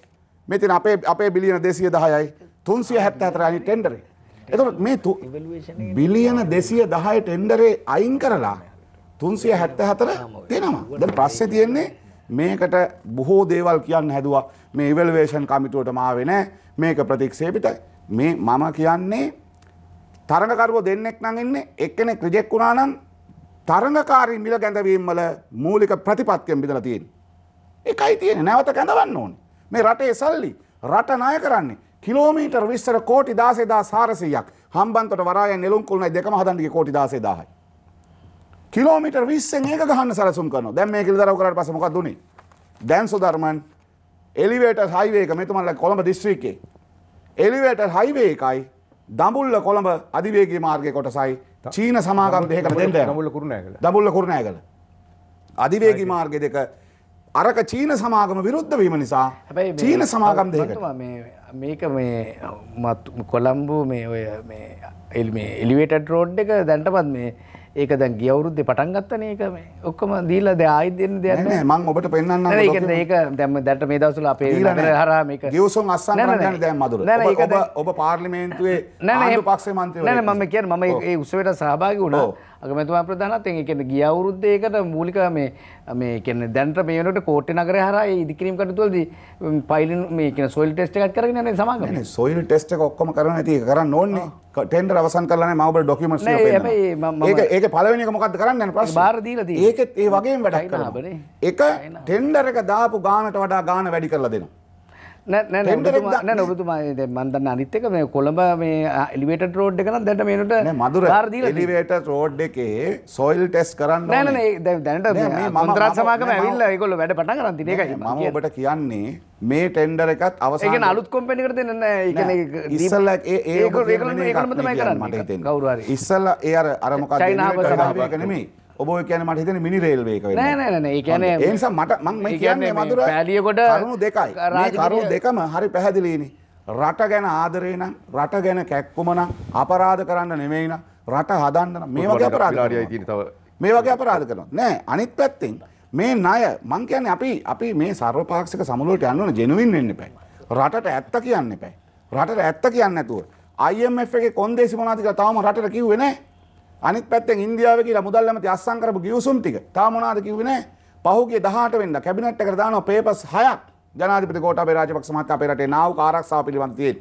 S4: මේ තියෙන අපේ බිලියන 210යි 374 අනිත් ටෙන්ඩරේ. එතකොට මේ බිලියන 210 ටෙන්ඩරේ අයින් කරලා 374 දෙනවා. දැන් ප්‍රශ්නේ තියෙන්නේ මේකට බොහෝ දේවල් කියන්න හැදුවා. මේ ඉවැලුවේෂන් කමිටුවටම ආවේ නැහැ. මේක ප්‍රතික්ෂේපිතයි. මේ මම කියන්නේ තරඟකරුවෝ දෙන්නෙක් නම් ඉන්නේ එක්කෙනෙක් රිජෙක්ට් වුණා නම් තරඟකාරී මිල ගැඳවීම වල මූලික ප්‍රතිපත්තියෙන් බෙදලා තියෙන්නේ. ඒකයි තියෙන්නේ. නැවත ගැඳවන්න ඕනේ. මේ රටේ සල්ලි රට ණය කරන්නේ කිලෝමීටර් 20ට කෝටි 16400ක්. හම්බන්තොට වරායන් නෙළුම් කුළුණයි දෙකම හදන්න ගියේ කෝටි 16000යි. කිලෝමීටර් 20න් ඒක ගහන්න සැලසුම් කරනවා. දැන් මේ කිලදරව් කරාට පස්සේ මොකක්ද උනේ? දැන් සුධර්මන් එලිවේටර් හයිවේ එක මෙතුමන්ලා කොළඹ දිස්ත්‍රික්කේ එලිවේටර් හයිවේ එකයි දඹුල්ල කොළඹ අධිවේගී මාර්ගයේ කොටසයි චීන සමාගම් දෙකකට දෙන්න යනවා. දඹුල්ල කුරුණෑගල අධිවේගී මාර්ගය දෙක අරක චීන සමාගම විරුද්ධ වීම නිසා චීන සමාගම් දෙකකට
S5: මේක මේ කොළඹ මේ ඔය මේ එලිවේටඩ් රෝඩ් එක දැන්ටමත් මේ ඒක දැන් ගිය අවුරුද්දේ පටන් ගත්තනේ ඒක මේ ඔක්කොම දීලා දැන් ආයෙත් දෙන්න දෙයක්
S4: නෑ මම ඔබට පෙන්නන්නම්
S5: ඒක දැන් දැන්ට මේ දවස්වල අපේ නගර හරහා මේක
S4: ගිවිසුම් අස්සම් කරන්නේ දැන් මధుර ඔබ පාර්ලිමේන්තුවේ ආණ්ඩු පක්ෂයේ මන්ත්‍රීවරයෙක්
S5: නෑ මම කියන්නේ මම ඒ උත්සවයට සහභාගී වුණා අගමැතිතුමා ප්‍රධානත්වයෙන් ඒ කියන්නේ ගිය අවුරුද්දේ ඒකට මූලික මේ කියන්නේ දැන්ට මේ වෙනකොට කෝට්ටේ නගරය හරහා ඒ ඉදිකිරීම කටයුතුවලදී පයිලින් මේ කියන සොයිල් ටෙස්ට් එකක් කරගෙන යන්නේ සමාගම
S4: නේ සොයිල් ටෙස්ට් එක ඔක්කොම කරන්න නැති ඒක කරන්න ඕනේ ටෙන්ඩර් අවසන් කරලා නැහැ මම ඔබට ඩොකියුමන්ට්ස් ලියලා පෙන්නනවා ඒක පළවෙනි එක මොකද්ද කරන්න යන ප්‍රශ්නේ
S5: බාර දීලා තියෙන්නේ
S4: ඒකෙත් ඒ වගේම වැඩක් කරනවා ඒක ටෙන්ඩර් එක දාපු ගානට වඩා ගාන වැඩි කරලා දෙනවා
S5: නෑ ඔබතුමා මන් දන්න අනිත් එක මේ කොළඹ මේ එලිවේටඩ් රෝඩ් එක නම් දැන් මේනට
S4: මදුර එලිවේටර් රෝඩ් එකේ සොයිල් ටෙස්ට් කරන්න
S5: නෑ නෑ දැනට කොන්ත්‍රාත් සමාගම ඇවිල්ලා ඒගොල්ලෝ වැඩ පටන් ගන්න තියෙන එකයි
S4: මම ඔබට කියන්නේ මේ ටෙන්ඩර් එකත් අවසන්
S5: ඒ කියන්නේ අලුත් කම්පැනි එකට දෙන්න නෑ ඒ කියන්නේ
S4: ඉස්සල්ලා
S5: ඒගොල්ලෝ තමයි කරන්නේ කවුරු හරි
S4: ඉස්සල්ලා ඒ අර මොකක්ද ඒක නෙමෙයි ඔබ ඔය කියන්නේ මට හිතෙන්නේ මිනි රේල්වේ එක වෙනවා.
S5: නෑ නෑ නෑ ඒ කියන්නේ
S4: ඒ නිසා මට මම කියන්නේ මధుර
S5: පෑලියකොට
S4: කරුණු දෙකයි. මේ කරුණු දෙකම හරි පැහැදිලිනේ. රට ගැන ආදරේ නම් රට ගැන කැක්කුම නම් අපරාධ කරන්න නෙමෙයි නම් රට හදන්න නම් මේ වගේ අපරාධ මේ වගේ අපරාධ කරනවා. නෑ අනිත් පැත්තෙන් මේ ණය මං කියන්නේ අපි මේ සර්වපාක්ෂික සමුළුවට යන්න ඕන ජෙනුවින් වෙන්න එපා. රටට ඇත්ත කියන්න එපා. රටට ඇත්ත කියන්නේ නැතුව IMF එකේ කොන්දේසි මොනවද කියලා තාම රටට කිව්වේ නෑ. අනිත් පැත්තෙන් ඉන්දියාවේ කියලා මුදල් ඇමති අස්සම් කරපු ගිවිසුම් ටික තාම මොනවද කිව්වේ නෑ. පහුගිය 18 වෙනිදා කැබිනට් එකට දානවා පේපර්ස් 6ක් ජනාධිපති ගෝඨාභය රාජපක්ෂ මහතා අපේ රටේ නාවික ආරක්ෂාව පිළිබඳ තියෙන.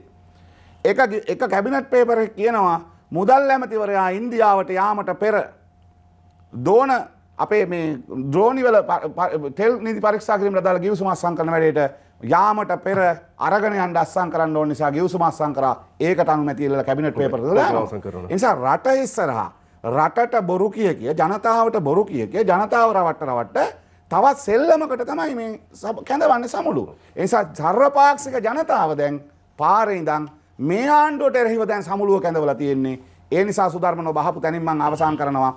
S4: එක කැබිනට් පේපර් එක කියනවා මුදල් ඇමතිවරයා ඉන්දියාවට යාමට පෙර දෝන අපේ මේ ඩ්‍රෝනි වල තෙල් නීති පරීක්ෂා කිරීමට දාලා ගිවිසුම අස්සම් කරන වැඩේට යාමට පෙර අරගෙන යන්න අස්සම් කරන්න ඕන නිසා ගිවිසුම අස්සම් කරා. ඒකට අනුමැතිය ඉල්ලලා කැබිනට් පේපර් එක දානවා. ඒ නිසා රට ඉස්සරහා රටට බොරු කිය ජනතාවට බොරු කිය ජනතාව රවට්ට තවත් සෙල්ලමකට තමයි මේ කැඳවන්නේ සමුළු. ඒ නිසා සර්වපාක්ෂික ජනතාව දැන් පාරේ ඉඳන් මේ ආණ්ඩුවට එරෙහිව දැන් සමුළුව කැඳවලා තියෙන්නේ. ඒ නිසා සුධර්මනෝ බහපු තැනින් මම අවසන් කරනවා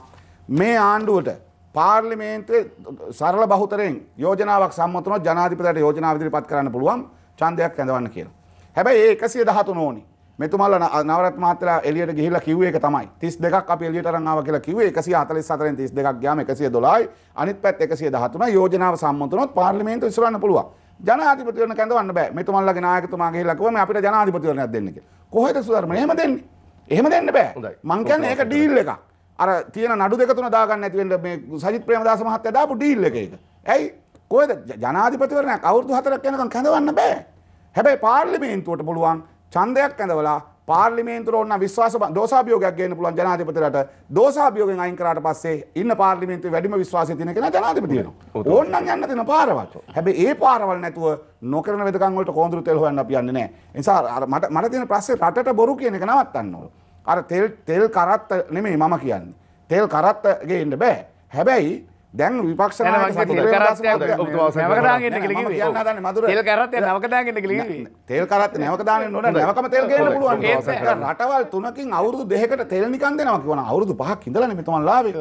S4: මේ ආණ්ඩුවට පාර්ලිමේන්තුවේ සරල බහුතරයෙන් යෝජනාවක් සම්මත වුණොත් ජනාධිපතිට යෝජනාව ඉදිරිපත් කරන්න පුළුවන් ඡන්දයක් කැඳවන්න කියලා. හැබැයි ඒ 113 ඕනි. මෙතුමාලා නවරත්න මහත්තයා එළියට ගිහිල්ලා කිව්වේ ඒක තමයි. 32ක් අපි එළියට අරන් ආවා කියලා කිව්වේ 144න් 32ක් ගියාම 112යි. අනිත් පැත්ත 113 යෝජනාව සම්මත වුණොත් පාර්ලිමේන්තුව ඉස්සරහන්න පුළුවන්. ජනාධිපතිවරණ කැඳවන්න බෑ. මෙතුමාලාගේ නායකතුමා ගිහිල්ලා කිව්වා මේ අපිට ජනාධිපතිවරණයක් දෙන්න කියලා. කොහෙද සුධර්ම එහෙම දෙන්නේ? එහෙම දෙන්න බෑ. මං කියන්නේ ඒක ඩීල් එකක්. අර තියෙන නඩු දෙක තුන දාගන්න නැති වෙන්න මේ සජිත් ප්‍රේමදාස මහත්තයා දාපු ඩීල් එක ඒක. ඇයි? කොහෙද ජනාධිපතිවරණයක් අවුරුදු 4ක් යනකම් කැඳවන්න බෑ. හැබැයි පාර්ලිමේන්තුවට පුළුවන් ඡන්දයක් ඇඳවලා පාර්ලිමේන්තුවට ඕන විශ්වාස දෝෂාභියෝගයක් ගේන්න පුළුවන් ජනාධිපතිරට. දෝෂාභියෝගයෙන් අයින් කරාට පස්සේ ඉන්න පාර්ලිමේන්තුවේ වැඩිම විශ්වාසය තියෙන කෙනා ජනාධිපති වෙනවා. ඕන්නම් යන්න දෙන පාරවල්. හැබැයි ඒ පාරවල් නැතුව නොකරන වෙදකම් වලට කොඳුරු තෙල් හොයන්න අපි යන්නේ නැහැ. ඒ නිසා මට තියෙන ප්‍රශ්නේ රටට බොරු කියන එක නවත්තන්න ඕන. අර තෙල් කරත්ත නෙමෙයි මම කියන්නේ. තෙල් කරත්ත ගේන්න බෑ. හැබැයි දැන් විපක්ෂ නායක
S5: තෙල් කරත්ත නැවක දාගෙන කිව්වේ.
S4: තෙල් කරත්ත නැවක දාන්න ඕන නැවකම තෙල් ගේන්න පුළුවන්. රටවල් 3කින් අවුරුදු 2කට තෙල් නිකන් දෙනවා කියනවා. අවුරුදු 5ක් ඉඳලානේ මෙතුමන් ලාවේ.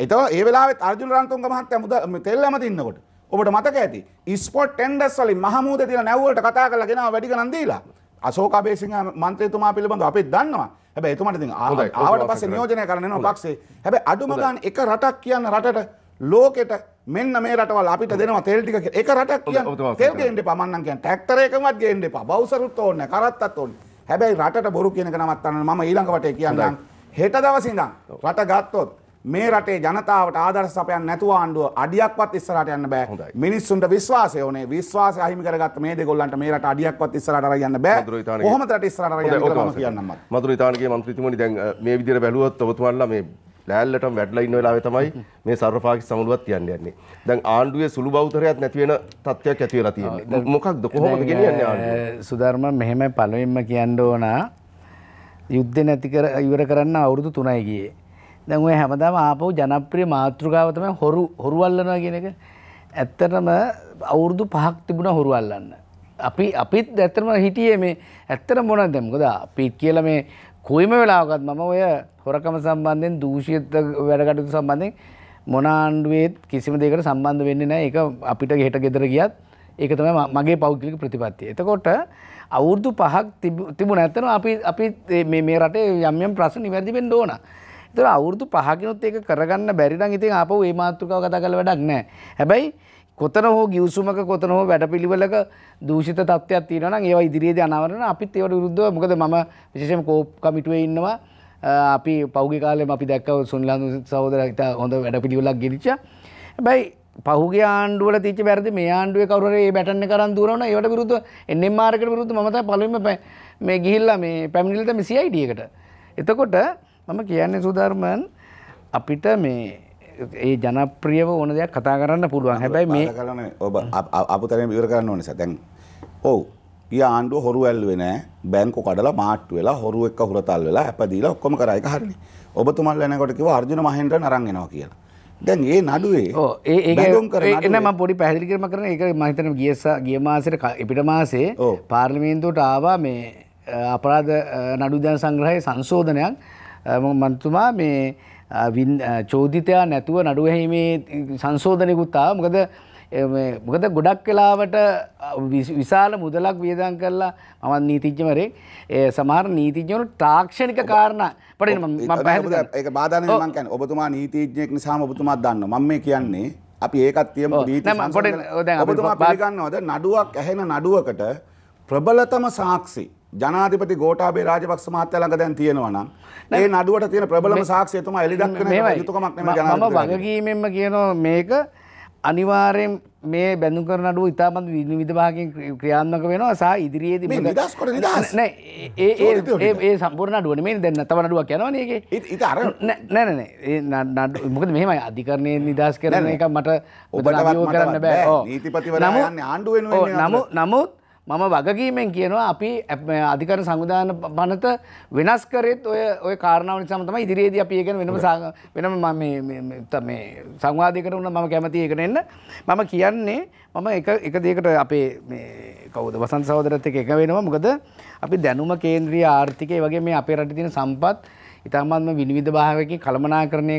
S4: ඒතකොට ඒ වෙලාවෙත් අර්ජුන රන්තුංග මහත්තයා තෙල් ඇමති ඉන්නකොට ඔබට මතක ඇති ස්පොට් ටෙන්ඩර්ස් වලින් මහමූදේ තියෙන නැව් වලට කතා කරලා ගෙනාව වැඩි ගණන් දීලා. අශෝක අබේසිංහ මන්ත්‍රීතුමා පිළිබඳව අපි දන්නවා. හැබැයි එතුමාට ඉතින් ආවට පස්සේ නියෝජනය කරන්න එනවා පක්ෂේ. හැබැයි අඩුම ගන්න එක රටක් කියන්න රටට ලෝකෙට මෙන්න මේ රටවල් අපිට දෙනවා තෙල් ටික කියලා. එක රටක් කියන්න තෙල් ගේන්න එපා මම නම් කියන්නේ ට්‍රැක්ටර් එකවත් ගේන්න එපා. බවුසරුත් ඕනේ කරත්තත් ඕනේ. හැබැයි රටට බොරු කියන එක නවත්තන්න මම ඊළඟ වටේ කියන්නම්. හෙට දවසේ ඉඳන් රට ගත්තොත් මේ රටේ ජනතාවට ආදර්ශ සපයන්න නැතුව ආණ්ඩුව අඩියක්වත් ඉස්සරහට යන්න බෑ. මිනිස්සුන්ට විශ්වාසය ඕනේ. විශ්වාසය අහිමි කරගත්ත මේ දෙගොල්ලන්ට මේ රට අඩියක්වත් ඉස්සරහට අරන් යන්න බෑ. කොහොමද රට ඉස්සරහට අරන් යන්නේ කියලා මම කියන්නම් මට.
S1: මధుර ඉතාලගේ මන්ත්‍රීතුමනි දැන් මේ විදිහට බැලුවොත් ඔබතුමාලා මේ ලෑල්ලටම වැඩලා ඉන්න වෙලාවේ තමයි මේ සර්වපාක්ෂික සමුළුවක් තියන්නේ යන්නේ. දැන් ආණ්ඩුවේ සුළු බෞතරයක් නැති වෙන තත්ත්වයක් ඇති වෙලා තියෙන්නේ. මොකක්ද කොහොමද ගෙනියන්නේ ආණ්ඩුව?
S5: සුධර්ම මෙහෙම පළවෙනිම කියන්න ඕන යුද්ධ නැති කර ඉවර කරන්න අවුරුදු 3යි ගියේ. දැන් ඔය හැමදාම ආපහු ජනප්‍රිය මාතෘකාව තමයි හොරු අල්ලනවා කියන එක. ඇත්තටම අවුරුදු 5ක් තිබුණා හොරු අල්ලන්න. අපිත් ඇත්තටම හිටියේ මේ ඇත්තටම මොනවද මොකද අපි කියලා මේ කොයිම වෙලාවකත් මම ඔය හොරකම සම්බන්ධයෙන් දූෂිත වැඩ කටයුතු සම්බන්ධයෙන් මොන ආණ්ඩුවේත් කිසිම දෙයකට සම්බන්ධ වෙන්නේ නැහැ. ඒක අපිට හෙට ගෙදර ගියත් ඒක තමයි මගේ පෞද්ගලික ප්‍රතිපත්තිය. එතකොට අවුරුදු 5ක් තිබුණා. ඇත්තටම අපි මේ රටේ යම් යම් ප්‍රශ්න නිවැරදි වෙන්න ඕන. ඒතර අවුරුදු 5කිනුත් ඒක කරගන්න බැරි නම් ඉතින් ආපහු මේ මාතෘකාව කතා කරලා වැඩක් නැහැ. හැබැයි කොතන හෝ ගිවිසුමක කොතන හෝ වැඩපිළිවෙලක දූෂිත තත්ත්වයක් තියෙනවා නම් ඒවා ඉදිරියේදී අනාවරණ අපිත් ඒවට විරුද්ධව මොකද මම විශේෂයෙන්ම කෝප් කමිටුවේ ඉන්නවා. අපි පහුගිය කාලෙම අපි දැක්කා සුනිලාන්දු සහෝදරයා හිට හොඳ වැඩපිළිවෙලක් ගෙනිච්චා. හැබැයි පහුගිය ආණ්ඩුවල තිච්ච වැරදි මේ ආණ්ඩුවේ කවුරු හරි මේ බැටන් එක අරන් දුවනවා ඒවට විරුද්ධව NMR එකට විරුද්ධව මම තමයි පළවෙනිම මේ ගිහිල්ලා මේ පැමිණිල්ල තමයි CID එකට. එතකොට මම කියන්නේ සුධර්මන් අපිට මේ ඒ ජනප්‍රියව ඕන දෙයක් කතා කරන්න පුළුවන්. හැබැයි මේ
S4: ඔබ අපතරෙන් ඉවර කරන්න ඕනේ සර්. දැන් ඔව් ගිය ආණ්ඩුව හොරු ඇල්ලුවේ නැහැ. බැංකු කඩලා මාට්ටු වෙලා හොරු එක්ක හුරතල් වෙලා අපදීලා ඔක්කොම කරා එක හරිනේ. ඔබතුමාලා එනකොට කිව්වා අර්ජුන මහේන්ද්‍රන් අරන් එනවා කියලා. දැන් ඒ නඩුවේ
S5: එන මම පොඩි පැහැදිලි කිරීමක් කරන ඒක මම හිතන්නේ ගිය මාසෙට පිට මාසේ පාර්ලිමේන්තුවට ආවා මේ අපරාධ නඩු දැන් සංග්‍රහයේ සංශෝධනයක් මන්තුමා මේ චෝදිතයා නැතුව නඩුව හැීමේ සංශෝධනයකුත් ආවා. මොකද ගොඩක් වෙලාවට විශාල මුදලක් වියදම් කරලා මම නීතිඥවරේ සමහර නීතිඥවරු තාක්ෂණික කාරණා පඩින මම පැහැදිලි
S4: ඒක බාධා නෙමෙයි මම කියන්නේ ඔබතුමා නීතිඥයෙක් නිසාම ඔබතුමා දන්නවා මම මේ කියන්නේ අපි ඒකත් තියමු නීති ඔබතුමා පිළිගන්නවද නඩුවක් ඇහෙන නඩුවකට ප්‍රබලතම සාක්ෂි ජනාධිපති ගෝඨාභය රාජපක්ෂ මහත්තයා ළඟ දැන් තියෙනවා නම් ඒ නඩුවට තියෙන ප්‍රබලම සාක්ෂිය තමයි එලි දක්වන යුතුයකමක් නෙමෙයි ජනාධිපති
S5: මම වගකීමෙන්ම කියනවා මේක අනිවාර්යෙන් මේ බැඳුම් කරන නඩුව ඉතාමත් විවිධ භාගයෙන් ක්‍රියාත්මක වෙනවා සහ ඉදිරියේදී
S4: මේ නිදහස් කොට නිදහස්
S5: නෑ ඒ සම්පූර්ණ නඩුව නෙමෙයි දැන් තව නඩුවක් යනවනේ ඒකේ
S4: ඊට අර
S5: නෑ ඒ නඩුව මොකද මෙහෙමයි අධිකරණයේ නිදහස් කරන එක මට අභියෝග කරන්න බෑ
S4: නීතිපතිවරයා යන්නේ ආණ්ඩුව වෙනුවෙන්
S5: නමුත් මම වගකීමෙන් කියනවා අපි අධිකරණ සංවිධාන පනත වෙනස් කරෙත් ඔය කාරණාව නිසාම තමයි ඉදිරියේදී අපි ඒක වෙනම මේ සංවාදයකට වුණා මම කැමති ඒකට එන්න මම කියන්නේ මම එක දෙයකට අපේ මේ කවුද වසන්ත සහෝදරත් එක්ක එක වෙනවා මොකද අපි දැනුම කේන්ද්‍රීය ආර්ථිකය වගේ මේ අපේ රටේ තියෙන සම්පත් ඉතාමත්ම විනිවිද භාවයකින් කළමනාකරණය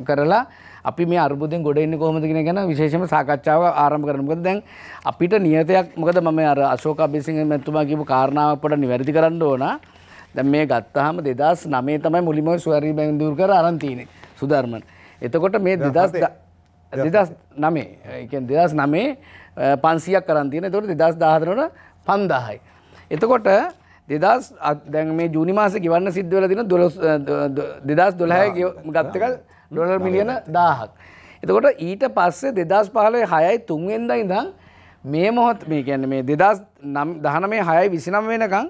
S5: කරලා අපි මේ අර්බුදයෙන් ගොඩ එන්නේ කොහොමද කියන ගැන විශේෂම සාකච්ඡාවක් ආරම්භ කරනවා. මොකද දැන් අපිට නියතයක් මොකද මම අර අශෝක අබේසිංහ මැතිතුමා කියපු කාරණාවක් පොඩ නිවැරදි කරන්න ඕන. දැන් මේ ගත්තාම 2009 තමයි මුලින්ම සුවරි බැඳුරු කර අරන් තියෙන්නේ සුධර්මන්. එතකොට මේ 2009 ඒ කියන්නේ 2009 500ක් කරන් තියෙනවා. එතකොට 2014 වල 5000යි. එතකොට දැන් මේ ජූනි මාසේ ගෙවන්න සිද්ධ වෙලා තියෙන 2012 ගත්ත එක ඩොලර් මිලියන 1000ක්. එතකොට ඊට පස්සේ 2015 6යි 3 වෙනිදා ඉඳන් මේ මොහොත මේ කියන්නේ මේ 2019 6යි 29 වෙනකන්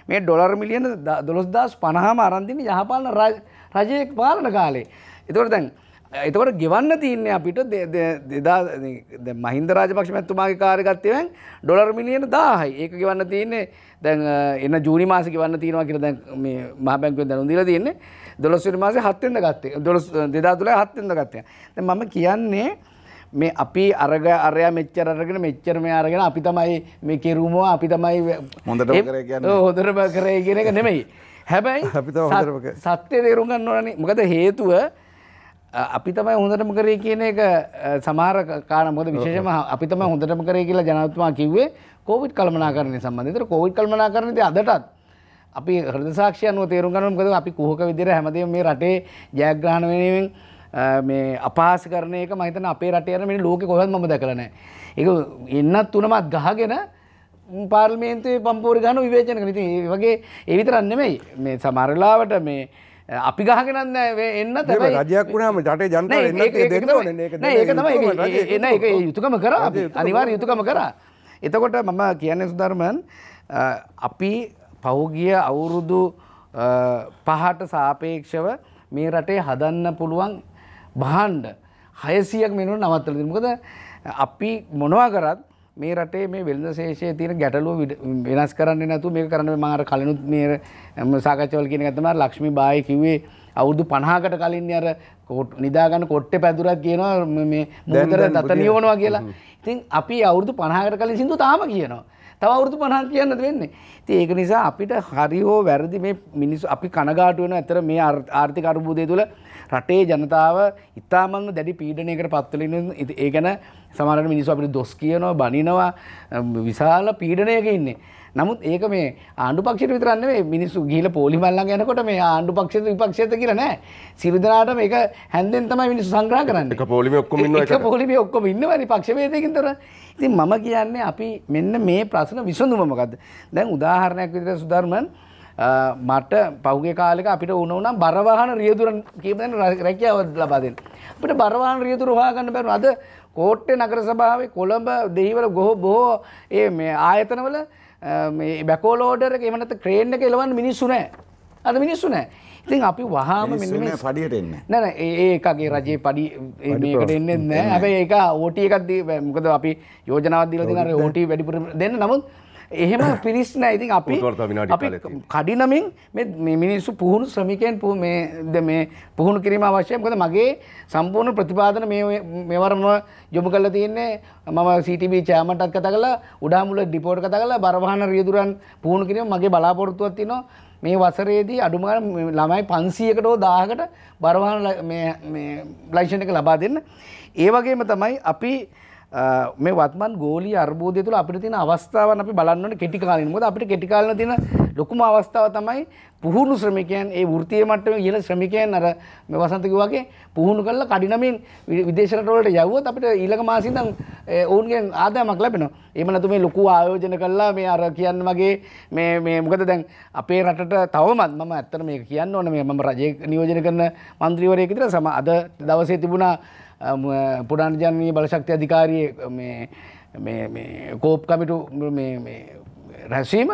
S5: මේ ඩොලර් මිලියන 12050ම අරන් දින්නේ යහපාලන රජයේ පාලන කාලේ. එතකොට ගෙවන්න තියන්නේ අපිට මහින්ද රාජපක්ෂ මැතිතුමාගේ කාර්යකර්තයෙන් ඩොලර් මිලියන 1000යි. ඒක ගෙවන්න තියන්නේ දැන් එන ජූනි මාසේ ගෙවන්න තියෙනවා කියලා දැන් මේ මහ බැංකුවෙන් දැනුම් දීලා තියෙන්නේ 12 වෙනි මාසේ 7 වෙනිදා ගත්තේ 2012 7 වෙනිදා ගත්තේ. දැන් මම කියන්නේ මේ අපි අරයා මෙච්චර අරගෙන මෙච්චර මේ අරගෙන අපි තමයි මේ කෙරුමෝ අපි තමයි
S4: හොඳටම කරේ කියන්නේ.
S5: ඔව් හොඳටම කරේ කියන එක නෙමෙයි. හැබැයි සත්‍ය තේරුම් ගන්න ඕනනේ. මොකද හේතුව අපි තමයි හොඳටම කරේ කියන එක සමහර කාරණා මොකද විශේෂයෙන්ම අපි තමයි හොඳටම කරේ කියලා ජනාධිපතිතුමා කිව්වේ කොවිඩ් කළමනාකරණය සම්බන්ධයෙන්. ඒතර කොවිඩ් කළමනාකරණයේදී අදටත් අපි හෘද සාක්ෂිය අනුව තේරුම් ගන්න මොකද අපි කුහක විදිහට හැමදේම මේ රටේ ජයග්‍රහණ වෙනුවෙන් මේ අපහාස කරන එක මම හිතන්නේ අපේ රටේ යන මේ ලෝකේ කොහෙවත් මම දැකලා නැහැ. ඒක එන්නත් තුනමත් ගහගෙන පාර්ලිමේන්තුවේ පම්පෝරි ගන්න විවේචන කරන. ඉතින් ඒ වගේ ඒ විතරක් නෙමෙයි මේ සමහර වෙලාවට මේ අපි ගහගෙන නැහැ එන්න තමයි
S2: රජයක් වුණාම රටේ ජනතාව එන්න දෙන්න ඕනේ.
S5: ඒක තමයි ඒක යුතුයකම කරා අපි අනිවාර්ය යුතුයකම කරා. එතකොට මම කියන්නේ සුධර්මන් අපි පහුගිය අවුරුදු 5ට සාපේක්ෂව මේ රටේ හදන්න පුළුවන් භාණ්ඩ 600ක් වෙනුවට නවත්තලා තියෙනවා. මොකද අපි මොනවා කරත් මේ රටේ මේ වෙළඳ ශේෂයේ තියෙන ගැටලුව වෙනස් කරන්නේ නැතුව මේක කරන්න මම අර කලිනුත් මේ සාකච්ඡාවල කියන එක තමයි ලක්ෂ්මී බායි කිව්වේ අවුරුදු 50කට කලින් අර නිදා ගන්න කොට්ටේ පැදුරක් කියනවා මේ මුදතර දත නියවනවා කියලා. ඉතින් අපි අවුරුදු 50කට කලින් සින්දු තාම කියනවා. තව අවුරුදු 50ක් කියන්නද වෙන්නේ. ඉතින් ඒක නිසා අපිට හරි හෝ වැරදි මේ මිනිස්සු අපි කනගාටු වෙනවා. ඇත්තට මේ ආර්ථික අර්බුදය තුළ රටේ ජනතාව ඉතාමත්ම දැඩි පීඩනයකට පත් වෙලා ඉන්නේ. ඒ ගැන සමහර මිනිස්සු අපිට දොස් කියනවා, බනිනවා, විශාල පීඩනයක ඉන්නේ. නමුත් ඒක මේ ආණ්ඩු පක්ෂයට විතරක් නෙමෙයි මිනිස්සු ගිහිල්ලා පොලිමල් ළඟ යනකොට මේ ආණ්ඩු පක්ෂයට විපක්ෂයට කියලා නෑ. සියලු දෙනාට මේක හැන්දෙන් තමයි මිනිස්සු සංග්‍රහ කරන්නේ.
S1: එක පොලිමේ ඔක්කොම ඉන්නවා
S5: එක පොලිමේ ඔක්කොම ඉන්නවනේ පක්ෂ වේදයකින් තොර. ඉතින් මම කියන්නේ අපි මෙන්න මේ ප්‍රශ්න විසඳුම මොකද්ද? දැන් උදාහරණයක් විදිහට සුධර්මන් මට පහුගිය කාලෙක අපිට වුණා බර වාහන රියදුර කීපදෙන රැකියාව ලබා දෙන්න. අපිට බර වාහන රියදුර හොයාගන්න බැරුව අද කෝට්ටේ නගර සභාවේ කොළඹ දෙහිවල බොහෝ මේ ආයතනවල මේ බැකෝ ලෝඩර් එක එහෙම නැත්නම් ක්‍රේන් එක එලවන්න මිනිස්සු නැහැ. අද මිනිස්සු නැහැ. ඉතින් අපි වහාම මෙන්න මේ
S4: පඩියට එන්නේ
S5: නෑ ඒකගේ රජයේ පඩි මේකට එන්නේ නැහැ. හැබැයි ඒක OT එකක් මොකද අපි යෝජනාවක් දීලා තියෙනවා OT වැඩිපුර දෙන්න. නමුත් එහෙම පිරිස් නෑ. ඉතින් අපි කඩිනමින් මේ මිනිස්සු පුහුණු ශ්‍රමිකයන් මේ පුහුණු කිරීම අවශ්‍යයි. මොකද මගේ සම්පූර්ණ ප්‍රතිපාදන මේවරම යොමු කරලා තියෙන්නේ මම CTB චෑමන්ටත් කතා කරලා උඩාමුල ඩිපෝට කතා කරලා බරවාහන රියදුරන් පුහුණු කිරීම මගේ බලාපොරොත්තුවක් තියෙනවා. මේ වසරේදී අඩුම ගානේ ළමයි 500කට හෝ 1000කට බරවාහන මේ ලයිසන් එක ලබා දෙන්න. ඒ වගේම තමයි අපි මේ වත්මන් ගෝලීය අර්බුදය තුළ අපිට තියෙන අවස්ථාවන් අපි බලන්න ඕනේ කෙටි කාලින. මොකද අපිට කෙටි කාලින තියෙන ලොකුම අවස්ථාව තමයි පුහුණු ශ්‍රමිකයන් ඒ වෘත්තීය මට්ටමේ ඉහළ ශ්‍රමිකයන් අර මේ වසන්ත කිව්වා වගේ පුහුණු කරලා කඩිනමින් විදේශ රටවලට යවුවොත් අපිට ඊළඟ මාසෙ ඉඳන් ඔවුන්ගෙන් ආදායමක් ලැබෙනවා. එහෙම නැතු මේ ලොකු ආයෝජන කළා මේ අර කියන්න වගේ මේ මොකද දැන් අපේ රටට තවමත් මම ඇත්තට මේක කියන්න ඕනේ මේ මම රජයේ නියෝජනය කරන മന്ത്രിවරයෙක් විතර අද දවසේ තිබුණා පුරාණජනනීය බලශක්ති අධිකාරියේ මේ කෝප් කමිටු මේ රැස්වීම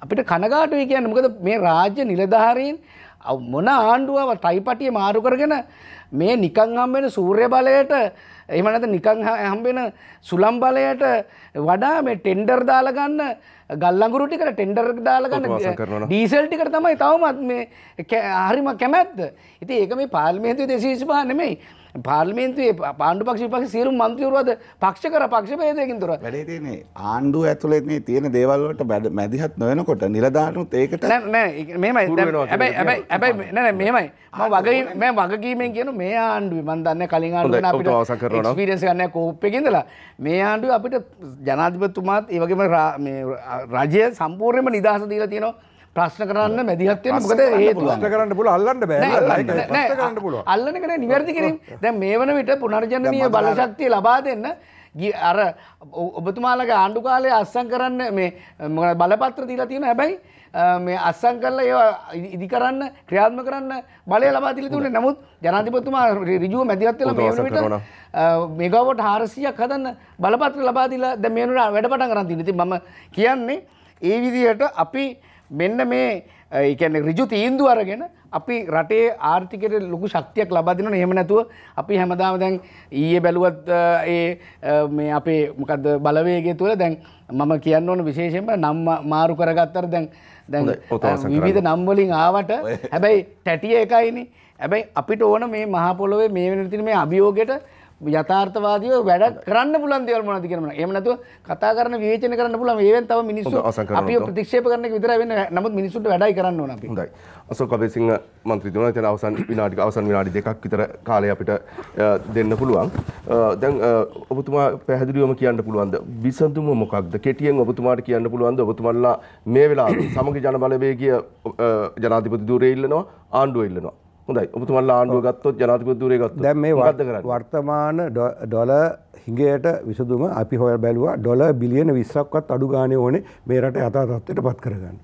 S5: අපිට කනගාටුයි කියන්නේ. මොකද මේ රාජ්‍ය නිලධාරීන් මොන ආණ්ඩුව ටයිපටිය මාරු කරගෙන මේ නිකන් හම්බෙන සූර්ය බලයට එහෙම නැත්නම් නිකන් හම්බෙන සුළම් බලයට වඩා මේ ටෙන්ඩර් දාලා ගන්න ගල්ලඟුරු ටිකට ටෙන්ඩර් දාලා ගන්න ඩීසල් ටිකට තමයි තවමත් මේ හරිම කැමැත්ත. ඉතින් ඒක මේ පාර්ලිමේන්තුවේ 225 නෙමෙයි. පාර්ලිමේන්තුවේ පාණ්ඩු පක්ෂ විපක්ෂ සියලු මන්ත්‍රීවරුද පක්ෂ කර පක්ෂ ભેදයකින් තොර
S4: වැඩේ තියෙන්නේ ආණ්ඩුව ඇතුලේ මේ තියෙන දේවල් වලට මැදිහත් නොවෙනකොට නිලධාරීනුත් ඒකට
S5: නෑ මෙහෙමයි හැබැයි නෑ මෙහෙමයි මම වගකීමෙන් කියන මේ ආණ්ඩුවේ මම දන්නේ කලින් ආණ්ඩුවේ අපිට එක්ස්පීරියන්ස් එකක් නෑ කෝප් එකේ ඉඳලා මේ ආණ්ඩුවේ අපිට ජනාධිපතිතුමාත් ඒ වගේම මේ රජය සම්පූර්ණයෙන්ම නිදහස දීලා තියෙනවා ප්‍රශ්න කරන්න මැදිහත් වෙන්න. මොකද හේතුව
S2: ප්‍රශ්න කරන්න පුළුවන් අල්ලන්න බෑ.
S5: ප්‍රශ්න කරන්න පුළුවන්. අල්ලන එක නේ නිවැරදි කිරීම. දැන් මේ වන විට පුනර්ජනනීය බලශක්තිය ලබා දෙන්න අර ඔබතුමාලගේ ආණ්ඩු කාලේ අස්සම් කරන්න මේ බලපත්‍ර දීලා තියෙනවා. හැබැයි මේ අස්සම් කරලා ඒවා ඉදි කරන්න ක්‍රියාත්මක කරන්න බලය ලබා දීලා තිබුණේ. නමුත් ජනාධිපතිතුමා ඍජුව මැදිහත් වෙලා මේ වන විට මෙගාවොට් 400ක් හදන්න බලපත්‍ර ලබා දීලා දැන් මේ වෙනකොට වැඩ පටන් ගන්න තියෙනවා. ඉතින් මම කියන්නේ ඒ විදිහට අපි මෙන්න මේ ඒ කියන්නේ ඍජු තීන්දුව අරගෙන අපි රටේ ආර්ථිකයට ලොකු ශක්තියක් ලබා දෙනවා. එහෙම නැතුව අපි හැමදාම දැන් ඊයේ බැලුවත් මේ අපේ මොකද්ද බලවේගය තුළ දැන් මම කියන්න ඕන විශේෂයෙන්ම නම් මාරු කරගත්තට දැන් විවිධ නම් වලින් ආවට හැබැයි තැටිය එකයිනේ. හැබැයි අපිට ඕන මේ මහ පොළොවේ මේ වෙන විදිහට මේ අභියෝගයට යථාර්ථවාදීව වැඩ කරන්න පුළුවන් දේවල් මොනවද කියනවා. එහෙම නැතුව කතා කරන විවේචන කරන්න පුළුවන්. ඒවෙන් තව මිනිස්සු අපිව ප්‍රතික්ෂේප කරන එක විතරයි වෙන්නේ. නමුත් මිනිස්සුන්ට වැඩයි කරන්න ඕන අපි.
S1: හොඳයි. අශෝක අබේසිංහ මන්ත්‍රීතුමා දැන් අවසන් විනාඩි දෙකක් විතර කාලය අපිට දෙන්න පුළුවන්. දැන් ඔබතුමා පැහැදිලිවම කියන්න පුළුවන්ද විසඳුම මොකක්ද? කෙටියෙන් ඔබතුමාට කියන්න පුළුවන්ද ඔබතුමාලා මේ වෙලාවේ සමගි ජන බලවේගීය ජනාධිපති ධූරය ඉල්ලනවා ආණ්ඩුව ඉල්ලනවා. හොඳයි ඔබතුමාලා ආණ්ඩුව ගත්තොත් ජනාධිපති ධූරය ගත්තොත්
S2: දැන් මේ වර්තමාන ඩොලර් හිඟයට විසඳුම අපි හොයලා බැලුවා ඩොලර් බිලියන 20ක්වත් අඩු ගානේ ඕනේ මේ රට යථා තත්ත්වයට පත් කරගන්න.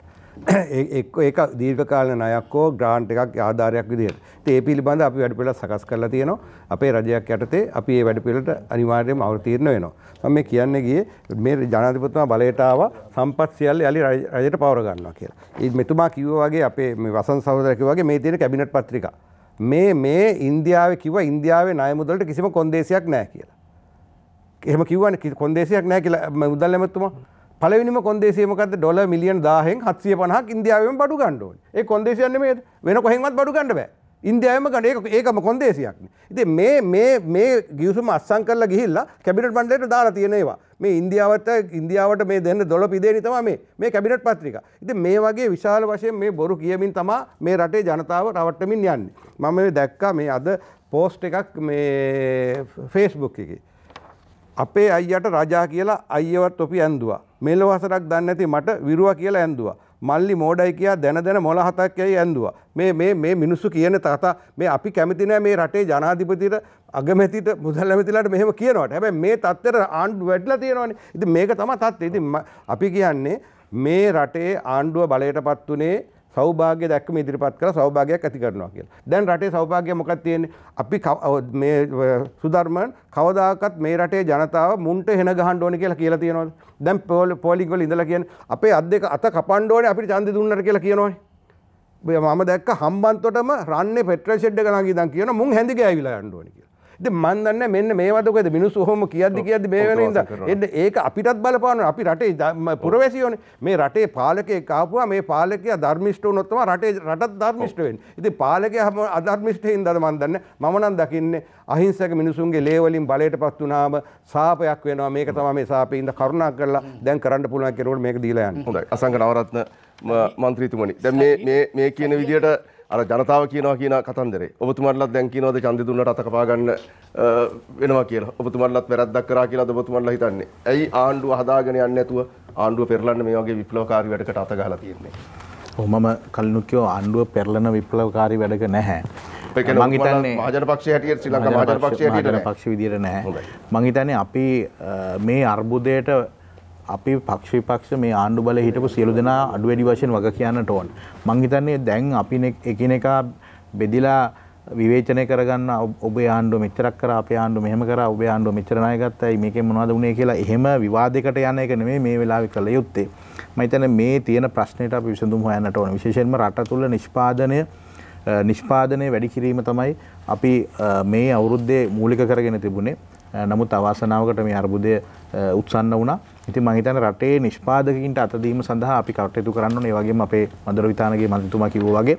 S2: ඒක දීර්ඝකාලීන ණයක් හෝ ග්‍රාන්ට් එකක් ආධාරයක් විදිහට. ඉතින් ඒ පිළිබඳ අපි වැඩ පිළිවෙලක් සකස් කරලා තියෙනවා. අපේ රජයක් යටතේ අපි මේ වැඩ පිළිවෙලට අනිවාර්යයෙන්ම අවතීර්ණ වෙනවා. මම මේ කියන්නේ ගියේ මේ ජනාධිපතිතුමා බලයට ආවා සම්පත් සියල්ල යලි රජයට පවර ගන්නවා කියලා. ඒ මෙතුමා කිව්වා වගේ අපේ මේ වසන්ත සහෝදරයා කිව්වා වගේ මේ තියෙන කැබිනට් පත්‍රිකා. මේ ඉන්දියාවේ කිව්වා ඉන්දියාවේ ණය මුදලට කිසිම කොන්දේසියක් නැහැ කියලා. එහෙම කිව්වනේ කොන්දේසියක් නැහැ කියලා මුදල් ඇමතුමා. පළවෙනිම කොන්දේසිය මොකද්ද? ඩොලර් මිලියන 1000න් 750ක් ඉන්දියාවෙම බඩු ගන්න ඕනේ. ඒ කොන්දේසියක් නෙමෙයිද? වෙන කොහෙන්වත් බඩු ගන්න බෑ. ඉන්දියාවෙම ගන්න ඒකම කොන්දේසියක් නේ. ඉතින් මේ ගිවිසුම අත්සන් කරලා ගිහිල්ලා කැබිනට් මණ්ඩලයට දාලා තියෙන ඒවා. මේ ඉන්දියාවට මේ දෙන්න ඩොලර් පිදේනි තමයි මේ කැබිනට් පත්‍රිකා. ඉතින් මේ වගේ විශාල වශයෙන් මේ බොරු කියමින් තමයි මේ රටේ ජනතාව රවට්ටමින් යන්නේ. මම මේ දැක්කා මේ අද පෝස්ට් එකක් මේ Facebook එකේ. අපේ අයියට රජා කියලා අයියව තොපි ඇන්දුවා. මෙලොව හසරක් දන්නේ නැති මට විරුවා කියලා ඇන්දුවා. මල්ලි මෝඩයි කියා දැන මොළ හතක් යයි ඇන්දුවා. මේ මිනිස්සු කියන තාතා මේ අපි කැමති නැහැ මේ රටේ ජනාධිපතිට අගමැතිට මුදල් ඇමතිලාට මෙහෙම කියනවාට. හැබැයි මේ තත්ත්වෙට ආණ්ඩුව වැඩිලා තියෙනවානේ. ඉතින් මේක තමයි තත්ත්වය. ඉතින් අපි කියන්නේ මේ රටේ ආණ්ඩුව බලයටපත් උනේ සෞභාග්‍ය දැක්කම ඉදිරිපත් කරලා සෞභාග්‍යයක් ඇති කරනවා කියලා. දැන් රටේ සෞභාග්‍ය මොකක්ද තියෙන්නේ? අපි මේ සුධර්මන් කවදාකවත් මේ රටේ ජනතාව මුන්ට හෙන ගහන්න ඕනේ කියලා තියෙනවද? දැන් පෝලිංග් වල ඉඳලා කියන්නේ අපේ අත කපන්න ඕනේ අපිට ඡන්දෙ දුන්නට කියලා කියනවනේ. මම දැක්ක හම්බන්තොටම රන්නේ පෙට්‍රල් ෂෙඩ් එක ළඟ ඉඳන් කියන මුන් හැඳි ගෑවිලා යන්න ඕනේ කියලා. ඉතින් මන් දන්නේ මෙන්න මේවද කොහෙද මිනිස්සු ඔහොම කියද්දි මේ වෙන ඉඳ ඒක අපිටත් බලපානවා. අපි රටේ පුරවැසියෝනේ. මේ රටේ පාලකයෙක් ආපුවා මේ පාලකයා ධර්මිෂ්ඨ වුණොත් තමයි රටත් ධර්මිෂ්ඨ වෙන්නේ. ඉතින් පාලකයා අධර්මිෂ්ඨ හින්දාද මන් දන්නේ. මම නම් දකින්නේ අහිංසක මිනිසුන්ගේ ලේ වලින් බලයටපත් වුණාම සාපයක් වෙනවා. මේක තමයි මේ සාපේ ඉඳ කරුණා කරලා දැන් කරන්න පුළුවන් කෙනෙකුට මේක දීලා යන්න.
S1: හොඳයි. අසංක නවරත්න මන්ත්‍රීතුමනි. දැන් මේ කියන විදියට අර ජනතාව කියනවා කියන කතන්දරේ ඔබතුමාලත් දැන් කියනවාද ඡන්දෙ දුන්නට අත කපා ගන්න වෙනවා කියලා. ඔබතුමාලත් වැරද්දක් කරා කියලාද ඔබතුමාලා හිතන්නේ? ඇයි ආණ්ඩුව හදාගෙන යන්නේ නැතුව ආණ්ඩුව පෙරලන්න මේ වගේ විප්ලවකාරී වැඩකට අත ගහලා තියෙන්නේ?
S3: මම කලිනුත් කිව්වා ආණ්ඩුව පෙරලන විප්ලවකාරී වැඩක නැහැ. මම හිතන්නේ
S1: මහජන පක්ෂය හැටියට ශ්‍රී ලංකා මහජන පක්ෂය හැටියට
S3: මහජන පක්ෂ විදියට නැහැ. මම හිතන්නේ අපි මේ අර්බුදයට අපි පක්ෂ විපක්ෂ මේ ආණ්ඩු බලය හිටපු සියලු දෙනා අඩු වැඩි වශයෙන් වග කියන්නට ඕන. මං හිතන්නේ දැන් අපි එකිනෙකා බෙදිලා විවේචනය කරගන්න ඔබේ ආණ්ඩුව මෙච්චරක් කරා අපේ ආණ්ඩුව මෙහෙම කරා ඔබේ ආණ්ඩුව මෙච්චර ණය ගත්තයි මේකෙන් මොනවද වුනේ කියලා එහෙම විවාදයකට යන එක නෙමෙයි මේ වෙලාවේ කළ යුත්තේ. මම හිතන්නේ මේ තියෙන ප්‍රශ්නෙට අපි විසඳුම් හොයන්නට ඕන. විශේෂයෙන්ම රට තුළ නිෂ්පාදනය වැඩි කිරීම තමයි අපි මේ අවුරුද්දේ මූලික කරගෙන තිබුණේ. නමුත් අවාසනාවකට මේ අර්බුදය උත්සන්න වුණා. ඉතින් මම හිතන්නේ රටේ නිෂ්පාදකයින්ට අත දීම සඳහා අපි කටයුතු කරන්න ඕනේ. ඒ වගේම අපේ මధుර විතානගේ මන්ත්‍රීතුමා කිව්වා වගේ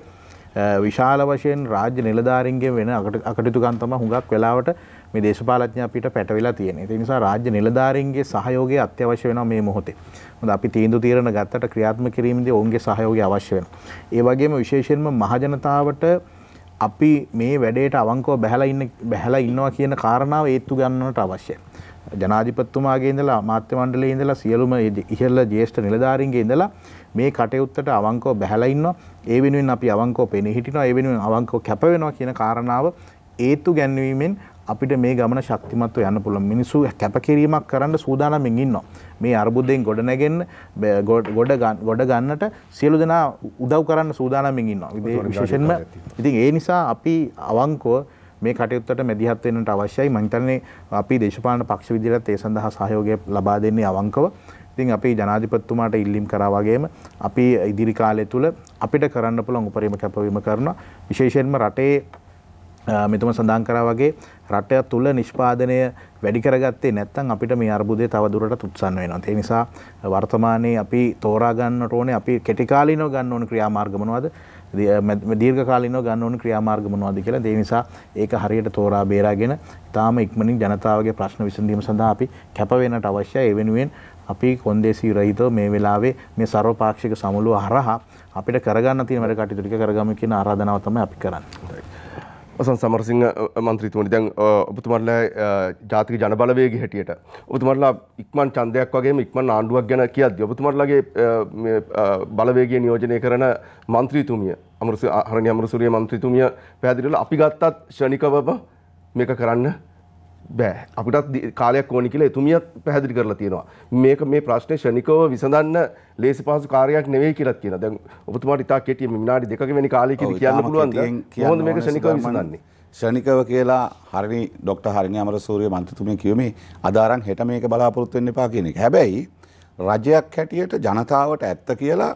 S3: විශාල වශයෙන් රාජ්‍ය නිලධාරීන්ගේ වෙන අකටයුතුකම් තමයි හුඟක් වෙලාවට මේ දේශපාලඥ අපිට පැටවිලා තියෙන්නේ. ඒ නිසා රාජ්‍ය නිලධාරීන්ගේ සහයෝගය අත්‍යවශ්‍ය වෙනවා මේ මොහොතේ. මොකද අපි තීන්දුව తీරන ගත්තට ක්‍රියාත්මක කිරීමේදී ඔවුන්ගේ සහයෝගය අවශ්‍ය වෙනවා. ඒ වගේම විශේෂයෙන්ම මහජනතාවට අපි මේ වැඩේට අවංකව බැහැලා ඉන්නවා කියන කාරණාව ඒත්තු ගන්නට අවශ්‍යයි. ජනාධිපතිතුමාගේ ඉඳලා අමාත්‍ය මණ්ඩලයේ ඉඳලා සියලුම ඉහළ ජ්‍යෙෂ්ඨ නිලධාරීන්ගේ ඉඳලා මේ කටයුත්තට අවංකව බැහැලා ඉන්නවා. ඒ වෙනුවෙන් අපි අවංකව පෙනී හිටිනවා. ඒ වෙනුවෙන් අවංකව කැප වෙනවා කියන කාරණාව ඒත්තු ගැන්වීමෙන් අපිට මේ ගමන ශක්තිමත්ව යන්න පුළුවන්. මිනිස්සු කැපකිරීමක් කරන්න සූදානම්ෙන් ඉන්නවා. මේ අර්බුදයෙන් ගොඩ නැගෙන්න ගොඩ ගන්නට සියලු දෙනා උදව් කරන්න සූදානම්ෙන් ඉන්නවා. විශේෂයෙන්ම ඉතින් ඒ නිසා අපි අවංකව මේ කටයුත්තට මැදිහත් වෙන්නට අවශ්‍යයි. මම හිතන්නේ අපි දේශපාලන පක්ෂ විදිහට ඒ සඳහා සහයෝගය ලබා දෙන්නේ අවංකව. ඉතින් අපි ජනාධිපතිතුමාට ඉල්ලීම් කරා වගේම අපි ඉදිරි කාලය තුල අපිට කරන්න පුළුවන් උපරිම කැපවීම කරනවා. විශේෂයෙන්ම රටේ මෙතුම සඳහන් කරා වගේ රට තුල නිෂ්පාදනය වැඩි කරගත්තේ නැත්නම් අපිට මේ අර්බුදය තව දුරටත් උත්සන්න වෙනවා. ඒ නිසා වර්තමානයේ අපි තෝරා ගන්නට ඕනේ අපි කෙටි කාලිනව ගන්න ඕනේ ක්‍රියාමාර්ග මොනවද? දීර්ඝ කාලිනව ගන්න ඕනේ ක්‍රියාමාර්ග මොනවද කියලා. ඒ නිසා ඒක හරියට තෝරා බේරාගෙන තාම ඉක්මනින් ජනතාවගේ ප්‍රශ්න විසඳීම සඳහා අපි කැප වෙන්නට අවශ්‍යයි. ඒ වෙනුවෙන් අපි කොන්දේසි රහිතව මේ වෙලාවේ මේ සර්වපාක්ෂික සමුළුව හරහා අපිට කරගන්න තියෙන වැඩ කටයුතු ටික කරගමු කියන ආරාධනාව තමයි අපි කරන්නේ.
S1: වසන්ත සමරසිංහ මන්ත්‍රීතුමනි දැන් ඔබතුමාලා ජාතික ජනබලවේගය හැටියට ඔබතුමාලා ඉක්මන් ඡන්දයක් වගේම ඉක්මන් ආණ්ඩුවක් ගැන කියද්දී ඔබතුමාලාගේ මේ බලවේගය නියෝජනය කරන මන්ත්‍රීතුමිය හරණි අමරසූරිය මන්ත්‍රීතුමිය පැහැදිලිව අපි ගත්තත් ශනිකවම මේක කරන්න බෑ අපිටත් කාලයක් ඕනි කියලා එතුමියත් පැහැදිලි කරලා තියෙනවා. මේක මේ ප්‍රශ්නේ ශනිකව විසඳන්න ලේසි පහසු කාර්යයක් නෙවෙයි කියලා කියනවා. දැන් ඔබතුමාට ඉතා කෙටි විනාඩි 2ක වෙනි කාලයකදී කියන්න පුළුවන්ද කොහොමද මේක ශනිකව විසඳන්නේ?
S4: ශනිකව කියලා හරිනි ડોક્ટર හරිනි අමරසූරිය මන්ත්‍රීතුමිය කිව්වේ අදාරන් හෙට මේක බලාපොරොත්තු වෙන්න එපා කියන එක. හැබැයි රජයක් හැටියට ජනතාවට ඇත්ත කියලා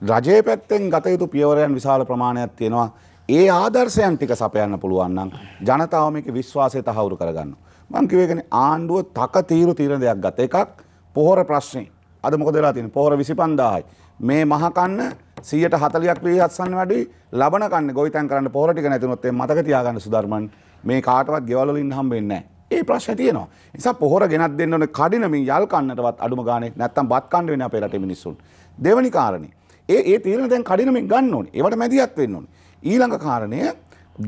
S4: රජයේ පැත්තෙන් ගත යුතු පියවරයන් විශාල ප්‍රමාණයක් තියෙනවා. ඒ ආදර්ශයන් ටික සපයන්න පුළුවන් නම් ජනතාව මේකේ විශ්වාසය තහවුරු කරගන්නවා. මම කිව්වේකනේ ආණ්ඩුව තක තීරණ දෙයක් ගත්ත එකක් පොහොර ප්‍රශ්නේ. අද මොකද වෙලා තියෙන්නේ? පොහොර 25000යි. මේ මහ කන්න 140ක් විහිස්සන්න වැඩි ලබන කන්නේ ගොවිතැන් කරන්න පොහොර ටික නැතුනොත් මේ මතක තියාගන්න සුධර්මන් මේ කාටවත් ගෙවල් වල ඉන්න හම්බෙන්නේ නැහැ. ඒ ප්‍රශ්නේ තියෙනවා. ඒ නිසා පොහොර ගෙනත් දෙන්න ඕනේ කඩිනමින් යල් කන්නටවත් අඩුම ගානේ නැත්තම් බත් කන්න වෙන්නේ අපේ රටේ මිනිස්සුන්. දෙවෙනි කාරණේ. ඒ තීරණ දැන් කඩිනමින් ගන්න ඕනේ. ඒවට මැදිහත් වෙන්න ඕනේ. ඊළඟ කාරණය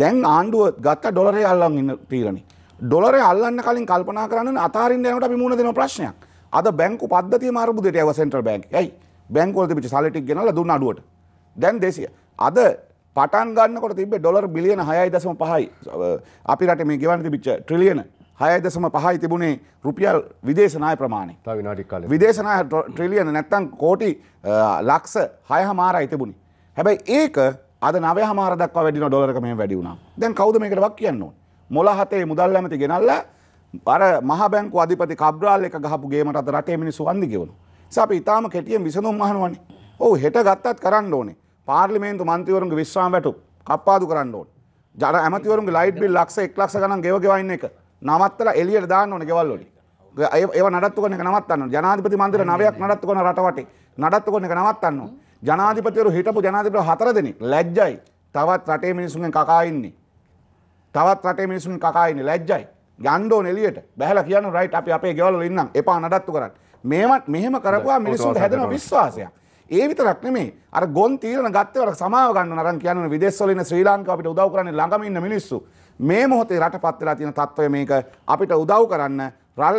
S4: දැන් ආණ්ඩුව ගත්ත ඩොලරේ අල්ලන් ඉන්න තීරණේ. ඩොලරේ අල්ලන්න කලින් කල්පනා කරන්න අතාරින්න යනකොට අපි මුණ දෙන ප්‍රශ්නයක්. අද බැංකු පද්ධතියම අර්බුදයට යව සෙන්ට්‍රල් බැංක්. ඇයි? බැංකු වල තිබිච්ච සල්ලි ටික ගෙනල්ලා දුන්න අඩුවට. දැන් 200. අද පටන් ගන්නකොට තිබ්බේ ඩොලර් බිලියන 6.5යි. අපි රටේ මේ ගෙවන්න තිබිච්ච ට්‍රිලියන 6.5යි තිබුණේ රුපියල් විදේශ ණය ප්‍රමාණය.
S1: තව විනාඩි කාලෙක.
S4: විදේශ ණය ට්‍රිලියන නැත්තම් කෝටි ලක්ෂ 6.5යි තිබුණේ. හැබැයි ඒක අද 9.5 දක්වා වැඩින ඩොලරක මෙහෙම වැඩි වුණා. දැන් කවුද මේකට වක් කියන්න ඕනේ? මොළ හතේ මුදල් ඇමති ගෙනල්ලා අර මහ බැංකු අධිපති කබ්‍රාල් එක ගහපු ගේමට අද රටේ මිනිස්සු වන්දි ගෙවනවා. නිසා අපි ඊටාම කෙටියෙන් විසඳුම් අහනවනේ. ඔව් හෙට ගත්තත් කරන්න ඕනේ. පාර්ලිමේන්තු මන්ත්‍රීවරුන්ගේ විශ්‍රාම වැටුප් කප්පාදු කරන්න ඕනේ. ජන ඇමතිවරුන්ගේ ලයිට් බිල් ලක්ෂ 1 ලක්ෂ ගණන් ගෙව ඉන්න එක නවත්තලා එළියට දාන්න ඕනේ ගෙවල් වලින්. ඒව නඩත්තු කරන එක නවත්තන්න ඕනේ. ජනාධිපති මන්දිර 9ක් නඩත්තු කරන රට වටේ. නඩත්තු කරන එක නවත්තන්න ඕනේ. ජනාධිපතිවරු හිටපු ජනාධිපතිවරු 4 දෙනෙක් ලැජ්ජයි. තවත් රටේ මිනිස්සුන්ගෙන් කකා ඉන්නේ. තවත් රටේ මිනිස්සුන්ගෙන් කකා ඉන්නේ ලැජ්ජයි. යන්න ඕනේ එළියට. බහැලා කියන්න රයිට් අපි අපේ ගෙවල් වල ඉන්නම්. එපා නඩත්තු කරන්න. මෙහෙම කරපුවා මිනිස්සුන්ට හැදෙන විශ්වාසයක්. ඒ විතරක් නෙමෙයි අර ගොන් තීරණ ගත්තේවට සමාව ගන්න අරන් කියන්නේ විදේශ වල ඉන්න ශ්‍රී ලංකාව අපිට උදව් කරන්නේ ළඟම ඉන්න මිනිස්සු මේ මොහොතේ රටපත් වෙලා තියෙන තත්ත්වය මේක අපිට උදව් කරන්න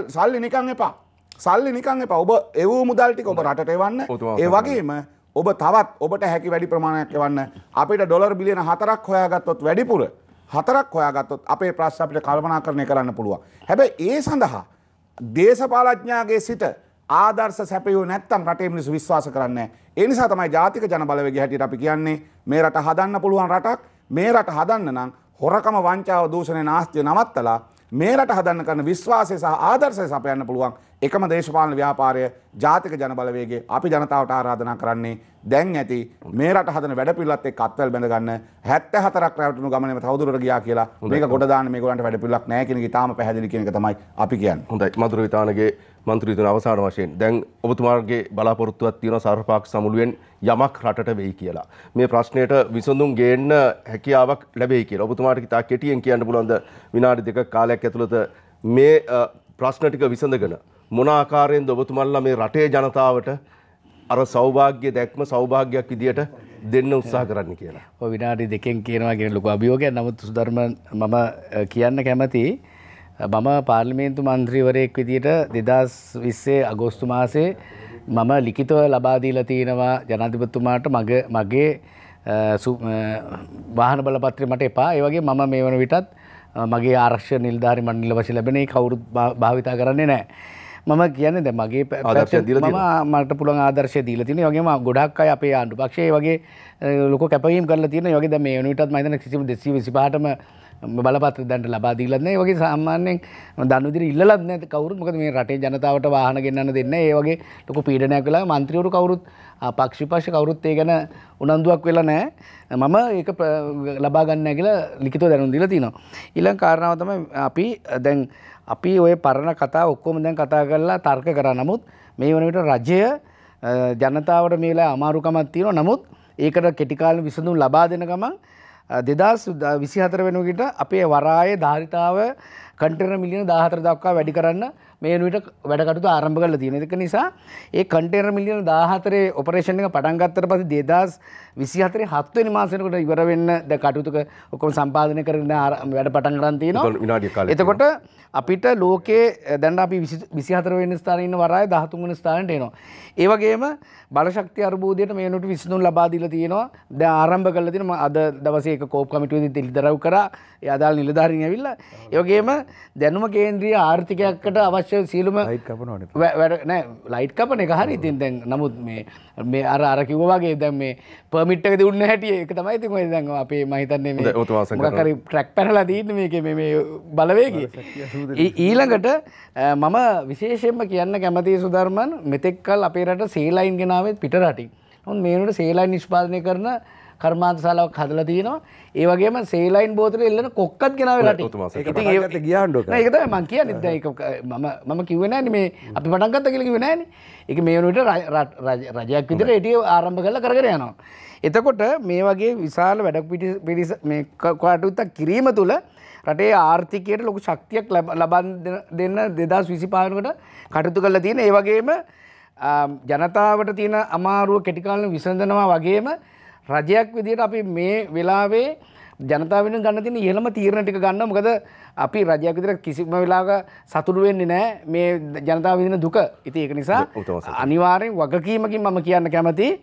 S4: සල්ලි නිකන් එපා ඔබ එවූ මුදල් ටික ඔබ රටට එවන්න ඒ වගේම ඔබ තවත් ඔබට හැකි වැඩි ප්‍රමාණයක් එවන්න අපිට ඩොලර් බිලියන 4ක් හොයාගත්තොත් වැඩිපුර 4ක් හොයාගත්තොත් අපේ ප්‍රශ්න අපිට කල්පනාකරණය කරන්න පුළුවන් හැබැයි ඒ සඳහා දේශපාලඥයාගේ සිට ආදර්ශ සැපයුවේ නැත්තම් රටේ මිනිස්සු විශ්වාස කරන්නේ නැහැ. ඒ නිසා තමයි ජාතික ජන බලවේගය හැටියට අපි කියන්නේ මේ රට හදන්න පුළුවන් රටක්. මේ රට හදන්න නම් හොරකම වංචාව දූෂණය නාස්තිය නවත්තලා මේ රට හදන්න කරන විශ්වාසය සහ ආදර්ශය සපයන්න පුළුවන් එකම දේශපාලන ව්‍යාපාරය ජාතික ජන බලවේගය. අපි ජනතාවට ආරාධනා කරන්නේ දැන් ඇති මේ රට හදන වැඩපිළිවෙලත් එක්ක අත්වැල් බැඳ ගන්න 74ක් රැවටුණු ගමනේම තවදුරට ගියා කියලා මේක ගොඩ දාන්න මේගොල්ලන්ට වැඩපිළිවෙලක් නැහැ කියන එක තාම පැහැදිලි කියන එක තමයි අපි කියන්නේ.
S1: හොඳයි මధుර විතානගේ මන්ත්‍රීතුමා අවසාන වශයෙන් දැන් ඔබතුමාගේ බලාපොරොත්තුවක් තියෙනවා සර්වපාක්ෂික සමුළුවෙන් යමක් රටට වෙයි කියලා. මේ ප්‍රශ්නයට විසඳුම් ගේන්න හැකියාවක් ලැබෙයි කියලා. ඔබතුමාට ඉතා කෙටියෙන් කියන්න පුළුවන්ද විනාඩි 2ක කාලයක් ඇතුළත මේ ප්‍රශ්න ටික විසඳගෙන මොන ආකාරයෙන්ද ඔබතුමාලා මේ රටේ ජනතාවට අර සෞභාග්‍ය දැක්ම සෞභාග්‍යයක් විදියට දෙන්න උත්සාහ කරන්න කියලා.
S5: ඔය විනාඩි 2කින් කියනවා කියන ලොකු අභියෝගයක්. නමුත් සුධර්ම මම කියන්න කැමතියි මම පාර්ලිමේන්තු මන්ත්‍රීවරයෙක් විදියට 2020 අගෝස්තු මාසේ මම ලිඛිතව ලබා දීලා තියෙනවා ජනාධිපතිතුමාට මගේ වාහන බලපත්‍රය මට එපා. ඒ වගේ මම මේ වන විටත් මගේ ආරක්ෂක නිලධාරි මණ්ඩල වශයෙන් ලැබෙන ඒ කවුරුත් භාවිතා කරන්නේ නැහැ. මම කියන්නේ දැන් මගේ මට පුළුවන් ආදර්ශය දීලා තියෙනවා. ඒ වගේම ගොඩක් අය අපේ ආණ්ඩු පක්ෂයේ වගේ ලොකු කැපවීම් කරලා තියෙනවා. ඒ වගේ දැන් මේ වන විටත් මම හිතන්නේ කිසිම 225ටම බලපත්‍ර දැන්ට ලබා දීලත් නැහැ. ඒ වගේ සාමාන්‍යයෙන් දනු විදිහට ඉල්ලලත් නැහැ කවුරුත්. මොකද මේ රටේ ජනතාවට වාහන ගෙන්නන්න දෙන්නේ නැහැ. ඒ වගේ ලොකු පීඩනයක් වෙලා මන්ත්‍රීවරු කවුරුත් පක්ෂ කවුරුත් ඒ ගැන උනන්දුවක් වෙලා නැහැ. මම ඒක ලබා ගන්න නැහැ කියලා ලිඛිතව දැනුම් දීලා තිනවා. ඊළඟ කාරණාව තමයි අපි ඔය පරණ කතා ඔක්කොම දැන් කතා කරලා තර්ක කරා. නමුත් මේ වන විට රජය ජනතාවට මේ වෙලාවේ අමාරුකමක් තියෙනවා. නමුත් ඒකට කෙටි කාලෙ විසඳුම් ලබා දෙන ගමන් 2024 වෙනකොට අපේ වරායේ ධාරිතාව කන්ටේනර් මිලියන 14 දක්වා වැඩි කරන්න මේ වෙනකොට වැඩ කටයුතු ආරම්භ කරලා තියෙනවා. ඒක නිසා ඒ කන්ටේනර් මිලියන 14 ඔපරේෂන් එක පටන් ගත්තට පස්සේ 2024 7 වෙනි මාසෙ වෙනකොට ඉවර වෙන්න දැන් කටයුතු ඔක්කොම සම්පාදනය කරගෙන වැඩ පටන් ගන්න තියෙනවා. එතකොට අපිට ලෝකයේ දැන් අපි 24 වෙනි ස්ථානයේ ඉන්න වරාය 13 වෙනි ස්ථානයට එනවා. ඒ වගේම බලශක්ති අර්බුදයට මේ වෙනකොට විසඳුම් ලබා දීලා තියෙනවා. දැන් ආරම්භ කරලා තියෙනවා. අද දවසේ එක කෝප් කමිටුවේදී තිළිදරව් කරා. ඒ අදාළ නිලධාරීන් ඇවිල්ලා. ඒ වගේම දැනුම කේන්ද්‍රීය ආර්ථිකයකට අවශ්‍ය සියලුම ලයිට් කපනවනේ. වැඩ නෑ ලයිට් කපන එක හරි. ඉතින් දැන් නමුත් මේ අර කිව්වා වගේ දැන් මේ පර්මිට් එක දුන්න හැටි ඒක තමයි ඉතින් ඔය දැන් අපේ මම හිතන්නේ මේ මොකක් හරි ට්‍රැක් පැනලා තියෙන්නේ මේකේ මේ බලවේගය. ඊළඟට මම විශේෂයෙන්ම කියන්න කැමතියි සුධර්මන් මෙතෙක් කල් අපේ රට සේලයින් ගෙනාවේ පිට රටින්. නමුත් මේ වෙනකොට සේලයින් නිෂ්පාදනය කරන කර්මාන්ත ශාලාවක් හදලා තියෙනවා. ඒ වගේම සේලයින් බෝතලේ එල්ලන කොක්කත් ගෙනාවේ රටින්. ඒක පටන් ගත්ත ගියාන්ඩෝ. නෑ ඒක තමයි මම කියන්නේ. දැන් ඒක මම කිව්වේ නෑනේ මේ අපි පටන් ගත්තා කියලා කිව්වේ නෑනේ. ඒක මේ වෙනකොට රජයක් විදිහට ඒටිය ආරම්භ කරලා කරගෙන යනවා. එතකොට මේ වගේ විශාල වැඩ පිළිස මේ කටයුත්තක් කිරීම තුළ රටේ ආර්ථිකයට ලොකු ශක්තියක් ලබා දෙන්න 2025 වෙනකොට කටයුතු කරලා තියෙන. ඒ වගේම ජනතාවට තියෙන අමාරුව කෙටි කාලෙක විසඳනවා වගේම රජයක් විදිහට අපි මේ වෙලාවේ ජනතාව වෙනුවෙන් ගන්න තියෙන ඉහළම තීරණ ටික ගන්නවා. මොකද අපි රජයක් විදිහට කිසිම වෙලාවක සතුටු වෙන්නේ නැහැ මේ ජනතාව විඳින දුක. ඉතින් ඒක නිසා අනිවාර්යෙන් වගකීමකින් මම කියන්න කැමතියි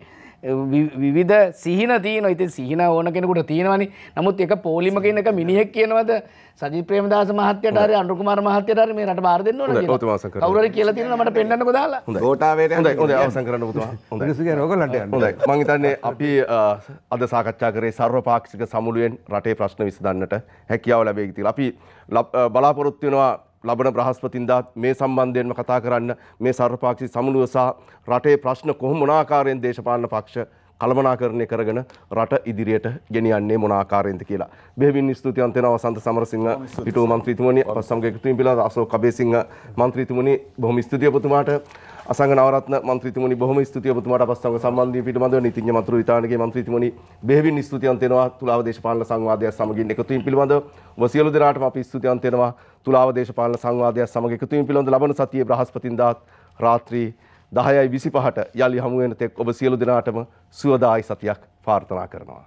S5: විවිධ සිහින තියෙනවා. ඉතින් සිහින ඕන කෙනෙකුට තියෙනවනේ. නමුත් ඒක පොලිමක ඉන්න එක මිනිහෙක් කියනවද සජිත් ප්‍රේමදාස මහත්තයාට හරි අනුර කුමාර මහත්තයාට හරි මේ රට බාර දෙන්න ඕන කියලා. කවුරු හරි කියලා තියෙනවා මට පෙන්නන්නකෝ දාලා.
S1: ගෝඨාවේට හොඳයි අවසන් කරන්න පුතුමා. හොඳයි. මිනිස්සු කියන ඕගොල්ලන්ට යන්න. හොඳයි. මම හිතන්නේ අපි අද සාකච්ඡා කරේ සර්වපාක්ෂික සමුළුවෙන් රටේ ප්‍රශ්න විසඳන්නට හැකියාව ලැබෙයි කියලා. අපි බලාපොරොත්තු වෙනවා ලබන බ්‍රහස්පතින්දා මේ සම්බන්ධයෙන්ම කතා කරන්න මේ සර්වපාක්ෂික සමුළුව සහ රටේ ප්‍රශ්න කොහොම මොන ආකාරයෙන් දේශපාලන පක්ෂ කළමනාකරණය කරගෙන රට ඉදිරියට ගෙනියන්නේ මොන ආකාරයෙන්ද කියලා. බෙහෙවින් ස්තුතිවන්ත වෙනවා වසන්ත සමරසිංහ හිටපු මන්ත්‍රීතුමනි අපත් සමග එකතු වීම පිළිබඳව අශෝක් කබේසිංහ මන්ත්‍රීතුමනි බොහොම ස්තුතියි ඔබතුමාට. අසංග නවරත්න මන්ත්‍රීතුමනි බොහොම ස්තුතියි ඔබතුමාට අපත් සමග සම්බන්ධ වීම පිළිබඳව. නීතිඥ මතුරු විතානගේ මන්ත්‍රීතුමනි බෙහෙවින් ස්තුතිවන්ත වෙනවා තුලාව දේශපාලන සංවාදය සමගින් එකතු වීම පිළිබඳව. ඔබ සියලු දෙනාටම අපි ස්තුතිවන්ත වෙනවා තුලාව දේශපාලන සංවාදය සමග එකතු වීම පිළිබඳව. ලබන සතියේ බ්‍රහස්පතින්දා රාත්‍රී 10:25ට යලි හමු වෙන තෙක් ඔබ සියලු දෙනාටම සුවදායි සතියක් ප්‍රාර්ථනා කරනවා.